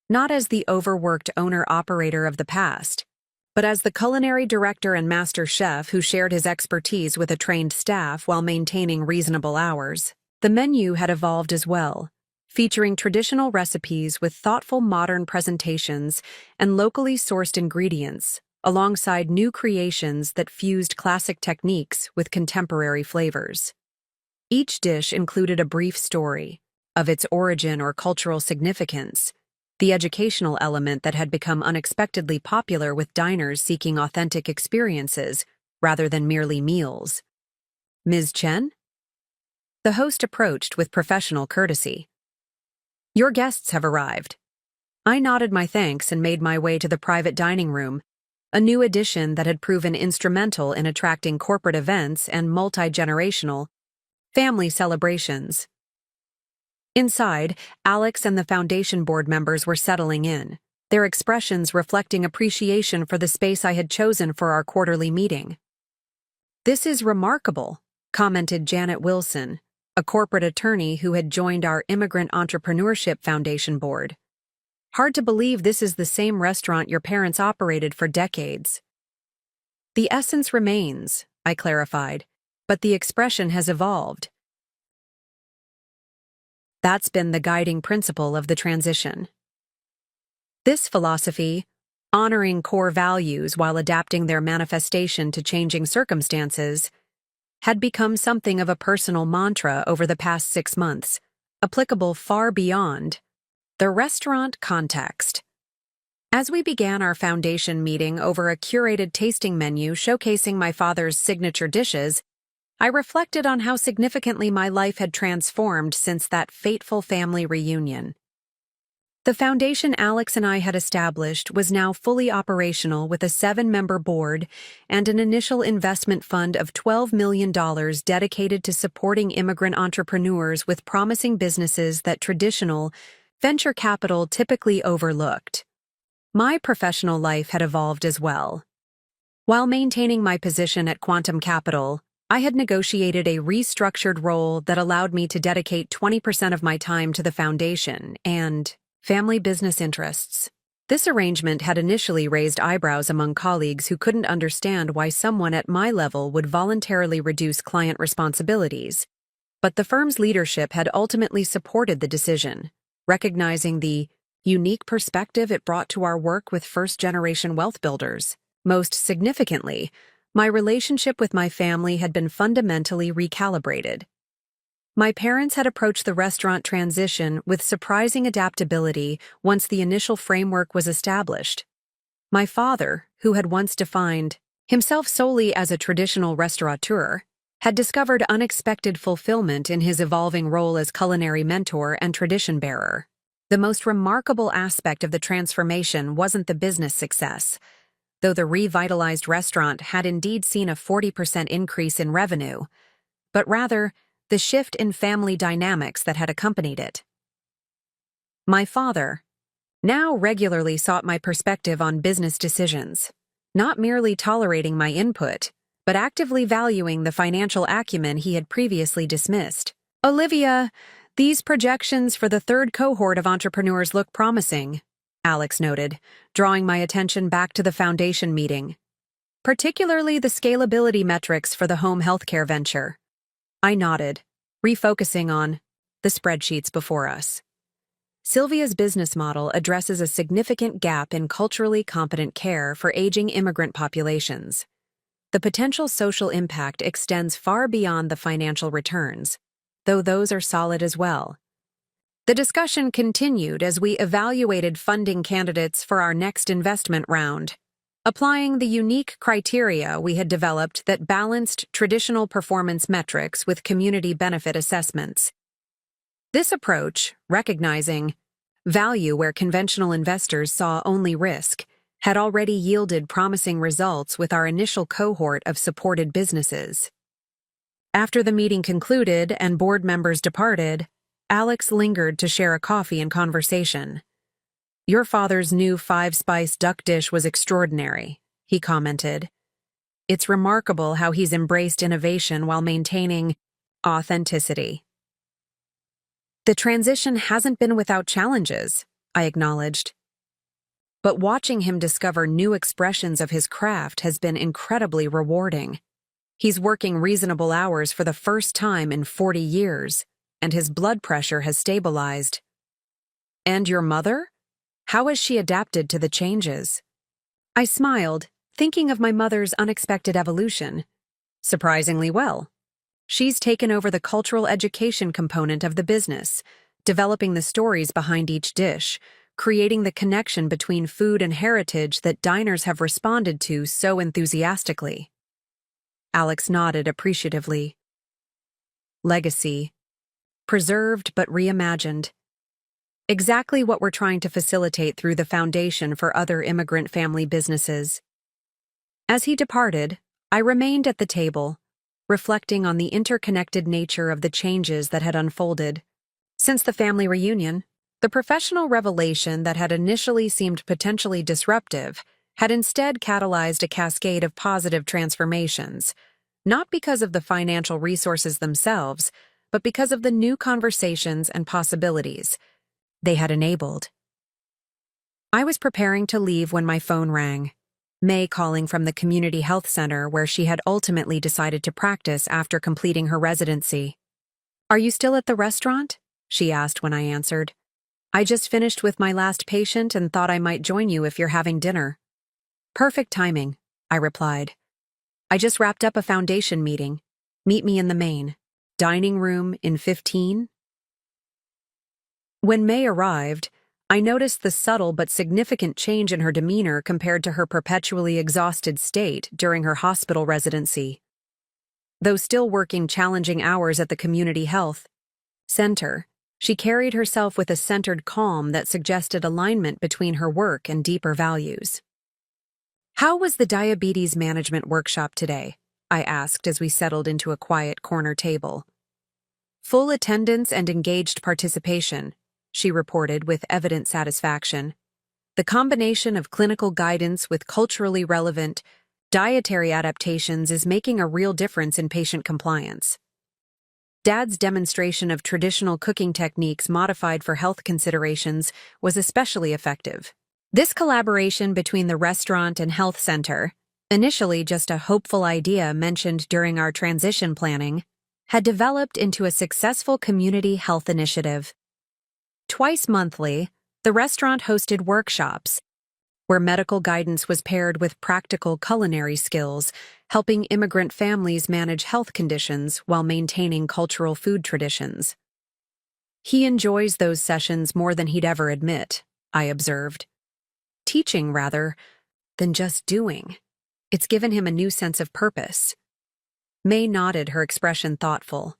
Speaker 1: not as the overworked owner-operator of the past, but as the culinary director and master chef who shared his expertise with a trained staff while maintaining reasonable hours. The menu had evolved as well, featuring traditional recipes with thoughtful modern presentations and locally sourced ingredients, alongside new creations that fused classic techniques with contemporary flavors. Each dish included a brief story of its origin or cultural significance, the educational element that had become unexpectedly popular with diners seeking authentic experiences rather than merely meals. Ms. Chen? The host approached with professional courtesy. Your guests have arrived. I nodded my thanks and made my way to the private dining room, a new addition that had proven instrumental in attracting corporate events and multi-generational family celebrations. Inside, Alex and the foundation board members were settling in, their expressions reflecting appreciation for the space I had chosen for our quarterly meeting. This is remarkable, commented Janet Wilson, a corporate attorney who had joined our Immigrant Entrepreneurship Foundation board. Hard to believe this is the same restaurant your parents operated for decades. The essence remains, I clarified, but the expression has evolved. That's been the guiding principle of the transition. This philosophy, honoring core values while adapting their manifestation to changing circumstances, had become something of a personal mantra over the past 6 months, applicable far beyond the restaurant context. As we began our foundation meeting over a curated tasting menu showcasing my father's signature dishes, I reflected on how significantly my life had transformed since that fateful family reunion. The foundation Alex and I had established was now fully operational with a 7-member board and an initial investment fund of $12 million dedicated to supporting immigrant entrepreneurs with promising businesses that traditional venture capital typically overlooked. My professional life had evolved as well. While maintaining my position at Quantum Capital, I had negotiated a restructured role that allowed me to dedicate 20% of my time to the foundation and family business interests. This arrangement had initially raised eyebrows among colleagues who couldn't understand why someone at my level would voluntarily reduce client responsibilities, but the firm's leadership had ultimately supported the decision, recognizing the unique perspective it brought to our work with first-generation wealth builders. Most significantly, my relationship with my family had been fundamentally recalibrated. My parents had approached the restaurant transition with surprising adaptability once the initial framework was established. My father, who had once defined himself solely as a traditional restaurateur, had discovered unexpected fulfillment in his evolving role as culinary mentor and tradition bearer. The most remarkable aspect of the transformation wasn't the business success, though the revitalized restaurant had indeed seen a 40% increase in revenue, but rather the shift in family dynamics that had accompanied it. My father now regularly sought my perspective on business decisions, not merely tolerating my input, but actively valuing the financial acumen he had previously dismissed. "Olivia, these projections for the third cohort of entrepreneurs look promising," Alex noted, drawing my attention back to the foundation meeting, particularly the scalability metrics for the home healthcare venture. I nodded, refocusing on the spreadsheets before us. Sylvia's business model addresses a significant gap in culturally competent care for aging immigrant populations. The potential social impact extends far beyond the financial returns, though those are solid as well. The discussion continued as we evaluated funding candidates for our next investment round, applying the unique criteria we had developed that balanced traditional performance metrics with community benefit assessments. This approach, recognizing value where conventional investors saw only risk, had already yielded promising results with our initial cohort of supported businesses. After the meeting concluded and board members departed, Alex lingered to share a coffee and conversation. "Your father's new 5-spice duck dish was extraordinary," he commented. "It's remarkable how he's embraced innovation while maintaining authenticity." "The transition hasn't been without challenges," I acknowledged. "But watching him discover new expressions of his craft has been incredibly rewarding. He's working reasonable hours for the first time in 40 years, and his blood pressure has stabilized." "And your mother? How has she adapted to the changes?" I smiled, thinking of my mother's unexpected evolution. "Surprisingly well. She's taken over the cultural education component of the business, developing the stories behind each dish, creating the connection between food and heritage that diners have responded to so enthusiastically." Alex nodded appreciatively. "Legacy. Preserved but reimagined. Exactly what we're trying to facilitate through the foundation for other immigrant family businesses." As he departed, I remained at the table, reflecting on the interconnected nature of the changes that had unfolded. Since the family reunion, the professional revelation that had initially seemed potentially disruptive had instead catalyzed a cascade of positive transformations, not because of the financial resources themselves, but because of the new conversations and possibilities they had enabled. I was preparing to leave when my phone rang, May calling from the community health center where she had ultimately decided to practice after completing her residency. "Are you still at the restaurant?" she asked when I answered. "I just finished with my last patient and thought I might join you if you're having dinner." "Perfect timing," I replied. "I just wrapped up a foundation meeting. Meet me in the main dining room in 15. When May arrived, I noticed the subtle but significant change in her demeanor compared to her perpetually exhausted state during her hospital residency. Though still working challenging hours at the community health center, she carried herself with a centered calm that suggested alignment between her work and deeper values. "How was the diabetes management workshop today?" I asked as we settled into a quiet corner table. "Full attendance and engaged participation," she reported with evident satisfaction. "The combination of clinical guidance with culturally relevant dietary adaptations is making a real difference in patient compliance. Dad's demonstration of traditional cooking techniques modified for health considerations was especially effective." This collaboration between the restaurant and health center, initially just a hopeful idea mentioned during our transition planning, had developed into a successful community health initiative. Twice monthly, The restaurant hosted workshops, where medical guidance was paired with practical culinary skills, helping immigrant families manage health conditions while maintaining cultural food traditions. He enjoys those sessions more than he'd ever admit, I observed. Teaching, rather, than just doing. It's given him a new sense of purpose. May nodded, her expression thoughtful.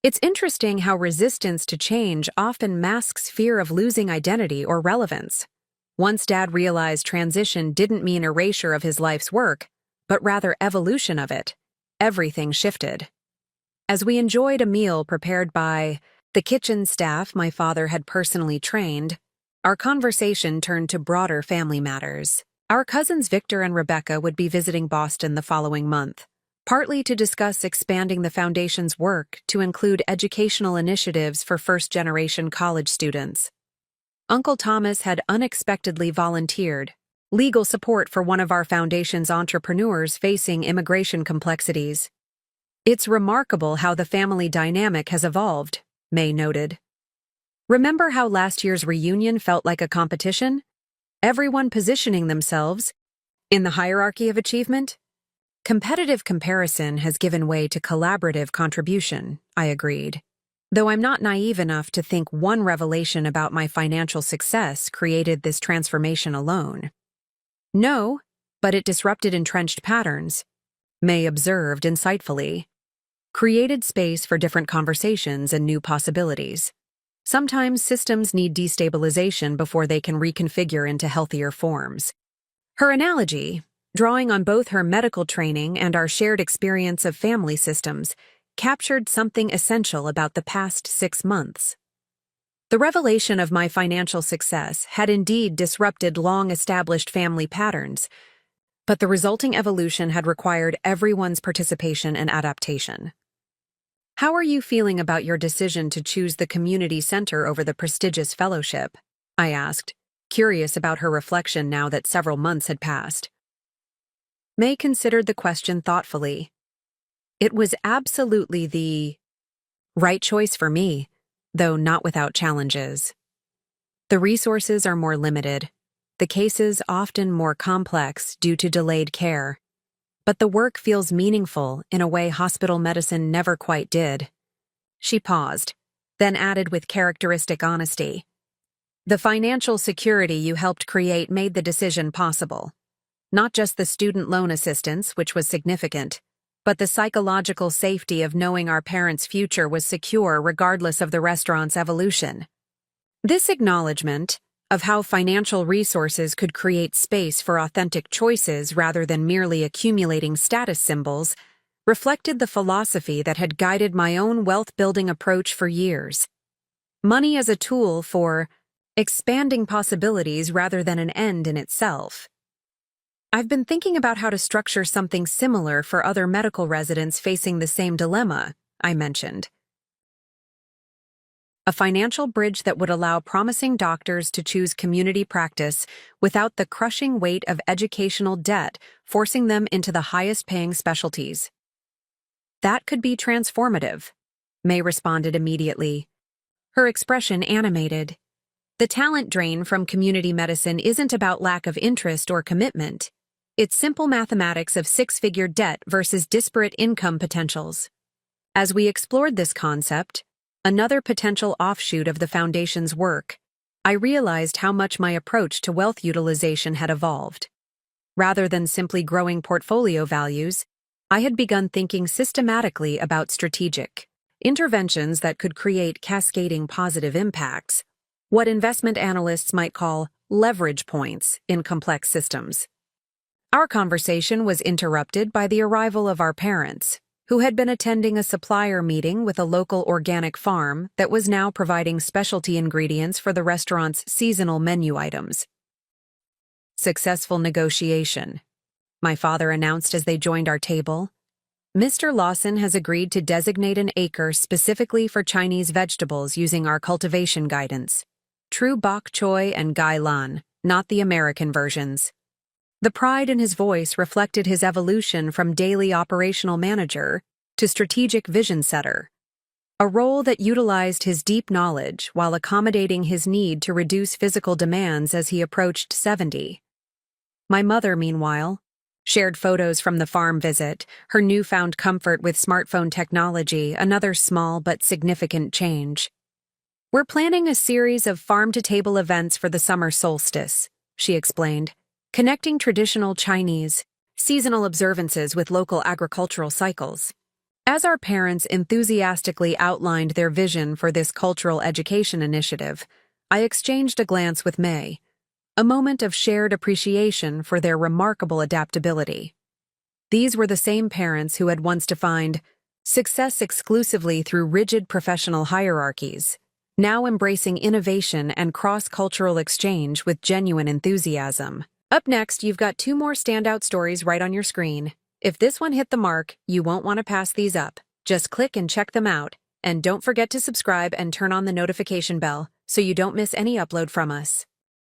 Speaker 1: It's interesting how resistance to change often masks fear of losing identity or relevance. Once Dad realized transition didn't mean erasure of his life's work, but rather evolution of it, everything shifted. As we enjoyed a meal prepared by the kitchen staff my father had personally trained, our conversation turned to broader family matters. Our cousins Victor and Rebecca would be visiting Boston the following month, partly to discuss expanding the foundation's work to include educational initiatives for first-generation college students. Uncle Thomas had unexpectedly volunteered legal support for one of our foundation's entrepreneurs facing immigration complexities. It's remarkable how the family dynamic has evolved, May noted. Remember how last year's reunion felt like a competition? Everyone positioning themselves in the hierarchy of achievement? Competitive comparison has given way to collaborative contribution, I agreed. Though I'm not naive enough to think one revelation about my financial success created this transformation alone. No, but it disrupted entrenched patterns, May observed insightfully. Created space for different conversations and new possibilities. Sometimes systems need destabilization before they can reconfigure into healthier forms. Her analogy, drawing on both her medical training and our shared experience of family systems, captured something essential about the past 6 months. The revelation of my financial success had indeed disrupted long-established family patterns, but the resulting evolution had required everyone's participation and adaptation. How are you feeling about your decision to choose the community center over the prestigious fellowship? I asked, curious about her reflection now that several months had passed. May considered the question thoughtfully. It was absolutely the right choice for me, though not without challenges. The resources are more limited, the cases often more complex due to delayed care. But the work feels meaningful in a way hospital medicine never quite did. She paused, then added with characteristic honesty. The financial security you helped create made the decision possible. Not just the student loan assistance, which was significant, but the psychological safety of knowing our parents' future was secure regardless of the restaurant's evolution. This acknowledgement of how financial resources could create space for authentic choices rather than merely accumulating status symbols reflected the philosophy that had guided my own wealth-building approach for years. Money as a tool for expanding possibilities rather than an end in itself. I've been thinking about how to structure something similar for other medical residents facing the same dilemma, I mentioned. A financial bridge that would allow promising doctors to choose community practice without the crushing weight of educational debt forcing them into the highest-paying specialties. That could be transformative, May responded immediately, her expression animated. The talent drain from community medicine isn't about lack of interest or commitment. It's simple mathematics of six-figure debt versus disparate income potentials. As we explored this concept, another potential offshoot of the Foundation's work, I realized how much my approach to wealth utilization had evolved. Rather than simply growing portfolio values, I had begun thinking systematically about strategic interventions that could create cascading positive impacts, what investment analysts might call leverage points in complex systems. Our conversation was interrupted by the arrival of our parents, who had been attending a supplier meeting with a local organic farm that was now providing specialty ingredients for the restaurant's seasonal menu items. Successful negotiation, my father announced as they joined our table. Mr. Lawson has agreed to designate an acre specifically for Chinese vegetables using our cultivation guidance. True bok choy and gai lan, not the American versions. The pride in his voice reflected his evolution from daily operational manager to strategic vision setter. a role that utilized his deep knowledge while accommodating his need to reduce physical demands as he approached 70. My mother, meanwhile, shared photos from the farm visit, her newfound comfort with smartphone technology, another small but significant change. "We're planning a series of farm-to-table events for the summer solstice," she explained, connecting traditional Chinese, seasonal observances with local agricultural cycles. As our parents enthusiastically outlined their vision for this cultural education initiative, I exchanged a glance with May, a moment of shared appreciation for their remarkable adaptability. These were the same parents who had once defined success exclusively through rigid professional hierarchies, now embracing innovation and cross-cultural exchange with genuine enthusiasm. Up next, you've got 2 more standout stories right on your screen. If this one hit the mark, you won't want to pass these up. Just click and check them out. And don't forget to subscribe and turn on the notification bell so you don't miss any upload from us.